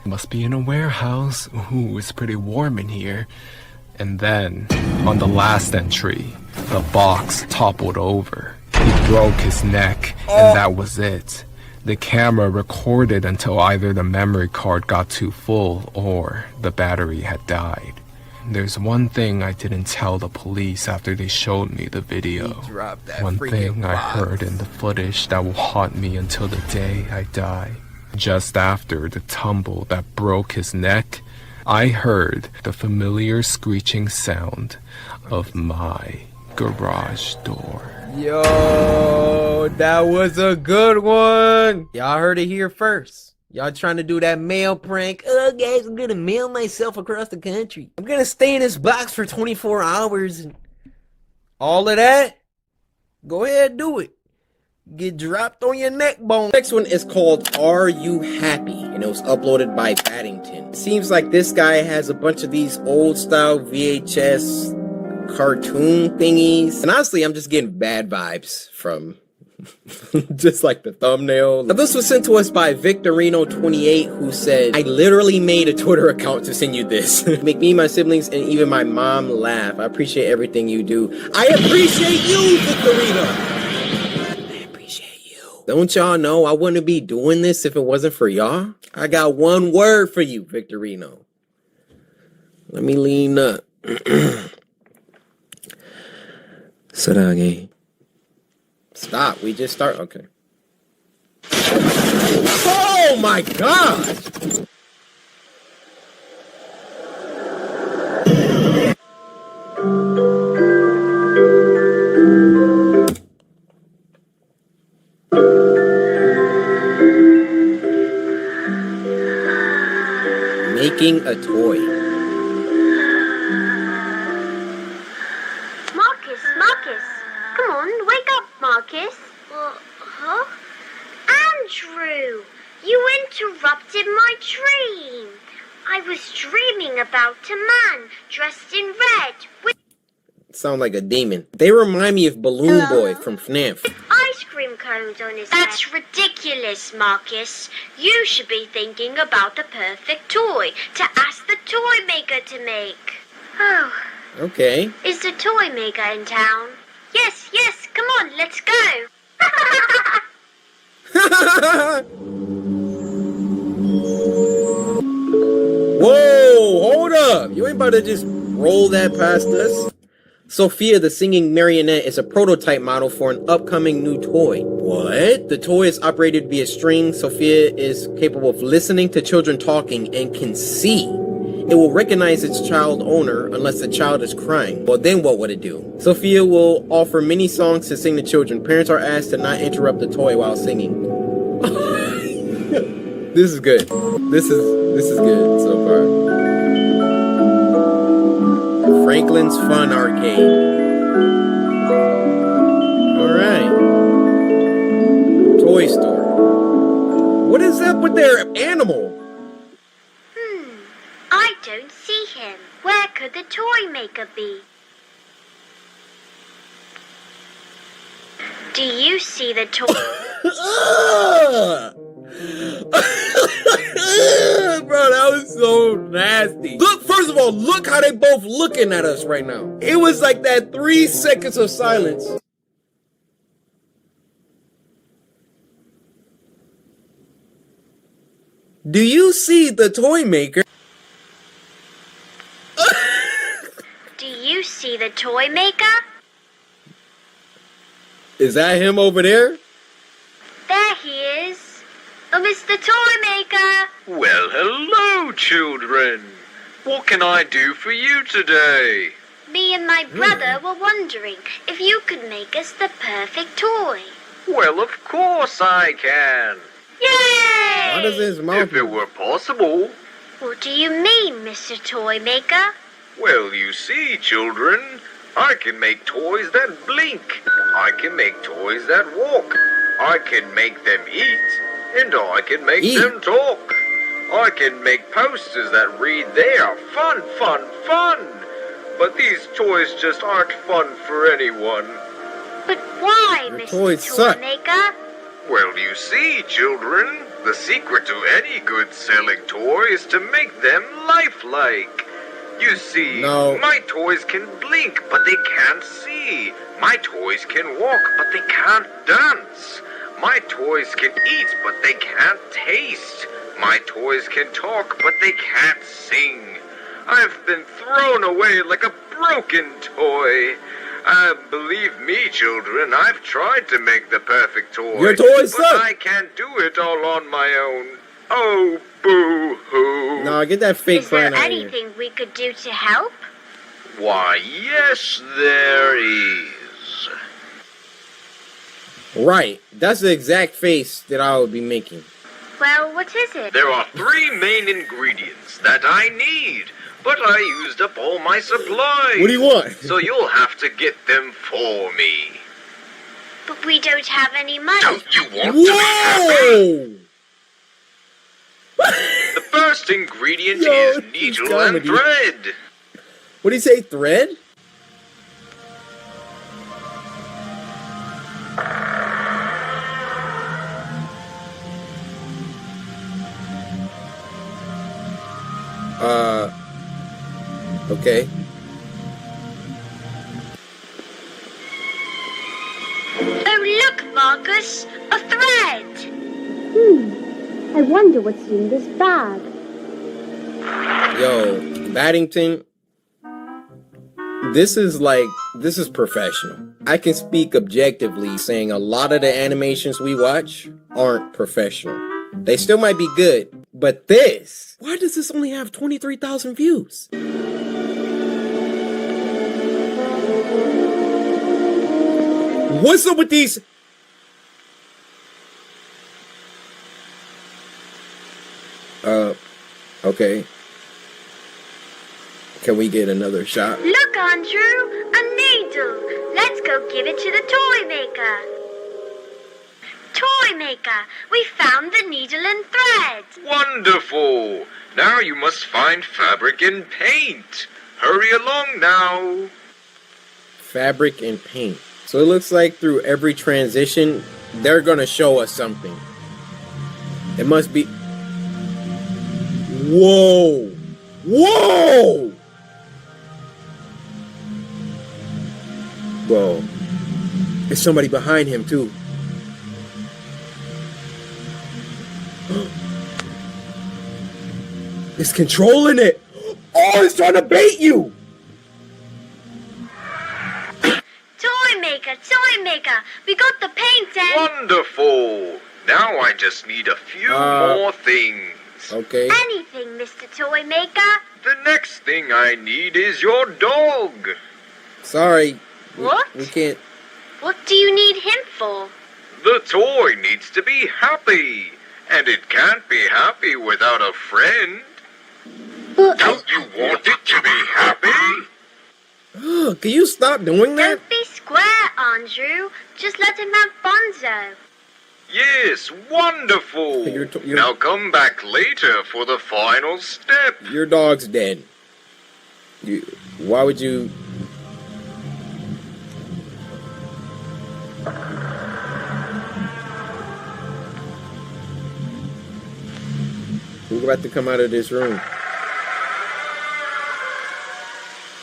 [SPEAKER 13] Must be in a warehouse. Ooh, it's pretty warm in here. And then, on the last entry, the box toppled over. He broke his neck, and that was it. The camera recorded until either the memory card got too full or the battery had died. There's one thing I didn't tell the police after they showed me the video. One thing I heard in the footage that will haunt me until the day I die. Just after the tumble that broke his neck, I heard the familiar screeching sound of my garage door.
[SPEAKER 1] Yo, that was a good one. Y'all heard it here first. Y'all trying to do that mail prank. Oh, guys, I'm gonna mail myself across the country. I'm gonna stay in this box for 24 hours and all of that. Go ahead, do it. Get dropped on your neck bone. Next one is called Are You Happy? And it was uploaded by Paddington. Seems like this guy has a bunch of these old style VHS cartoon thingies. And honestly, I'm just getting bad vibes from just like the thumbnail. Now, this was sent to us by Victorino28, who said, I literally made a Twitter account to send you this. Make me, my siblings, and even my mom laugh. I appreciate everything you do. I appreciate you, Victorino. Don't y'all know I wouldn't be doing this if it wasn't for y'all? I got one word for you, Victorino. Let me lean up. Sarage. Stop, we just start. Okay. Oh my God! Making a toy.
[SPEAKER 15] Marcus, come on, wake up, Marcus. Huh? Andrew, you interrupted my dream. I was dreaming about a man dressed in red with
[SPEAKER 1] Sound like a demon. They remind me of Balloon Boy from FNAF.
[SPEAKER 15] ice cream cones on his head. That's ridiculous, Marcus. You should be thinking about the perfect toy to ask the toy maker to make. Oh.
[SPEAKER 1] Okay.
[SPEAKER 15] Is the toy maker in town? Yes, Come on, let's go.
[SPEAKER 1] Whoa, hold up. You ain't about to just roll that past us. Sophia the singing marionette is a prototype model for an upcoming new toy. What? The toy is operated via string. Sophia is capable of listening to children talking and can see. It will recognize its child owner unless the child is crying. Well, then what would it do? Sophia will offer mini songs to sing to children. Parents are asked to not interrupt the toy while singing. This is good. This is good so far. Franklin's Fun Arcade. Alright. Toy store. What is up with their animal?
[SPEAKER 15] I don't see him. Where could the toy maker be? Do you see the toy?
[SPEAKER 1] Bro, that was so nasty. Look, first of all, look how they both looking at us right now. It was like that 3 seconds of silence. Do you see the toy maker?
[SPEAKER 15] Do you see the toy maker?
[SPEAKER 1] Is that him over there?
[SPEAKER 15] There he is. Oh, Mr. Toy Maker.
[SPEAKER 16] Well, hello, children. What can I do for you today?
[SPEAKER 15] Me and my brother were wondering if you could make us the perfect toy.
[SPEAKER 16] Well, of course I can.
[SPEAKER 15] Yay!
[SPEAKER 1] Why does his mouth...
[SPEAKER 16] If it were possible.
[SPEAKER 15] What do you mean, Mr. Toy Maker?
[SPEAKER 16] Well, you see, children, I can make toys that blink. I can make toys that walk. I can make them eat. And I can make them talk. I can make posters that read there. Fun, fun, fun. But these toys just aren't fun for anyone.
[SPEAKER 15] But why,
[SPEAKER 1] Your
[SPEAKER 15] Mr.
[SPEAKER 1] toys
[SPEAKER 15] Toy
[SPEAKER 1] suck.
[SPEAKER 15] Maker?
[SPEAKER 16] Well, you see, children, the secret to any good selling toy is to make them lifelike. You see, my toys can blink, but they can't see. My toys can walk, but they can't dance. My toys can eat, but they can't taste. My toys can talk, but they can't sing. I've been thrown away like a broken toy. Believe me, children, I've tried to make the perfect toy.
[SPEAKER 1] Your toys
[SPEAKER 16] but
[SPEAKER 1] suck.
[SPEAKER 16] I can't do it all on my own. Oh, boo-hoo.
[SPEAKER 1] Nah, get that fake
[SPEAKER 15] Is there
[SPEAKER 1] crying out of here.
[SPEAKER 15] anything we could do to help?
[SPEAKER 16] Why, yes, there is.
[SPEAKER 1] Right. That's the exact face that I would be making.
[SPEAKER 15] Well, what is it?
[SPEAKER 16] There are 3 main ingredients that I need, but I used up all my supplies.
[SPEAKER 1] What do you want?
[SPEAKER 16] So you'll have to get them for me.
[SPEAKER 15] But we don't have any money.
[SPEAKER 16] Don't you want to be happy? The first ingredient is needle and thread.
[SPEAKER 1] What do you say, thread? Okay.
[SPEAKER 15] Oh, look, Marcus! A thread!
[SPEAKER 18] I wonder what's in this bag.
[SPEAKER 1] Yo, Baddington, this is professional. I can speak objectively saying a lot of the animations we watch aren't professional. They still might be good, but this, why does this only have 23,000 views? What's up with these? Okay. Can we get another shot?
[SPEAKER 15] Look, Andrew! A needle! Let's go give it to the toy maker. Toy maker, we found the needle and thread.
[SPEAKER 16] Wonderful! Now you must find fabric and paint. Hurry along now.
[SPEAKER 1] Fabric and paint. So it looks like through every transition, they're gonna show us something. It must be... Whoa! Whoa! Whoa.
[SPEAKER 11] There's somebody behind him, too. It's controlling it. Oh, it's trying to bait you.
[SPEAKER 15] Toy maker, we got the paint and...
[SPEAKER 16] Wonderful. Now I just need a few more things.
[SPEAKER 11] Okay.
[SPEAKER 15] Anything, Mr. Toy Maker.
[SPEAKER 16] The next thing I need is your dog.
[SPEAKER 11] Sorry.
[SPEAKER 15] What?
[SPEAKER 11] We can't.
[SPEAKER 15] What do you need him for?
[SPEAKER 16] The toy needs to be happy. And it can't be happy without a friend. Don't you want it to be happy?
[SPEAKER 11] Can you stop doing that?
[SPEAKER 15] Don't be square, Andrew. Just let him have Bonzo.
[SPEAKER 16] Yes, wonderful. Now come back later for the final step.
[SPEAKER 11] Your dog's dead. Why would you... We're about to come out of this room.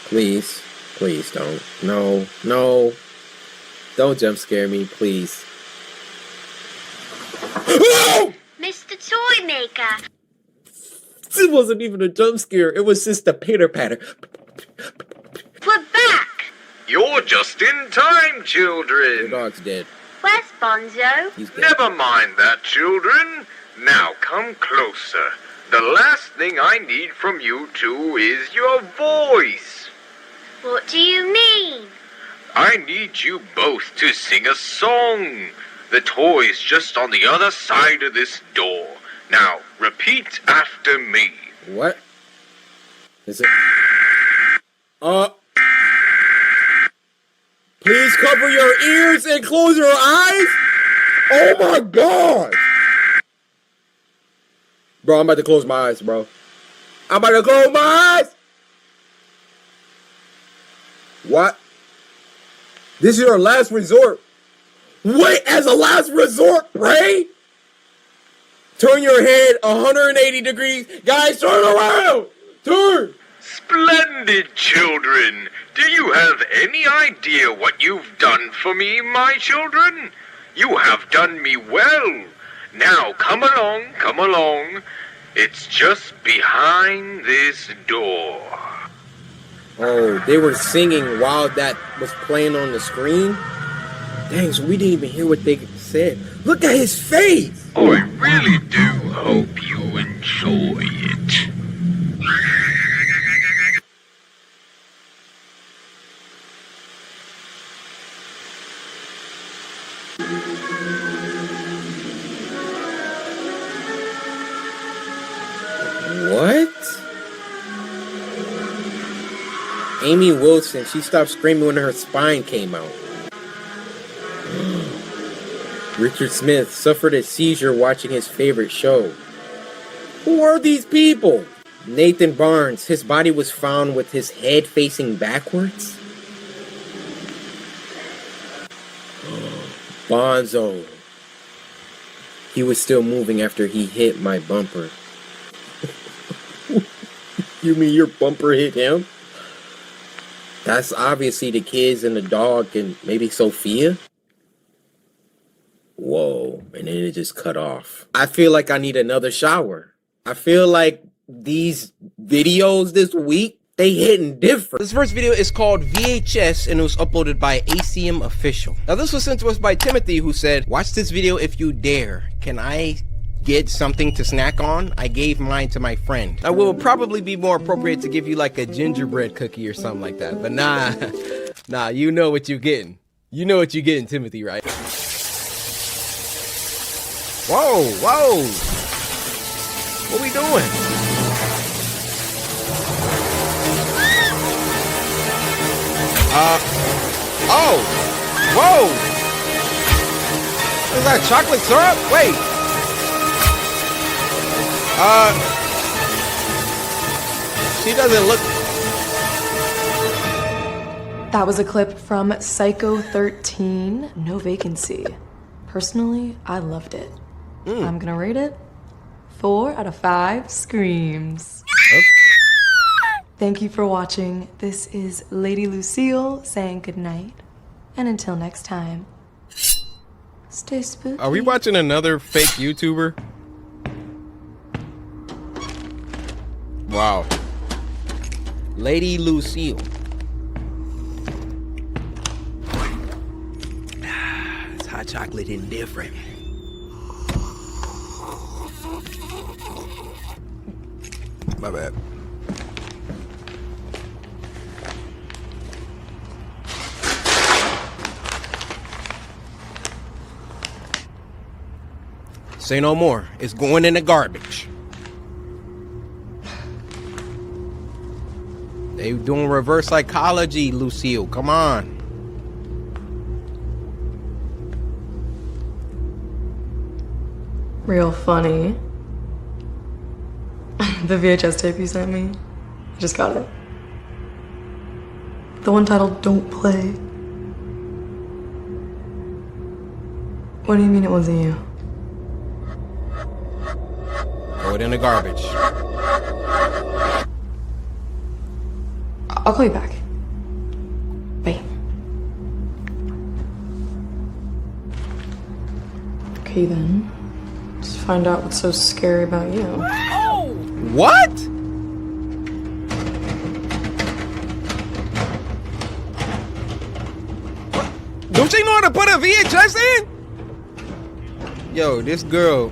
[SPEAKER 11] Please. Please don't. No. No. Don't jump scare me, please.
[SPEAKER 15] Mr. Toy Maker.
[SPEAKER 11] It wasn't even a jump scare. It was just a pitter patter.
[SPEAKER 15] We're back.
[SPEAKER 16] You're just in time, children.
[SPEAKER 11] Your dog's dead.
[SPEAKER 15] Where's Bonzo?
[SPEAKER 11] He's dead.
[SPEAKER 16] Never mind that, children. Now come closer. The last thing I need from you two is your voice.
[SPEAKER 15] What do you mean?
[SPEAKER 16] I need you both to sing a song. The toy's just on the other side of this door. Now, repeat after me.
[SPEAKER 11] What? Is it? Please cover your ears and close your eyes? Oh my God! Bro, I'm about to close my eyes, bro. I'm about to close my eyes! What? This is your last resort. Wait, as a last resort, pray? Turn your head 180 degrees. Guys, turn around! Turn!
[SPEAKER 16] Splendid, children. Do you have any idea what you've done for me, my children? You have done me well. Now, come along, come along. It's just behind this door.
[SPEAKER 11] Oh, they were singing while that was playing on the screen? Dang, so we didn't even hear what they said. Look at his face!
[SPEAKER 16] I really do hope you enjoy it.
[SPEAKER 11] What? Amy Wilson, she stopped screaming when her spine came out. Richard Smith suffered a seizure watching his favorite show. Who are these people? Nathan Barnes, his body was found with his head facing backwards. Bonzo. He was still moving after he hit my bumper. You mean your bumper hit him? That's obviously the kids and the dog and maybe Sophia. Whoa, and then it just cut off. I feel like I need another shower. I feel like these videos this week, they hitting different. This first video is called VHS and it was uploaded by ACM Official. Now this was sent to us by Timothy, who said, watch this video if you dare. Can I get something to snack on? I gave mine to my friend. Now it will probably be more appropriate to give you like a gingerbread cookie or something like that. But nah, you know what you're getting. You know what you're getting, Timothy, right? Whoa, whoa. What we doing? Oh, whoa. Is that chocolate syrup? Wait. She doesn't look...
[SPEAKER 17] That was a clip from Psycho 13, No Vacancy. Personally, I loved it. I'm gonna rate it 4 out of 5 screams.
[SPEAKER 11] Okay.
[SPEAKER 17] Thank you for watching. This is Lady Lucille saying goodnight. And until next time, Stay spooky.
[SPEAKER 11] Are we watching another fake YouTuber? Wow. Lady Lucille.
[SPEAKER 8] It's hot chocolate indifferent.
[SPEAKER 11] My bad. Say no more. It's going in the garbage. They doing reverse psychology, Lucille. Come on.
[SPEAKER 17] Real funny. The VHS tape you sent me, I just got it. The one titled Don't Play. What do you mean it wasn't you?
[SPEAKER 11] Throw it in the garbage.
[SPEAKER 17] I'll call you back. Bye. Okay then. Let's find out what's so scary about you.
[SPEAKER 11] What? Don't you know how to put a VHS in? Yo, this girl.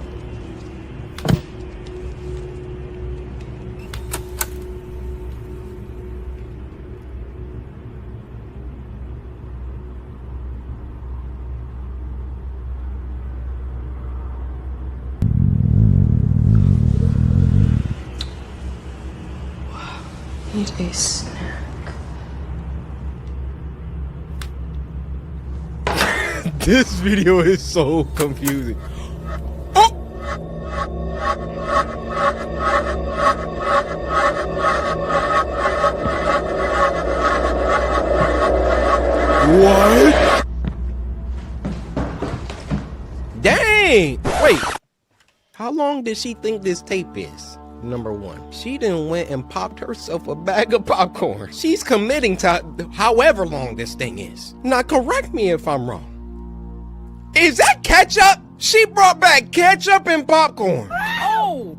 [SPEAKER 17] Need a snack.
[SPEAKER 11] This video is so confusing. Oh! What? Dang! Wait. How long did she think this tape is? Number one, she done went and popped herself a bag of popcorn. She's committing to however long this thing is. Now correct me if I'm wrong. Is that ketchup? She brought back ketchup and popcorn. Oh!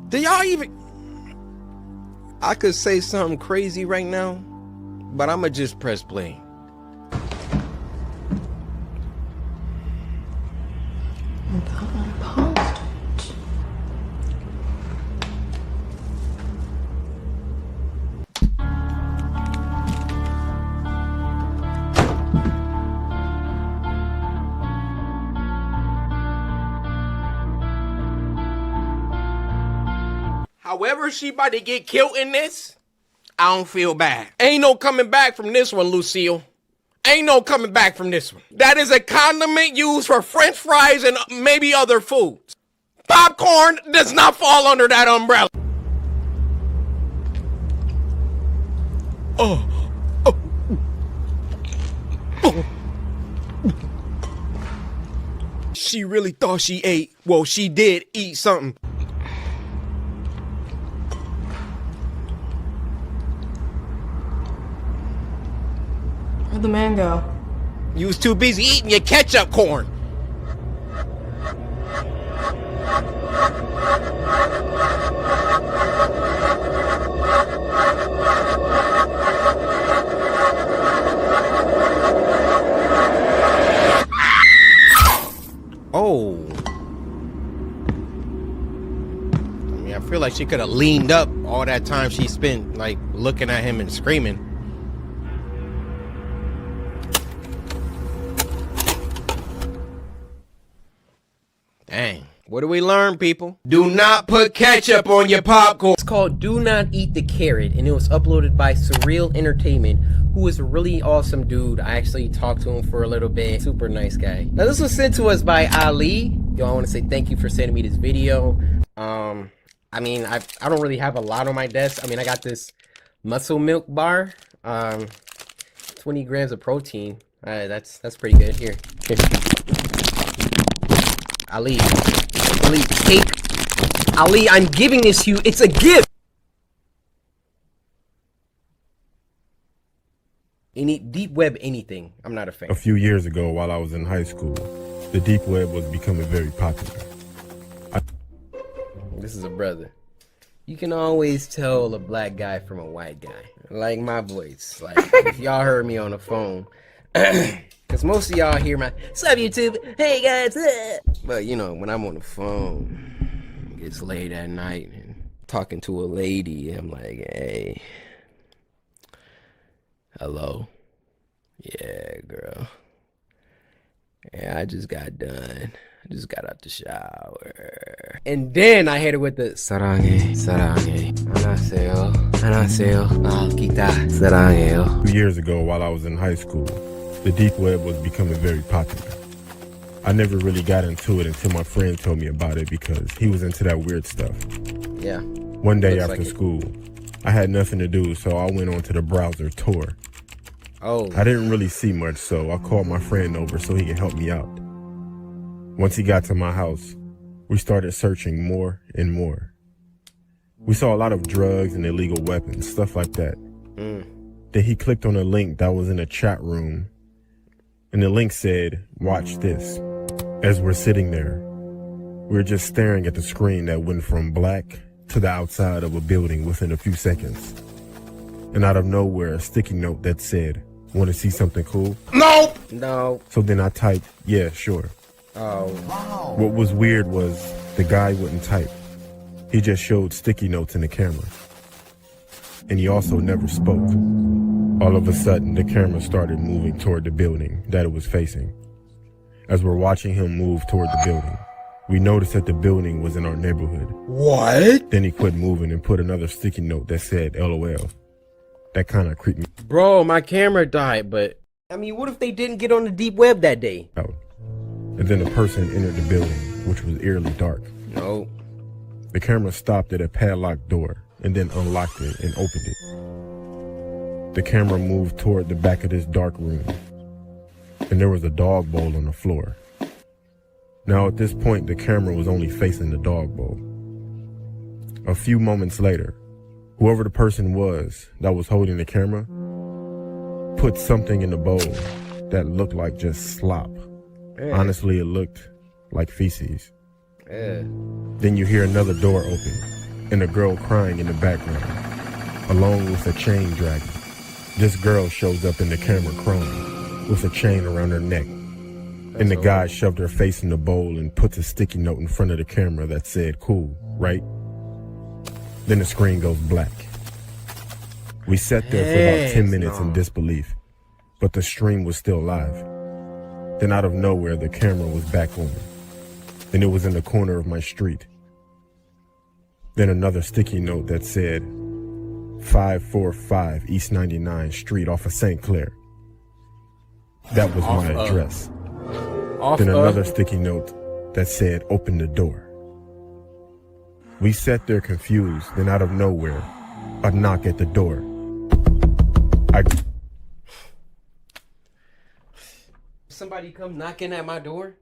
[SPEAKER 11] Do y'all even... I could say something crazy right now, but I'ma just press play. However she about to get killed in this, I don't feel bad. Ain't no coming back from this one, Lucille. Ain't no coming back from this one. That is a condiment used for French fries and maybe other foods. Popcorn does not fall under that umbrella. Oh. She really thought she ate. Well, she did eat something.
[SPEAKER 17] Where'd the man go?
[SPEAKER 11] You was too busy eating your ketchup corn. Oh. I mean, I feel like she could have leaned up all that time she spent, like, looking at him and screaming. Dang. What do we learn, people? Do not put ketchup on your popcorn. It's called Do Not Eat the Carrot, and it was uploaded by Surreal Entertainment, who is a really awesome dude. I actually talked to him for a little bit. Super nice guy. Now, this was sent to us by Ali. Yo, I want to say thank you for sending me this video. I mean, I don't really have a lot on my desk. I mean, I got this muscle milk bar. 20 grams of protein. That's pretty good. Here. Ali, take. Ali, I'm giving this to you. It's a gift.
[SPEAKER 1] Any deep web anything. I'm not a fan.
[SPEAKER 10] A few years ago, while I was in high school, the deep web was becoming very popular.
[SPEAKER 1] This is a brother. You can always tell a black guy from a white guy. Like my voice. Like, if y'all heard me on the phone. Because most of y'all hear my, "What's up, YouTube? Hey, guys." But, you know, when I'm on the phone, it gets late at night and talking to a lady, I'm like, "Hey. Hello? Yeah, girl. Yeah, I just got done. I just got out the shower." And then I hit her with the "Sarange, sarange. Anaseo, kita, sarange."
[SPEAKER 10] 2 years ago, while I was in high school, the deep web was becoming very popular. I never really got into it until my friend told me about it because he was into that weird stuff.
[SPEAKER 1] Yeah.
[SPEAKER 10] One day after school, I had nothing to do, so I went onto the browser Tor.
[SPEAKER 1] Oh.
[SPEAKER 10] I didn't really see much, so I called my friend over so he could help me out. Once he got to my house, we started searching more and more. We saw a lot of drugs and illegal weapons, stuff like that. Then he clicked on a link that was in a chat room, and the link said, "Watch this." As we're sitting there, we were just staring at the screen that went from black to the outside of a building within a few seconds. And out of nowhere, a sticky note that said, "Want to see something cool?"
[SPEAKER 1] No.
[SPEAKER 10] So then I typed, "Yeah, sure."
[SPEAKER 1] Oh.
[SPEAKER 10] What was weird was the guy wouldn't type. He just showed sticky notes in the camera. And he also never spoke. All of a sudden, the camera started moving toward the building that it was facing. As we're watching him move toward the building, we noticed that the building was in our neighborhood.
[SPEAKER 1] What?
[SPEAKER 10] Then he quit moving and put another sticky note that said LOL. That kind of creeped me
[SPEAKER 1] Bro, my camera died, but I mean, what if they didn't get on the deep web that day?
[SPEAKER 10] out. And then a person entered the building, which was eerily dark.
[SPEAKER 1] No.
[SPEAKER 10] The camera stopped at a padlocked door and then unlocked it and opened it. The camera moved toward the back of this dark room, and there was a dog bowl on the floor. Now at this point, the camera was only facing the dog bowl. A few moments later, whoever the person was that was holding the camera put something in the bowl that looked like just slop. Honestly, it looked like feces. Then you hear another door open and a girl crying in the background, along with a chain dragging. This girl shows up in the camera crying with a chain around her neck. And the guy shoved her face in the bowl and puts a sticky note in front of the camera that said, "Cool, right?" Then the screen goes black. We sat there for about 10 minutes in disbelief, but the stream was still live. Then out of nowhere, the camera was back on, and it was in the corner of my street. Then another sticky note that said, 545 East 99th Street off of St. Clair. That was my address. Then another sticky note that said, "Open the door." We sat there confused, then out of nowhere, a knock at the door.
[SPEAKER 1] Somebody come knocking at my door?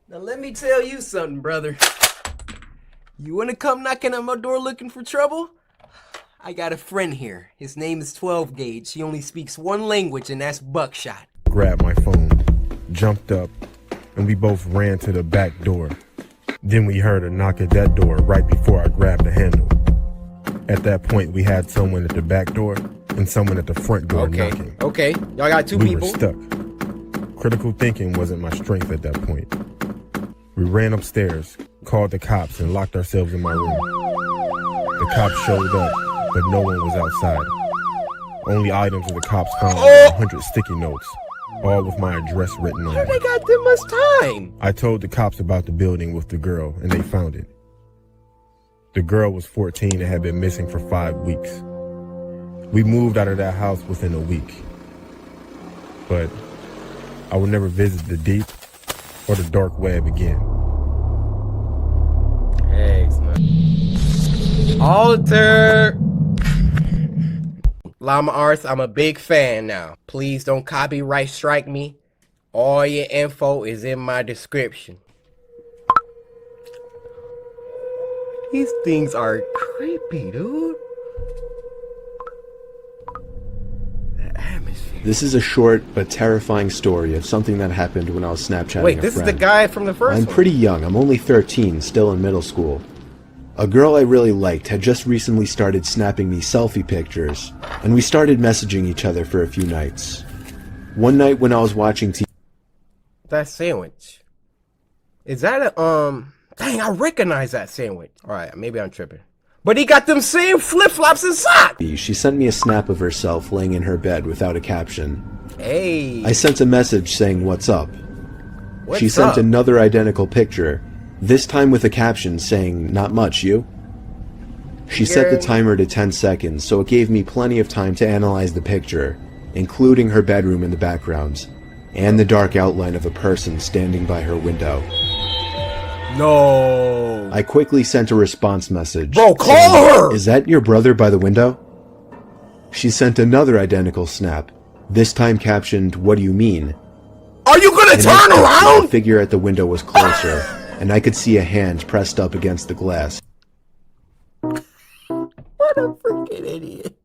[SPEAKER 1] Now let me tell you something, brother. You wanna come knocking at my door looking for trouble? I got a friend here. His name is 12 Gauge. He only speaks one language, and that's buckshot.
[SPEAKER 10] Grabbed my phone, jumped up, and we both ran to the back door. Then we heard a knock at that door right before I grabbed the handle. At that point, we had someone at the back door and someone at the front door knocking.
[SPEAKER 1] Okay, y'all got two people.
[SPEAKER 10] We were stuck. Critical thinking wasn't my strength at that point. We ran upstairs, called the cops, and locked ourselves in my room. The cops showed up, but no one was outside. Only items that the cops found were 100 sticky notes, all with my address written on
[SPEAKER 1] How
[SPEAKER 10] them.
[SPEAKER 1] they got that much time?
[SPEAKER 10] I told the cops about the building with the girl, and they found it. The girl was 14 and had been missing for 5 weeks. We moved out of that house within a week. But I would never visit the deep or the dark web again.
[SPEAKER 1] Thanks, man. Alter! Llama Arts, I'm a big fan now. Please don't copyright strike me. All your info is in my description. These things are creepy, dude. The atmosphere.
[SPEAKER 3] This is a short but terrifying story of something that happened when I was Snapchatting
[SPEAKER 1] Wait,
[SPEAKER 3] a
[SPEAKER 1] this is
[SPEAKER 3] friend.
[SPEAKER 1] the guy from the first
[SPEAKER 3] I'm
[SPEAKER 1] one.
[SPEAKER 3] pretty young. I'm only 13, still in middle school. A girl I really liked had just recently started snapping me selfie pictures, and we started messaging each other for a few nights. One night when I was watching TV...
[SPEAKER 1] That sandwich. Is that a, dang, I recognize that sandwich. Alright, maybe I'm tripping. But he got them same flip-flops and socks!
[SPEAKER 3] She sent me a snap of herself laying in her bed without a caption.
[SPEAKER 1] Hey.
[SPEAKER 3] I sent a message saying, "What's up?"
[SPEAKER 1] What's
[SPEAKER 3] She sent
[SPEAKER 1] up?
[SPEAKER 3] another identical picture, this time with a caption saying, "Not much, you?" She set the timer to 10 seconds, so it gave me plenty of time to analyze the picture, including her bedroom in the background, and the dark outline of a person standing by her window.
[SPEAKER 1] No.
[SPEAKER 3] I quickly sent a response message.
[SPEAKER 1] Bro, call
[SPEAKER 3] saying,
[SPEAKER 1] her!
[SPEAKER 3] "Is that your brother by the window?" She sent another identical snap, this time captioned, "What do you mean?"
[SPEAKER 1] Are you gonna turn around?
[SPEAKER 3] The figure at the window was closer, and I could see a hand pressed up against the glass.
[SPEAKER 1] What a freaking idiot.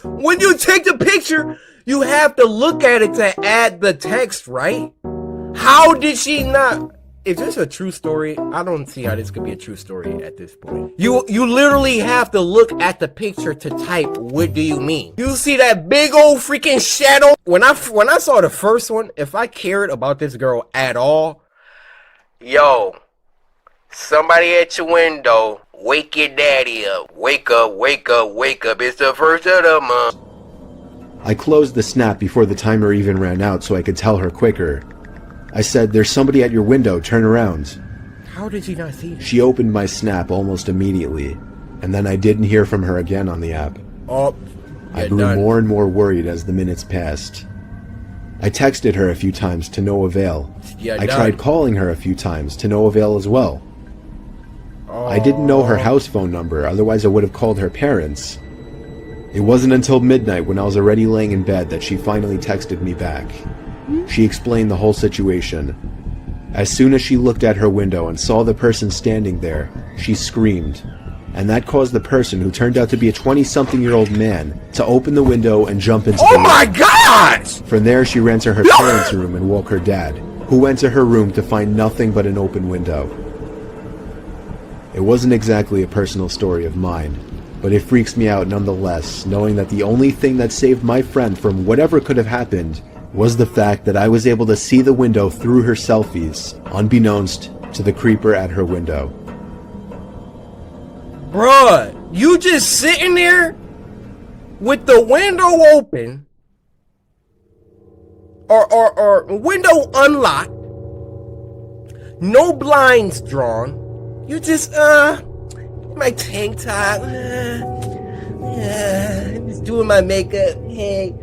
[SPEAKER 1] When you take the picture, you have to look at it to add the text, right? How did she not? Is this a true story? I don't see how this could be a true story at this point. You literally have to look at the picture to type, "What do you mean?" You see that big old freaking shadow? When I saw the first one, if I cared about this girl at all, yo, somebody at your window, wake your daddy up. Wake up, wake up, wake up. It's the first of the month.
[SPEAKER 3] I closed the snap before the timer even ran out so I could tell her quicker. I said, "There's somebody at your window, turn around."
[SPEAKER 1] How did you not see it?
[SPEAKER 3] She opened my snap almost immediately, and then I didn't hear from her again on the app.
[SPEAKER 1] Oh,
[SPEAKER 3] I grew more and more worried as the minutes passed. I texted her a few times to no avail. I tried calling her a few times to no avail as well. I didn't know her house phone number, otherwise I would have called her parents. It wasn't until midnight when I was already laying in bed that she finally texted me back. She explained the whole situation. As soon as she looked at her window and saw the person standing there, she screamed. And that caused the person, who turned out to be a 20-something-year-old man, to open the window and jump into the room.
[SPEAKER 1] Oh my God!
[SPEAKER 3] From there, she ran to her parents' room and woke her dad, who went to her room to find nothing but an open window. It wasn't exactly a personal story of mine, but it freaks me out nonetheless, knowing that the only thing that saved my friend from whatever could have happened was the fact that I was able to see the window through her selfies, unbeknownst to the creeper at her window.
[SPEAKER 1] Bruh, you just sitting there with the window open or window unlocked, no blinds drawn. You just my tank top, just doing my makeup. Hey,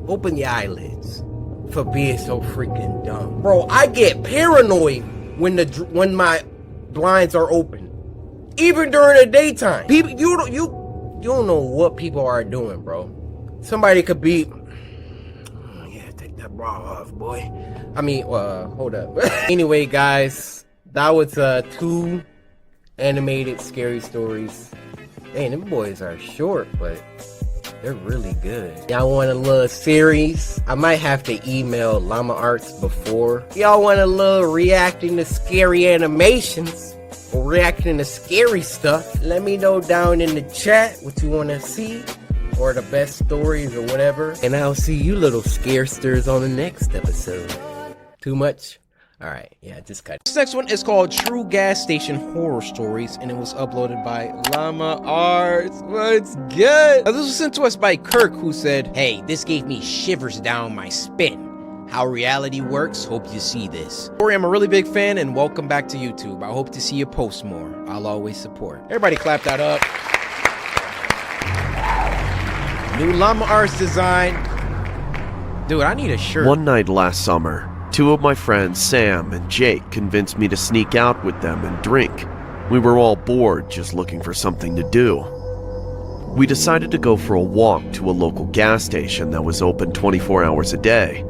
[SPEAKER 1] open your eyelids for being so freaking dumb, bro. I get paranoid when my blinds are open, even during the daytime. People, you don't know what people are doing, bro. Somebody could be, oh, yeah, take that bra off, boy. I mean, hold up. Anyway, guys, that was 2 animated scary stories. Dang, them boys are short, but they're really good. Y'all want a little series? I might have to email Llama Arts before. Y'all want a little reacting to scary animations or reacting to scary stuff? Let me know down in the chat what you want to see, or the best stories or whatever. And I'll see you little scaresters on the next episode. Too much? Alright, yeah, just cut. This next one is called True Gas Station Horror Stories, and it was uploaded by Llama Arts. What's good? Now, this was sent to us by Kirk, who said, "Hey, this gave me shivers down my spine. How reality works, hope you see this. Cory, I'm a really big fan, and welcome back to YouTube. I hope to see you post more. I'll always support." Everybody clap that up. New Llama Arts design. Dude, I need a shirt.
[SPEAKER 21] One night last summer, 2 of my friends, Sam and Jake, convinced me to sneak out with them and drink. We were all bored, just looking for something to do. We decided to go for a walk to a local gas station that was open 24 hours a day.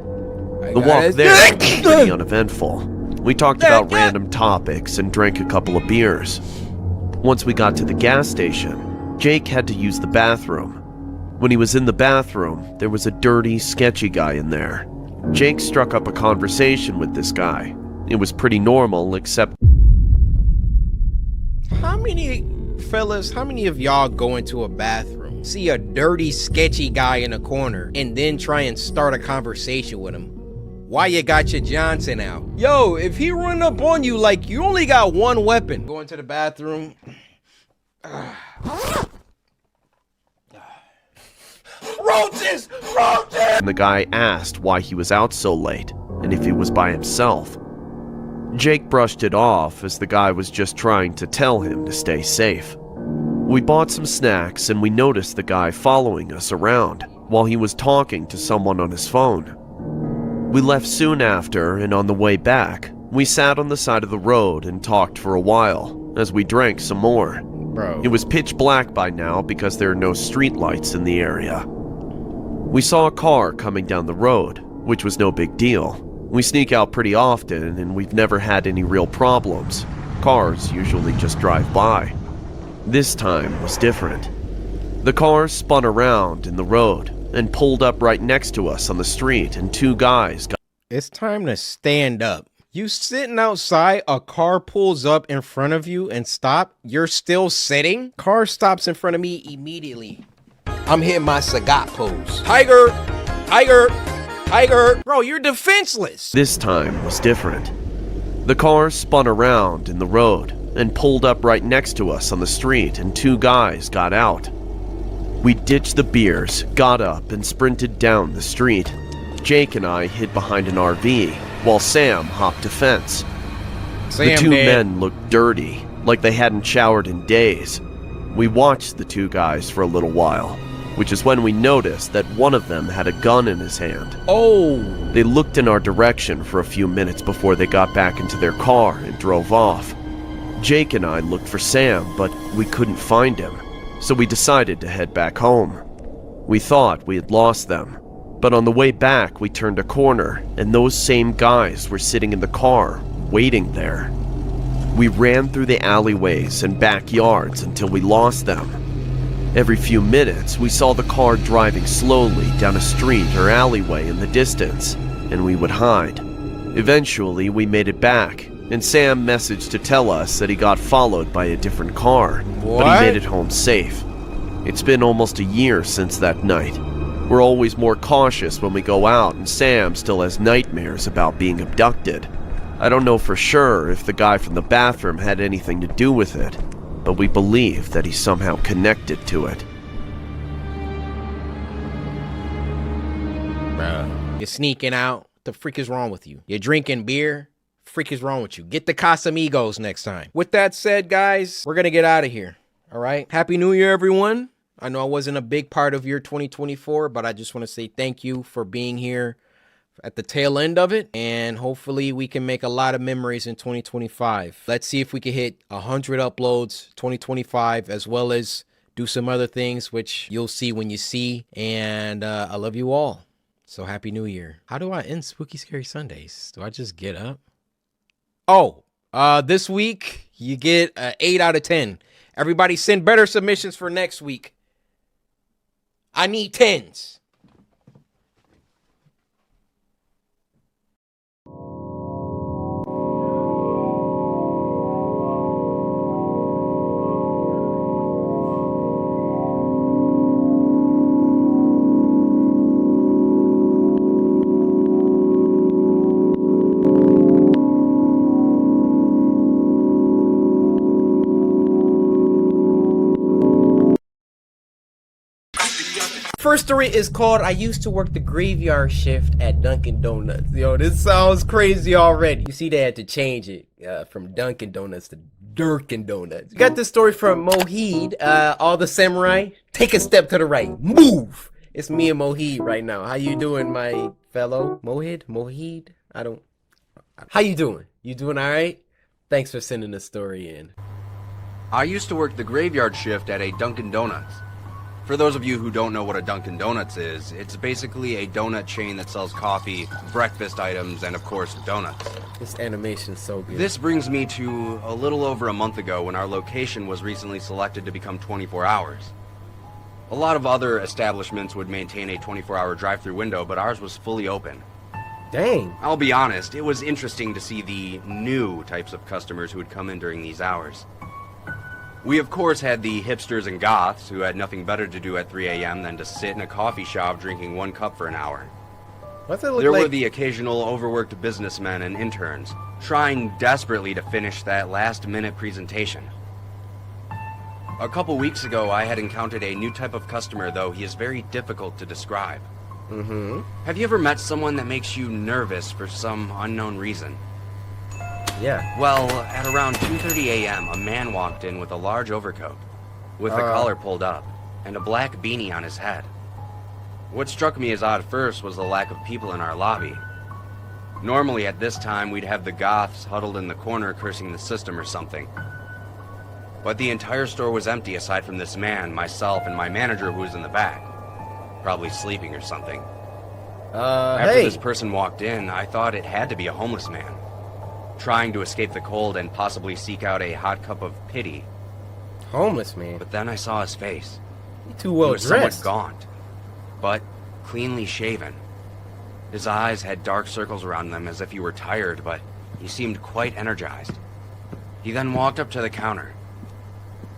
[SPEAKER 21] The walk there was pretty uneventful. We talked about random topics and drank a couple of beers. Once we got to the gas station, Jake had to use the bathroom. When he was in the bathroom, there was a dirty, sketchy guy in there. Jake struck up a conversation with this guy. It was pretty normal, except...
[SPEAKER 1] How many of y'all go into a bathroom, see a dirty, sketchy guy in a corner, and then try and start a conversation with him? Why you got your Johnson out? Yo, if he run up on you like you only got one weapon. Go into the bathroom. Roaches! Roaches!
[SPEAKER 21] And the guy asked why he was out so late, and if he was by himself. Jake brushed it off as the guy was just trying to tell him to stay safe. We bought some snacks and we noticed the guy following us around while he was talking to someone on his phone. We left soon after, and on the way back, we sat on the side of the road and talked for a while as we drank some more.
[SPEAKER 1] Bro.
[SPEAKER 21] It was pitch black by now because there are no street lights in the area. We saw a car coming down the road, which was no big deal. We sneak out pretty often, and we've never had any real problems. Cars usually just drive by. This time was different. The car spun around in the road and pulled up right next to us on the street, and two guys got...
[SPEAKER 1] It's time to stand up. You sitting outside, a car pulls up in front of you and stop. You're still sitting? Car stops in front of me immediately. I'm hitting my Sagat pose. Tiger! Tiger! Tiger! Bro, you're defenseless!
[SPEAKER 21] This time was different. The car spun around in the road and pulled up right next to us on the street, and two guys got out. We ditched the beers, got up, and sprinted down the street. Jake and I hid behind an RV, while Sam hopped a fence. The two men looked dirty, like they hadn't showered in days. We watched the two guys for a little while, which is when we noticed that one of them had a gun in his hand.
[SPEAKER 1] Oh!
[SPEAKER 21] They looked in our direction for a few minutes before they got back into their car and drove off. Jake and I looked for Sam, but we couldn't find him, so we decided to head back home. We thought we had lost them, but on the way back we turned a corner, and those same guys were sitting in the car, waiting there. We ran through the alleyways and backyards until we lost them. Every few minutes, we saw the car driving slowly down a street or alleyway in the distance, and we would hide. Eventually, we made it back, and Sam messaged to tell us that he got followed by a different car, but he made it home safe. It's been almost a year since that night. We're always more cautious when we go out, and Sam still has nightmares about being abducted. I don't know for sure if the guy from the bathroom had anything to do with it, but we believe that he's somehow connected to it.
[SPEAKER 1] Bruh, you're sneaking out. What the freak is wrong with you? You're drinking beer? Freak is wrong with you? Get the Casamigos next time. With that said, guys, we're gonna get out of here. All right? Happy New Year, everyone. I know I wasn't a big part of your 2024, but I just want to say thank you for being here at the tail end of it, and hopefully we can make a lot of memories in 2025. Let's see if we can hit 100 uploads 2025, as well as do some other things, which you'll see when you see. And I love you all. So happy New Year. How do I end Spooky Scary Sundays? Do I just get up? Oh, this week you get 8 out of 10. Everybody send better submissions for next week. I need 10s. First story is called I Used to Work the Graveyard Shift at Dunkin' Donuts. Yo, this sounds crazy already. You see they had to change it from Dunkin' Donuts to Durkin' Donuts. Got this story from Mohid, all the samurai. Take a step to the right. Move! It's me and Mohid right now. How you doing, my fellow? Mohid? How you doing? You doing all right? Thanks for sending the story in.
[SPEAKER 5] I used to work the graveyard shift at a Dunkin' Donuts. For those of you who don't know what a Dunkin' Donuts is, it's basically a donut chain that sells coffee, breakfast items, and of course, donuts.
[SPEAKER 1] This animation's so good.
[SPEAKER 5] This brings me to a little over a month ago when our location was recently selected to become 24 hours. A lot of other establishments would maintain a 24-hour drive-through window, but ours was fully open.
[SPEAKER 1] Dang.
[SPEAKER 5] I'll be honest, it was interesting to see the new types of customers who would come in during these hours. We of course had the hipsters and goths who had nothing better to do at 3 a.m. than to sit in a coffee shop drinking 1 cup for an hour.
[SPEAKER 1] What's it look
[SPEAKER 5] There
[SPEAKER 1] like?
[SPEAKER 5] were the occasional overworked businessmen and interns, trying desperately to finish that last-minute presentation. A couple weeks ago, I had encountered a new type of customer, though he is very difficult to describe. Have you ever met someone that makes you nervous for some unknown reason?
[SPEAKER 1] Yeah.
[SPEAKER 5] Well, at around 2:30 a.m., a man walked in with a large overcoat, with the collar pulled up, and a black beanie on his head. What struck me as odd first was the lack of people in our lobby. Normally at this time, we'd have the goths huddled in the corner cursing the system or something. But the entire store was empty aside from this man, myself, and my manager who was in the back. Probably sleeping or something. After
[SPEAKER 1] hey.
[SPEAKER 5] this person walked in, I thought it had to be a homeless man, trying to escape the cold and possibly seek out a hot cup of pity.
[SPEAKER 1] Homeless man?
[SPEAKER 5] But then I saw his face.
[SPEAKER 1] He too well
[SPEAKER 5] He was
[SPEAKER 1] dressed.
[SPEAKER 5] somewhat gaunt, but cleanly shaven. His eyes had dark circles around them as if he were tired, but he seemed quite energized. He then walked up to the counter.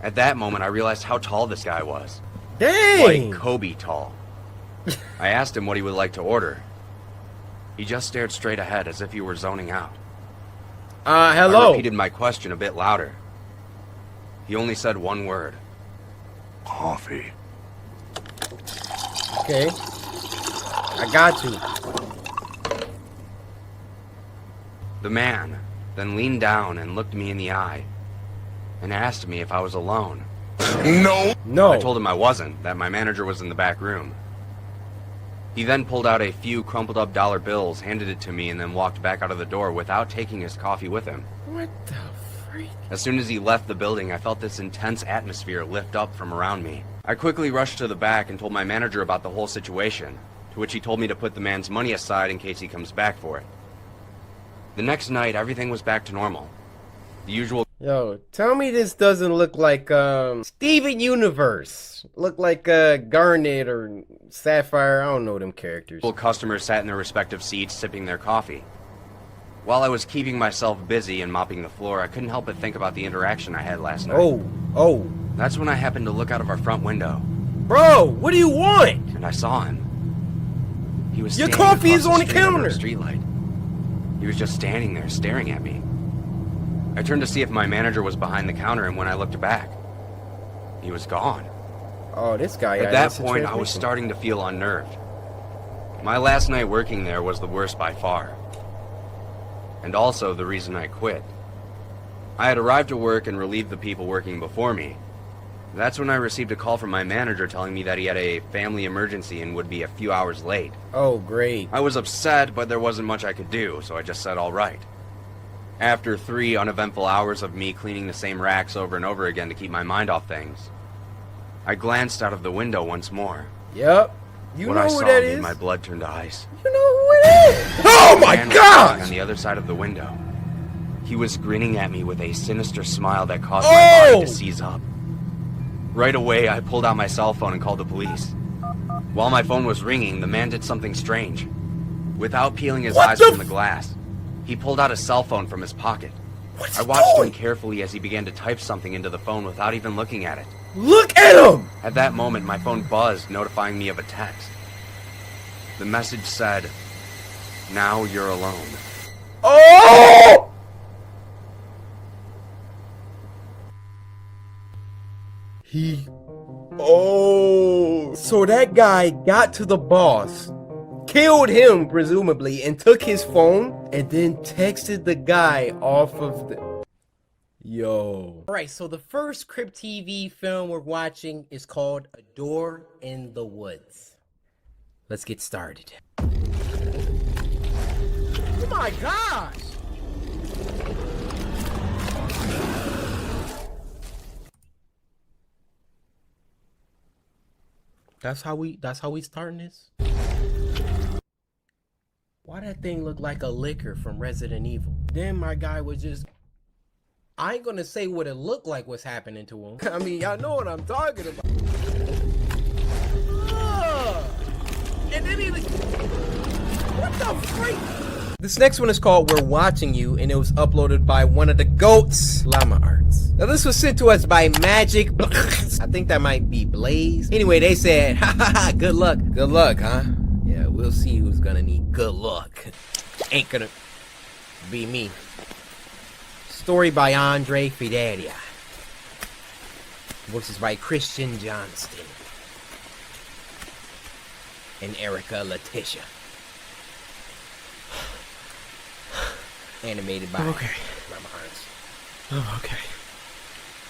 [SPEAKER 5] At that moment, I realized how tall this guy was.
[SPEAKER 1] Dang!
[SPEAKER 5] Like Kobe tall. I asked him what he would like to order. He just stared straight ahead as if he were zoning out.
[SPEAKER 1] Hello?
[SPEAKER 5] I repeated my question a bit louder. He only said one word. Coffee.
[SPEAKER 1] Okay. I got you.
[SPEAKER 5] The man then leaned down and looked me in the eye and asked me if I was alone.
[SPEAKER 1] No.
[SPEAKER 5] I told him I wasn't, that my manager was in the back room. He then pulled out a few crumpled up dollar bills, handed it to me, and then walked back out of the door without taking his coffee with him.
[SPEAKER 1] What the freak?
[SPEAKER 5] As soon as he left the building, I felt this intense atmosphere lift up from around me. I quickly rushed to the back and told my manager about the whole situation, to which he told me to put the man's money aside in case he comes back for it. The next night, everything was back to normal. The usual...
[SPEAKER 1] Yo, tell me this doesn't look like, Steven Universe. Look like, Garnet or Sapphire. I don't know them characters.
[SPEAKER 5] Customers sat in their respective seats, sipping their coffee. While I was keeping myself busy and mopping the floor, I couldn't help but think about the interaction I had last night.
[SPEAKER 1] Oh.
[SPEAKER 5] That's when I happened to look out of our front window.
[SPEAKER 1] Bro, what do you want?
[SPEAKER 5] And I saw him. He was
[SPEAKER 1] Your
[SPEAKER 5] standing
[SPEAKER 1] coffee
[SPEAKER 5] across
[SPEAKER 1] is on the
[SPEAKER 5] street under
[SPEAKER 1] counter.
[SPEAKER 5] a streetlight. He was just standing there, staring at me. I turned to see if my manager was behind the counter, and when I looked back, he was gone.
[SPEAKER 1] Oh, this guy.
[SPEAKER 5] At that point, I was starting to feel unnerved. My last night working there was the worst by far. And also the reason I quit. I had arrived to work and relieved the people working before me. That's when I received a call from my manager telling me that he had a family emergency and would be a few hours late.
[SPEAKER 1] Oh, great.
[SPEAKER 5] I was upset, but there wasn't much I could do, so I just said all right. After 3 uneventful hours of me cleaning the same racks over and over again to keep my mind off things, I glanced out of the window once more.
[SPEAKER 1] Yep. You
[SPEAKER 5] what
[SPEAKER 1] know
[SPEAKER 5] I
[SPEAKER 1] who
[SPEAKER 5] saw
[SPEAKER 1] that
[SPEAKER 5] made
[SPEAKER 1] is?
[SPEAKER 5] my blood turn to ice.
[SPEAKER 1] You know who it is? Oh my
[SPEAKER 5] Man was
[SPEAKER 1] God!
[SPEAKER 5] on the other side of the window. He was grinning at me with a sinister smile that caused my body to seize up. Right away, I pulled out my cell phone and called the police. While my phone was ringing, the man did something strange. Without peeling his eyes from the glass, he pulled out a cell phone from his pocket. I watched him carefully as he began to type something into the phone without even looking at it.
[SPEAKER 1] Look at him!
[SPEAKER 5] At that moment, my phone buzzed, notifying me of a text. The message said, "Now you're alone."
[SPEAKER 1] Oh! So that guy got to the boss, killed him presumably, and took his phone, and then texted the guy off of the... Yo. Alright, so the first Crypt TV film we're watching is called A Door in the Woods. Let's get started. Oh my gosh! That's how we starting this? Why that thing look like a liquor from Resident Evil? Then my guy was just... I ain't gonna say what it looked like was happening to him. I mean, y'all know what I'm talking about. And then he like, what the freak? This next one is called We're Watching You, and it was uploaded by one of the GOATs, Llama Arts. Now this was sent to us by Magic. I think that might be Blaze. Anyway, they said, ha ha ha, good luck. Good luck, huh? Yeah, we'll see who's gonna need good luck. Ain't gonna be me. Story by Andre Fidelia. Voices by Christian Johnston and Erica Letitia. Animated by Llama Arts.
[SPEAKER 21] Oh, okay.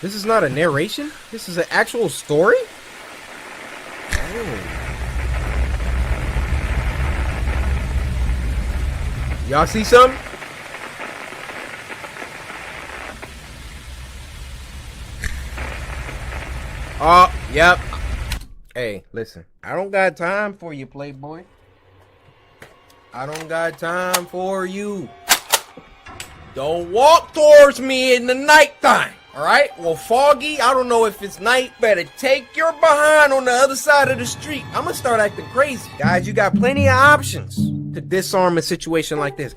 [SPEAKER 1] This is not a narration? This is an actual story? Oh. Y'all see something? Oh, yep. Hey, listen. I don't got time for you, Playboy. I don't got time for you. Don't walk towards me in the nighttime. Alright? Well, Foggy, I don't know if it's night. Better take your behind on the other side of the street. I'm gonna start acting crazy. Guys, you got plenty of options to disarm a situation like this.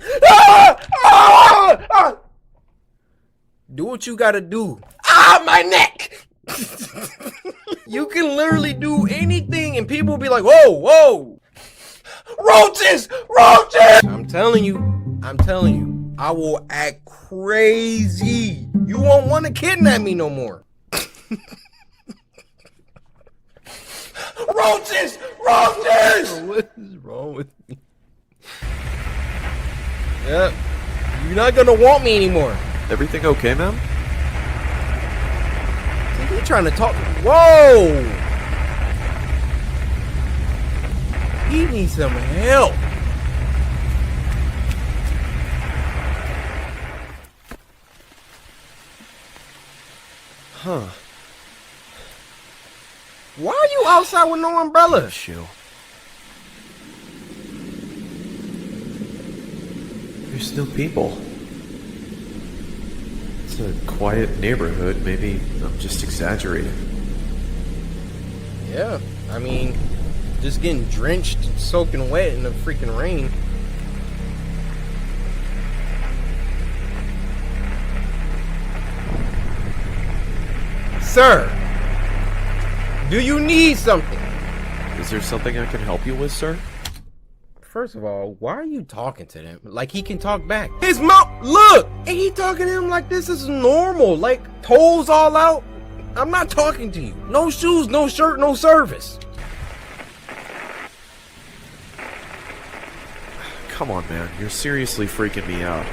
[SPEAKER 1] Do what you gotta do. Ah, my neck! You can literally do anything and people will be like, whoa, whoa. Roaches! Roaches! I'm telling you, I will act crazy. You won't want to kidnap me no more. Roaches! Roaches! What is wrong with me? Yep. You're not gonna want me anymore.
[SPEAKER 21] Everything okay, man?
[SPEAKER 1] You trying to talk? Whoa! He needs some help.
[SPEAKER 21] Huh.
[SPEAKER 1] Why are you outside with no umbrella?
[SPEAKER 21] Shoe. There's no people. It's a quiet neighborhood. Maybe I'm just exaggerating.
[SPEAKER 1] Yeah, I mean, just getting drenched, soaking wet in the freaking rain. Sir, do you need something?
[SPEAKER 21] Is there something I can help you with, sir?
[SPEAKER 1] First of all, why are you talking to them? Like he can talk back. His mouth, look! And he talking to him like this is normal. Like, toes all out. I'm not talking to you. No shoes, no shirt, no service.
[SPEAKER 21] Come on, man. You're seriously freaking me out.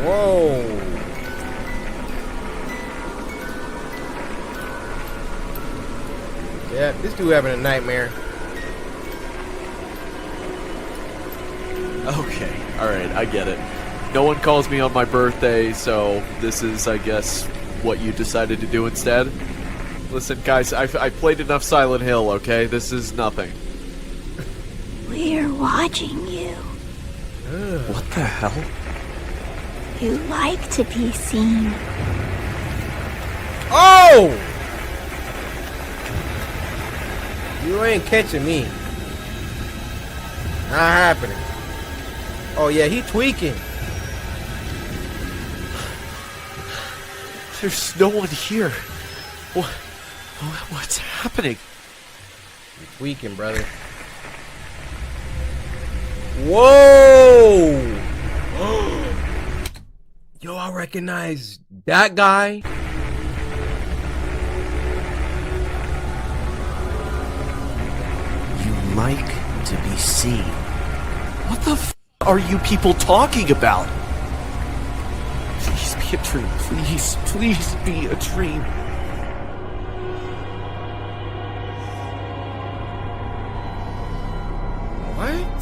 [SPEAKER 1] Whoa. Yeah, this dude having a nightmare.
[SPEAKER 21] Okay, alright, I get it. No one calls me on my birthday, so this is, I guess, what you decided to do instead? Listen, guys, I played enough Silent Hill, okay? This is nothing.
[SPEAKER 15] We're watching you.
[SPEAKER 21] What the hell?
[SPEAKER 15] You like to be seen.
[SPEAKER 1] Oh! You ain't catching me. Not happening. Oh yeah, he tweaking.
[SPEAKER 21] There's no one here. What's happening?
[SPEAKER 1] You're tweaking, brother. Whoa! Yo, I recognize that guy.
[SPEAKER 21] You like to be seen. What the f are you people talking about? Please be a dream. Please be a dream.
[SPEAKER 1] What?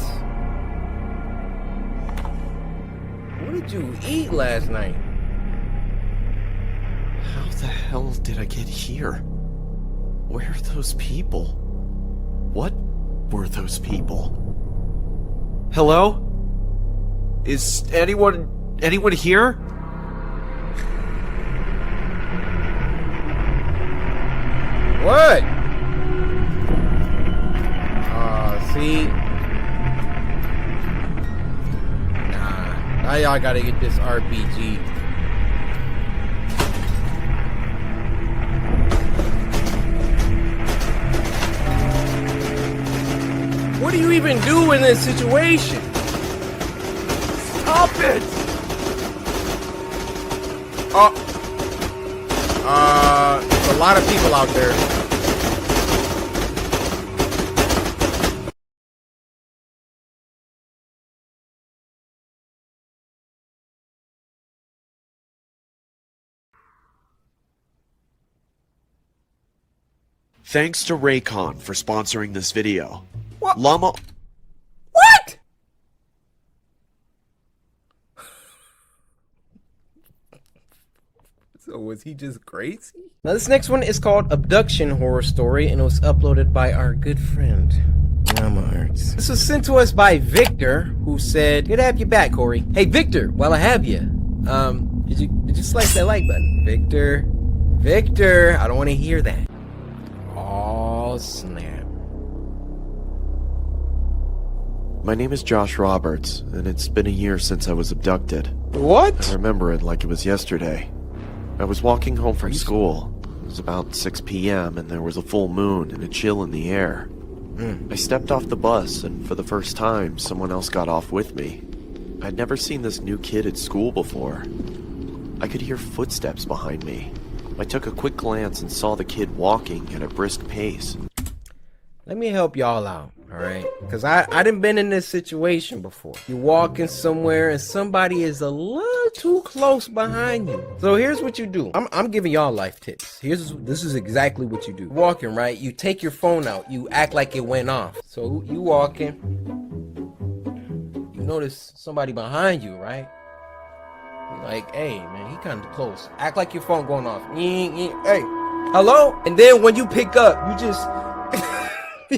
[SPEAKER 1] What did you eat last night?
[SPEAKER 21] How the hell did I get here? Where are those people? What were those people? Hello? Is anyone here?
[SPEAKER 1] What? See? Nah. Now y'all gotta get this RPG. What do you even do in this situation?
[SPEAKER 21] Stop it!
[SPEAKER 1] There's a lot of people out there.
[SPEAKER 21] Thanks to Raycon for sponsoring this video.
[SPEAKER 1] What?
[SPEAKER 21] Llama...
[SPEAKER 1] What? So was he just crazy? Now this next one is called Abduction Horror Story, and it was uploaded by our good friend Llama Arts. This was sent to us by Victor, who said, "Good to have you back, Cory." Hey Victor, while I have you, did you slice that like button? Victor, I don't want to hear that. Oh snap.
[SPEAKER 21] My name is Josh Roberts, and it's been a year since I was abducted.
[SPEAKER 1] What?
[SPEAKER 21] I remember it like it was yesterday. I was walking home from school. It was about 6 p.m. and there was a full moon and a chill in the air. I stepped off the bus, and for the first time, someone else got off with me. I'd never seen this new kid at school before. I could hear footsteps behind me. I took a quick glance and saw the kid walking at a brisk pace.
[SPEAKER 1] Let me help y'all out, alright? Because I done been in this situation before. You walking somewhere and somebody is a little too close behind you. So here's what you do. I'm giving y'all life tips. This is exactly what you do. Walking, right? You take your phone out. You act like it went off. So you walking. You notice somebody behind you, right? You're like, hey, man, he kind of close. Act like your phone going off. Hey, hello? And then when you pick up, you just...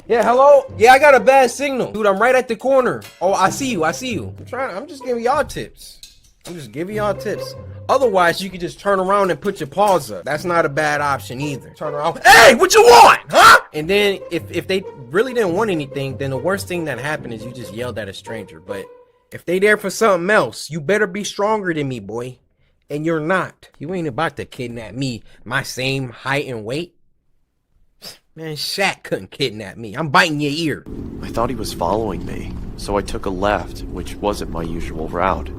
[SPEAKER 1] Yeah, hello? Yeah, I got a bad signal. Dude, I'm right at the corner. Oh, I see you. I'm just giving y'all tips. Otherwise, you could just turn around and put your paws up. That's not a bad option either. Turn around. Hey, what you want? Huh? And then if they really didn't want anything, then the worst thing that happened is you just yelled at a stranger. But if they there for something else, you better be stronger than me, boy. And you're not. You ain't about to kidnap me my same height and weight. Man, Shaq couldn't kidnap me. I'm biting your ear.
[SPEAKER 21] I thought he was following me, so I took a left, which wasn't my usual route.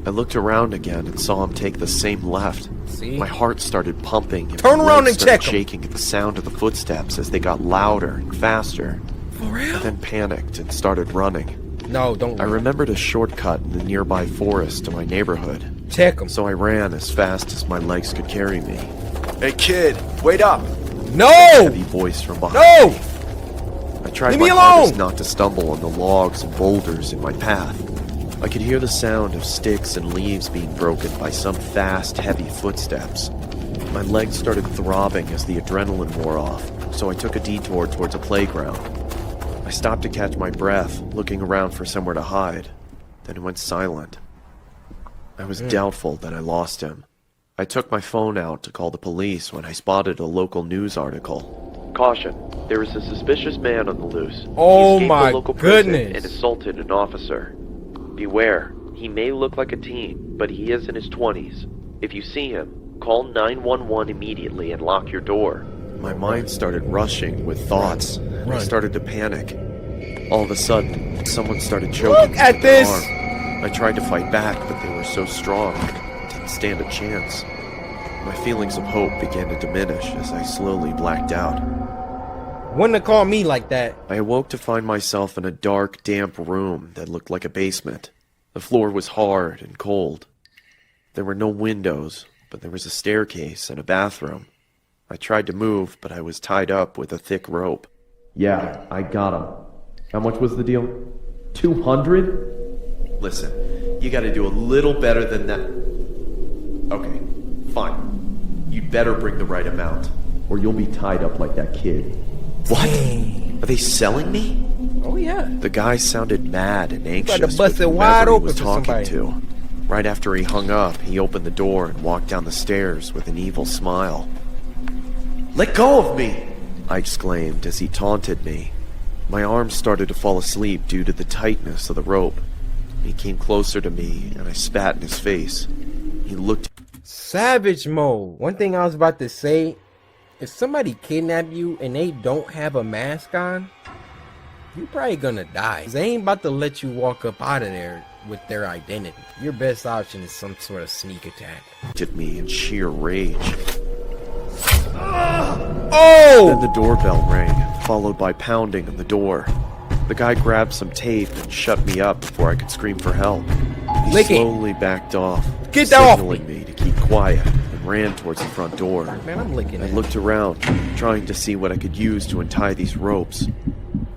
[SPEAKER 21] I looked around again and saw him take the same left.
[SPEAKER 1] See?
[SPEAKER 21] My heart started pumping. And
[SPEAKER 1] turn around and check him.
[SPEAKER 21] Shaking at the sound of the footsteps as they got louder and faster.
[SPEAKER 1] For real?
[SPEAKER 21] I then panicked and started running.
[SPEAKER 1] No, don't run.
[SPEAKER 21] I remembered a shortcut in the nearby forest to my neighborhood.
[SPEAKER 1] Check him.
[SPEAKER 21] So I ran as fast as my legs could carry me. Hey kid, wait up!
[SPEAKER 1] No!
[SPEAKER 21] A heavy voice from behind
[SPEAKER 1] no!
[SPEAKER 21] me. I tried
[SPEAKER 1] Leave
[SPEAKER 21] my
[SPEAKER 1] me
[SPEAKER 21] hardest
[SPEAKER 1] alone!
[SPEAKER 21] not to stumble on the logs and boulders in my path. I could hear the sound of sticks and leaves being broken by some fast, heavy footsteps. My legs started throbbing as the adrenaline wore off, so I took a detour towards a playground. I stopped to catch my breath, looking around for somewhere to hide. Then it went silent. I was doubtful that I lost him. I took my phone out to call the police when I spotted a local news article. Caution, there is a suspicious man on the loose.
[SPEAKER 1] Oh
[SPEAKER 21] He escaped
[SPEAKER 1] my
[SPEAKER 21] the local prison
[SPEAKER 1] goodness.
[SPEAKER 21] and assaulted an officer. Beware, he may look like a teen, but he is in his 20s. If you see him, call 911 immediately and lock your door. My mind started rushing with thoughts, and I started to panic. All of a sudden, someone started choking
[SPEAKER 1] Look at
[SPEAKER 21] my
[SPEAKER 1] this!
[SPEAKER 21] arm. I tried to fight back, but they were so strong, I didn't stand a chance. My feelings of hope began to diminish as I slowly blacked out.
[SPEAKER 1] Wouldn't have called me like that.
[SPEAKER 21] I awoke to find myself in a dark, damp room that looked like a basement. The floor was hard and cold. There were no windows, but there was a staircase and a bathroom. I tried to move, but I was tied up with a thick rope. Yeah, I got him. How much was the deal? 200? Listen, you gotta do a little better than that. Okay, fine. You'd better bring the right amount, or you'll be tied up like that kid. What? Are they selling me?
[SPEAKER 1] Oh yeah.
[SPEAKER 21] The guy sounded mad and anxious.
[SPEAKER 1] Tried to bust
[SPEAKER 21] with
[SPEAKER 1] it wide
[SPEAKER 21] whomever he
[SPEAKER 1] open
[SPEAKER 21] was
[SPEAKER 1] for
[SPEAKER 21] talking
[SPEAKER 1] somebody.
[SPEAKER 21] to. Right after he hung up, he opened the door and walked down the stairs with an evil smile. Let go of me! I exclaimed as he taunted me. My arms started to fall asleep due to the tightness of the rope. He came closer to me, and I spat in his face. He looked...
[SPEAKER 1] Savage mode. One thing I was about to say, if somebody kidnap you and they don't have a mask on, you're probably gonna die. They ain't about to let you walk up out of there with their identity. Your best option is some sort of sneak attack.
[SPEAKER 21] At me in sheer rage.
[SPEAKER 1] Oh!
[SPEAKER 21] Then the doorbell rang, followed by pounding on the door. The guy grabbed some tape and shut me up before I could scream for help. He slowly backed off, signaling me to keep quiet, and ran towards the front door.
[SPEAKER 1] Man, I'm licking it.
[SPEAKER 21] I looked around, trying to see what I could use to untie these ropes.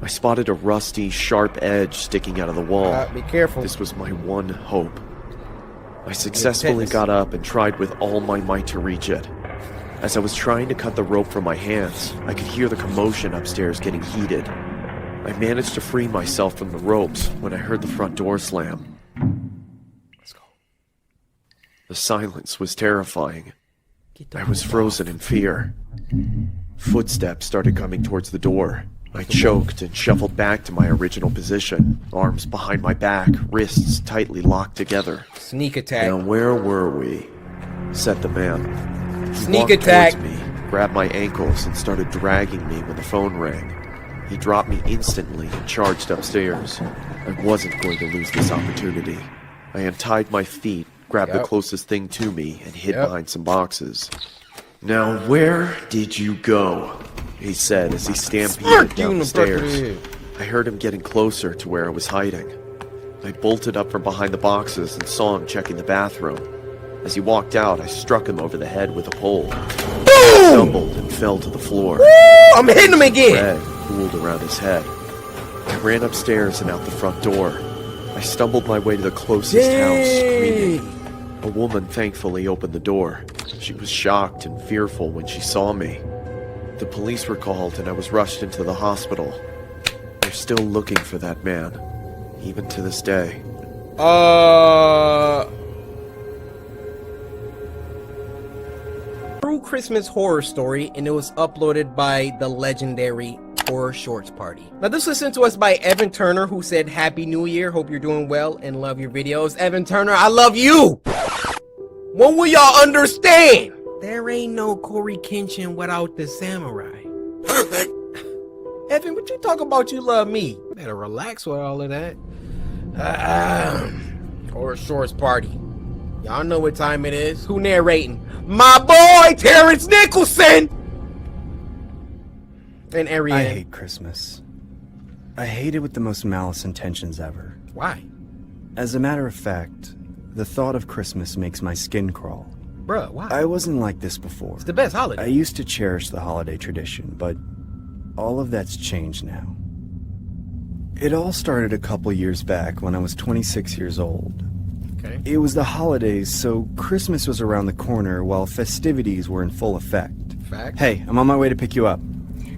[SPEAKER 21] I spotted a rusty, sharp edge sticking out of the wall.
[SPEAKER 1] Be careful.
[SPEAKER 21] This was my one hope. I successfully got up and tried with all my might to reach it. As I was trying to cut the rope from my hands, I could hear the commotion upstairs getting heated. I managed to free myself from the ropes when I heard the front door slam.
[SPEAKER 1] Let's go.
[SPEAKER 21] The silence was terrifying. I was frozen in fear. Footsteps started coming towards the door. I choked and shuffled back to my original position, arms behind my back, wrists tightly locked together.
[SPEAKER 1] Sneak attack.
[SPEAKER 21] Now where were we? Said the man. He
[SPEAKER 1] Sneak
[SPEAKER 21] walked
[SPEAKER 1] attack.
[SPEAKER 21] towards me, grabbed my ankles, and started dragging me when the phone rang. He dropped me instantly and charged upstairs. I wasn't going to lose this opportunity. I untied my feet, grabbed the closest thing to me, and hid behind some boxes. Now where did you go? He said as he stampeded down the stairs. I heard him getting closer to where I was hiding. I bolted up from behind the boxes and saw him checking the bathroom. As he walked out, I struck him over the head with a pole. He stumbled and fell to the floor.
[SPEAKER 1] I'm hitting him again!
[SPEAKER 21] Red pooled around his head. I ran upstairs and out the front door. I stumbled my way to the closest house, screaming. A woman thankfully opened the door. She was shocked and fearful when she saw me. The police were called and I was rushed into the hospital. They're still looking for that man, even to this day.
[SPEAKER 1] True Christmas horror story, and it was uploaded by the legendary Horror Shorts Party. Now this was sent to us by Evan Turner, who said, "Happy New Year, hope you're doing well and love your videos." Evan Turner, I love you! When will y'all understand? There ain't no Coryxkenshin without the samurai. Perfect. Evan, what you talk about you love me? Better relax with all of that. Horror Shorts Party. Y'all know what time it is. Who narrating? My boy, Terrence Nicholson! And Ariane.
[SPEAKER 4] I hate Christmas. I hate it with the most malice intentions ever.
[SPEAKER 1] Why?
[SPEAKER 4] As a matter of fact, the thought of Christmas makes my skin crawl.
[SPEAKER 1] Bruh, why?
[SPEAKER 4] I wasn't like this before.
[SPEAKER 1] It's the best holiday.
[SPEAKER 4] I used to cherish the holiday tradition, but all of that's changed now. It all started a couple years back when I was 26 years old.
[SPEAKER 1] Okay.
[SPEAKER 4] It was the holidays, so Christmas was around the corner while festivities were in full effect.
[SPEAKER 1] Fact.
[SPEAKER 4] Hey, I'm on my way to pick you up.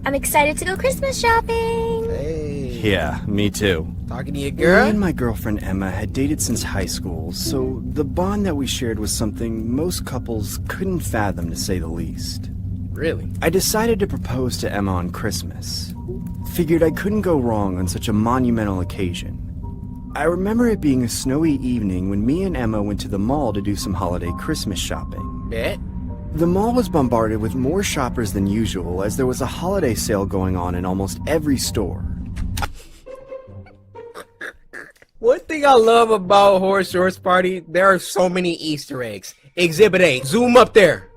[SPEAKER 15] I'm excited to go Christmas shopping.
[SPEAKER 1] Hey.
[SPEAKER 4] Yeah, me too.
[SPEAKER 1] Talking to your girl?
[SPEAKER 4] Me and my girlfriend Emma had dated since high school, so the bond that we shared was something most couples couldn't fathom, to say the least.
[SPEAKER 1] Really?
[SPEAKER 4] I decided to propose to Emma on Christmas. Figured I couldn't go wrong on such a monumental occasion. I remember it being a snowy evening when me and Emma went to the mall to do some holiday Christmas shopping.
[SPEAKER 1] Bet.
[SPEAKER 4] The mall was bombarded with more shoppers than usual as there was a holiday sale going on in almost every store.
[SPEAKER 1] One thing I love about Horror Shorts Party, there are so many Easter eggs. Exhibit A, zoom up there.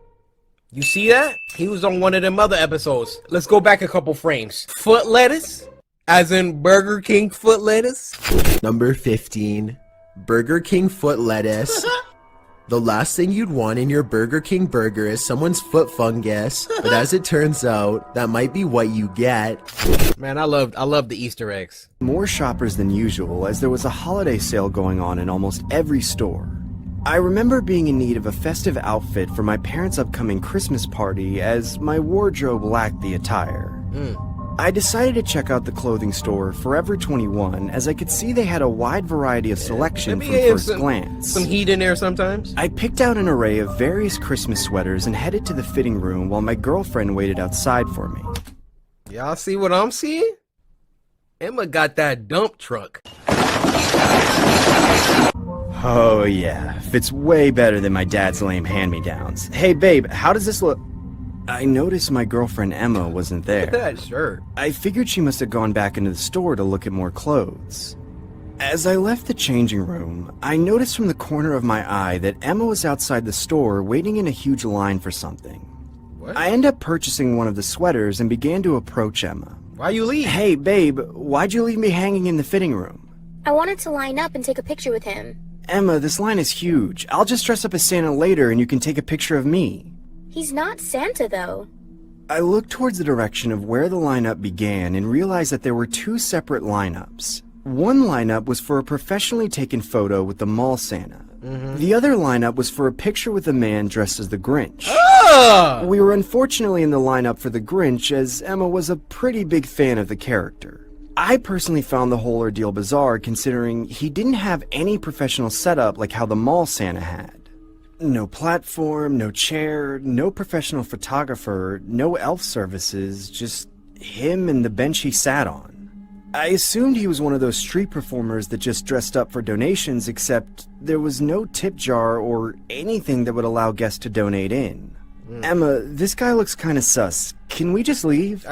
[SPEAKER 1] You see that? He was on one of them other episodes. Let's go back a couple frames. Foot lettuce, as in Burger King foot lettuce.
[SPEAKER 20] Number 15, Burger King foot lettuce. The last thing you'd want in your Burger King burger is someone's foot fungus, but as it turns out, that might be what you get.
[SPEAKER 1] Man, I love the Easter eggs.
[SPEAKER 4] More shoppers than usual as there was a holiday sale going on in almost every store. I remember being in need of a festive outfit for my parents' upcoming Christmas party as my wardrobe lacked the attire. I decided to check out the clothing store Forever 21 as I could see they had a wide variety of selection from first glance.
[SPEAKER 11] Some heat in there sometimes.
[SPEAKER 4] I picked out an array of various Christmas sweaters and headed to the fitting room while my girlfriend waited outside for me.
[SPEAKER 11] Y'all see what I'm seeing? Emma got that dump truck.
[SPEAKER 4] Oh yeah, fits way better than my dad's lame hand-me-downs. Hey babe, how does this look? I noticed my girlfriend Emma wasn't there.
[SPEAKER 11] Look at that shirt.
[SPEAKER 4] I figured she must have gone back into the store to look at more clothes. As I left the changing room, I noticed from the corner of my eye that Emma was outside the store waiting in a huge line for something.
[SPEAKER 11] What?
[SPEAKER 4] I ended up purchasing one of the sweaters and began to approach Emma.
[SPEAKER 11] Why you leave?
[SPEAKER 4] Hey babe, why'd you leave me hanging in the fitting room?
[SPEAKER 6] I wanted to line up and take a picture with him.
[SPEAKER 4] Emma, this line is huge. I'll just dress up as Santa later and you can take a picture of me.
[SPEAKER 6] He's not Santa, though.
[SPEAKER 4] I looked towards the direction of where the lineup began and realized that there were two separate lineups. One lineup was for a professionally taken photo with the mall Santa. The other lineup was for a picture with a man dressed as the Grinch. We were unfortunately in the lineup for the Grinch as Emma was a pretty big fan of the character. I personally found the whole ordeal bizarre considering he didn't have any professional setup like how the mall Santa had. No platform, no chair, no professional photographer, no elf services, just him and the bench he sat on. I assumed he was one of those street performers that just dressed up for donations, except there was no tip jar or anything that would allow guests to donate in. Emma, this guy looks kinda sus. Can we just leave?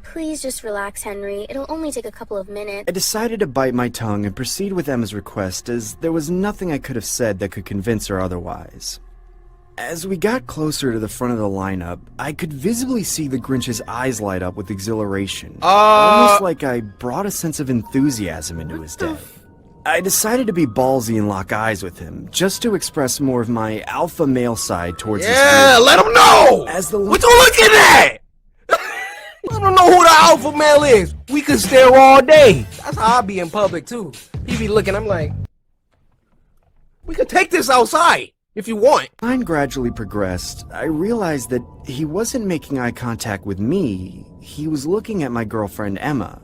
[SPEAKER 6] Please just relax, Henry. It'll only take a couple of minutes.
[SPEAKER 4] I decided to bite my tongue and proceed with Emma's request as there was nothing I could have said that could convince her otherwise. As we got closer to the front of the lineup, I could visibly see the Grinch's eyes light up with exhilaration. Almost like I brought a sense of enthusiasm into his day. I decided to be ballsy and lock eyes with him, just to express more of my alpha male side towards this
[SPEAKER 11] Yeah, let him know! What you looking at? I don't know who the alpha male is. We could stare all day. That's how I be in public too. He be looking, I'm like, we could take this outside if you want.
[SPEAKER 4] As time gradually progressed, I realized that he wasn't making eye contact with me, he was looking at my girlfriend Emma.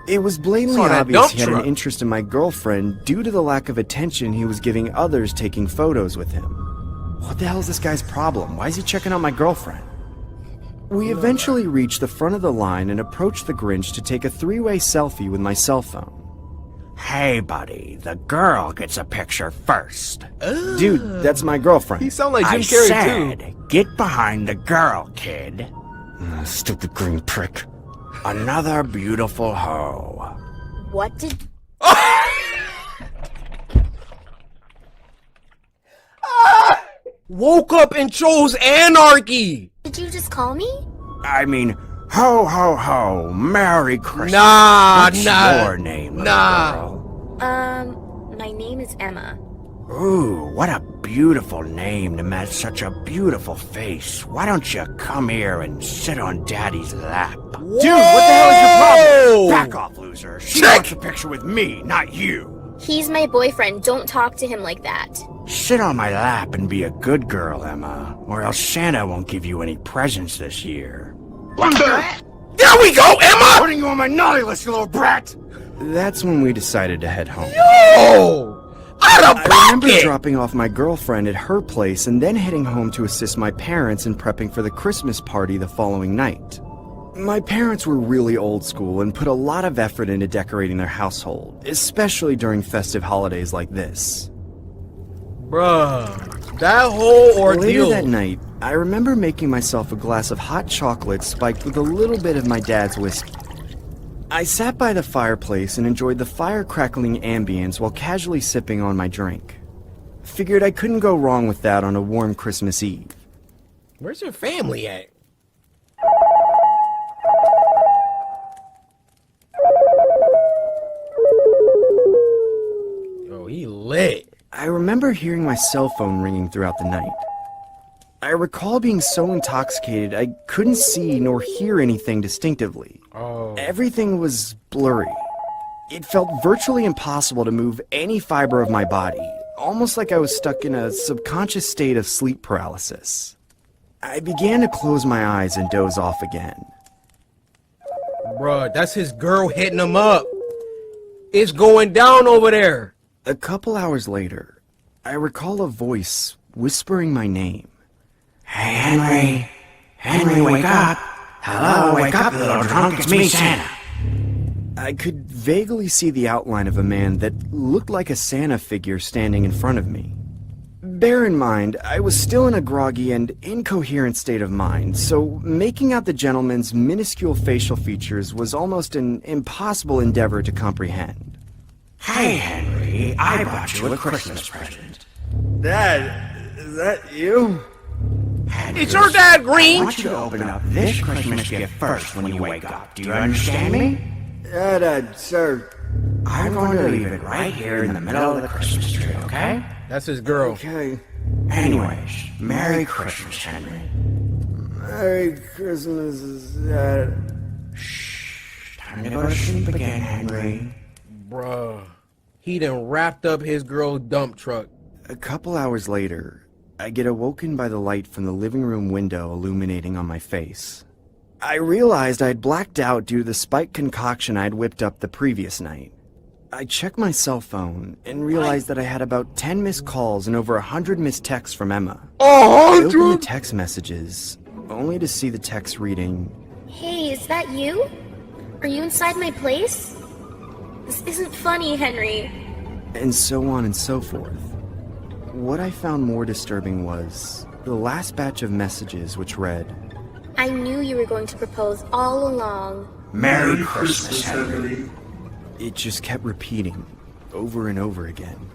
[SPEAKER 4] It was blatantly obvious he had an interest in my girlfriend due to the lack of attention he was giving others taking photos with him. What the hell is this guy's problem? Why is he checking out my girlfriend? We eventually reached the front of the line and approached the Grinch to take a three-way selfie with my cell phone.
[SPEAKER 7] Hey, buddy, the girl gets a picture first.
[SPEAKER 4] Dude, that's my girlfriend.
[SPEAKER 11] He sound like Jim Carrey
[SPEAKER 7] I said, get behind the girl, kid.
[SPEAKER 4] Stupid green prick.
[SPEAKER 7] Another beautiful hoe.
[SPEAKER 6] What did...
[SPEAKER 11] Woke up and chose anarchy!
[SPEAKER 6] Did you just call me?
[SPEAKER 7] I mean, ho, ho, ho, Merry Christmas.
[SPEAKER 11] What's
[SPEAKER 7] your name, little girl?
[SPEAKER 6] My name is Emma.
[SPEAKER 7] Ooh, what a beautiful name to match such a beautiful face. Why don't you come here and sit on Daddy's lap?
[SPEAKER 11] Whoa!
[SPEAKER 7] Dude, what the hell is your problem? Back off, loser. She wants a picture with me, not you.
[SPEAKER 6] He's my boyfriend. Don't talk to him like that.
[SPEAKER 7] Sit on my lap and be a good girl, Emma, or else Santa won't give you any presents this year.
[SPEAKER 11] There we go, Emma!
[SPEAKER 7] Putting you on my naughty list, you little brat!
[SPEAKER 4] That's when we decided to head home.
[SPEAKER 11] Yo! Out of pocket!
[SPEAKER 4] I remember dropping off my girlfriend at her place and then heading home to assist my parents in prepping for the Christmas party the following night. My parents were really old school and put a lot of effort into decorating their household, especially during festive holidays like this.
[SPEAKER 11] Bruh, that whole ordeal.
[SPEAKER 4] Later that night, I remember making myself a glass of hot chocolate spiked with a little bit of my dad's whiskey. I sat by the fireplace and enjoyed the fire crackling ambience while casually sipping on my drink. Figured I couldn't go wrong with that on a warm Christmas Eve.
[SPEAKER 11] Where's your family at? Oh, he lit.
[SPEAKER 4] I remember hearing my cell phone ringing throughout the night. I recall being so intoxicated I couldn't see nor hear anything distinctively. Everything was blurry. It felt virtually impossible to move any fiber of my body, almost like I was stuck in a subconscious state of sleep paralysis. I began to close my eyes and doze off again.
[SPEAKER 11] Bruh, that's his girl hitting him up. It's going down over there.
[SPEAKER 4] A couple hours later, I recall a voice whispering my name.
[SPEAKER 7] Hey, Henry. Henry, wake up. Hello, wake up, little drunk. It's me, Santa.
[SPEAKER 4] I could vaguely see the outline of a man that looked like a Santa figure standing in front of me. Bear in mind, I was still in a groggy and incoherent state of mind, so making out the gentleman's minuscule facial features was almost an impossible endeavor to comprehend.
[SPEAKER 7] Hey, Henry, I bought you a Christmas present.
[SPEAKER 4] Dad, is that you?
[SPEAKER 7] Henry,
[SPEAKER 11] it's your dad, Green!
[SPEAKER 7] I want you to open up this Christmas gift first when you wake up. Do you understand me?
[SPEAKER 4] Sir.
[SPEAKER 7] I'm going to leave it right here in the middle of the Christmas tree, okay?
[SPEAKER 11] That's his girl.
[SPEAKER 4] Okay.
[SPEAKER 7] Anyways, Merry Christmas, Henry.
[SPEAKER 4] Merry Christmas, Dad.
[SPEAKER 7] Shh. Time to go to sleep again, Henry.
[SPEAKER 11] Bruh. He done wrapped up his girl's dump truck.
[SPEAKER 4] A couple hours later, I get awoken by the light from the living room window illuminating on my face. I realized I'd blacked out due to the spiked concoction I'd whipped up the previous night. I checked my cell phone and realized that I had about 10 missed calls and over 100 missed texts from Emma. I opened the text messages, only to see the text reading,
[SPEAKER 6] Hey, is that you? Are you inside my place? This isn't funny, Henry.
[SPEAKER 4] and so on and so forth. What I found more disturbing was the last batch of messages, which read,
[SPEAKER 6] I knew you were going to propose all along.
[SPEAKER 7] Merry Christmas, Henry.
[SPEAKER 4] It just kept repeating, over and over again.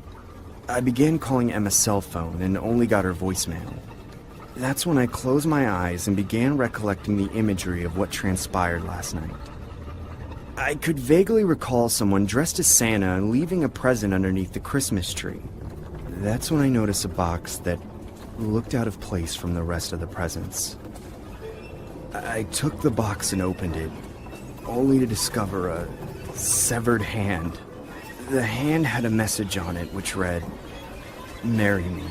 [SPEAKER 4] I began calling Emma's cell phone and only got her voicemail. That's when I closed my eyes and began recollecting the imagery of what transpired last night. I could vaguely recall someone dressed as Santa and leaving a present underneath the Christmas tree. That's when I noticed a box that looked out of place from the rest of the presents. I took the box and opened it, only to discover a severed hand. The hand had a message on it which read, "Marry me."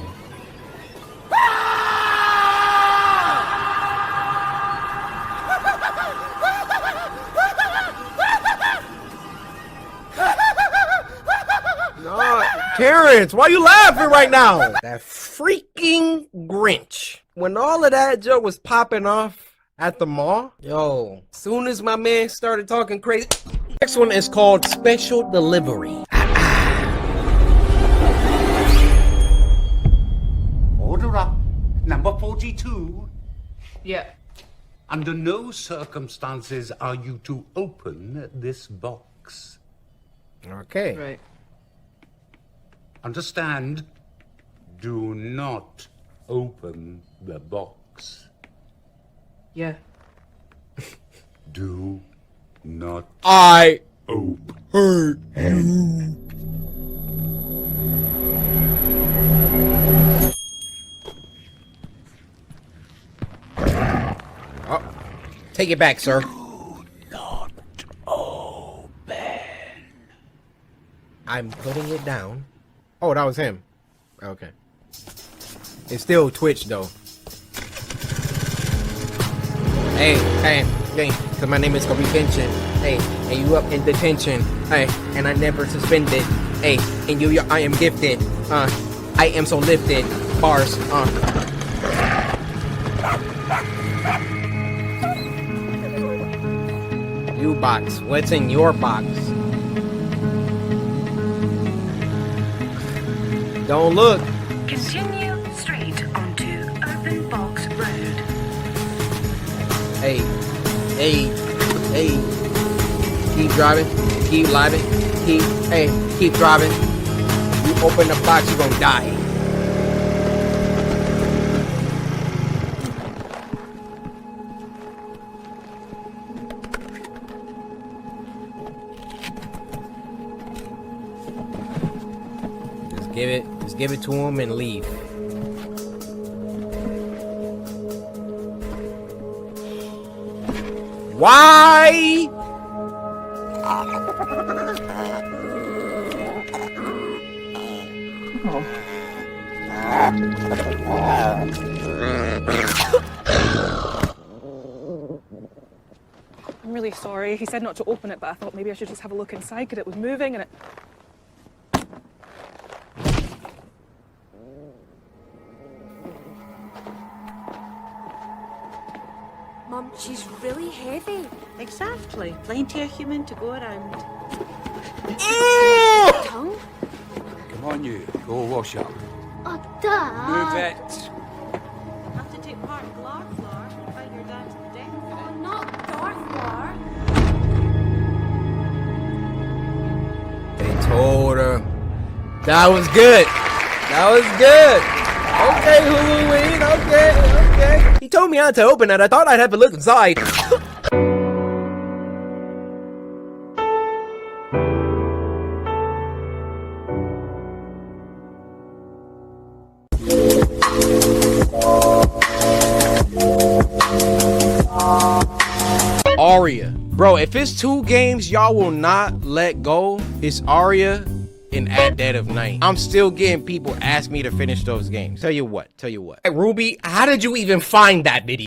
[SPEAKER 11] Terrence, why you laughing right now? That freaking Grinch. When all of that joke was popping off at the mall, yo, soon as my man started talking crazy. Next one is called Special Delivery.
[SPEAKER 2] Order up. Number 42.
[SPEAKER 17] Yeah.
[SPEAKER 2] Under no circumstances are you to open this box.
[SPEAKER 11] Okay.
[SPEAKER 17] Right.
[SPEAKER 2] Understand? Do not open the box.
[SPEAKER 17] Yeah.
[SPEAKER 2] Do not
[SPEAKER 11] I
[SPEAKER 2] open
[SPEAKER 11] you. Oh, take it back, sir.
[SPEAKER 2] not open.
[SPEAKER 11] I'm putting it down. Oh, that was him. Okay. It's still Twitch though. Hey, cause my name is Coryxkenshin. Hey, and you up in detention. Hey, and I never suspended. Hey, and I am gifted. I am so lifted. Bars. You box. What's in your box? Don't look.
[SPEAKER 22] Continue straight onto Open Box Road.
[SPEAKER 11] Hey. Keep driving. Keep living. Keep driving. You open the box, you're gonna die. Just give it to him and leave. Why?
[SPEAKER 9] I'm really sorry. He said not to open it, but I thought maybe I should just have a look inside because it was moving and it...
[SPEAKER 14] Mum, she's really heavy.
[SPEAKER 23] Exactly. Plenty of human to go around.
[SPEAKER 14] Tongue?
[SPEAKER 24] Come on, you. Go wash up.
[SPEAKER 14] Oh, Dad.
[SPEAKER 24] Move it.
[SPEAKER 23] Have to take part in Glar Floor and fight your dad to the death.
[SPEAKER 14] Oh, not Darth Lar.
[SPEAKER 1] They told her. That was good. That was good. Okay, Halloween. Okay. He told me not to open it. I thought I'd have to look inside. Aria. Bro, if it's 2 games y'all will not let go, it's Aria and At Dead of Night. I'm still getting people ask me to finish those games. Tell you what. Hey, Ruby, how did you even find that video?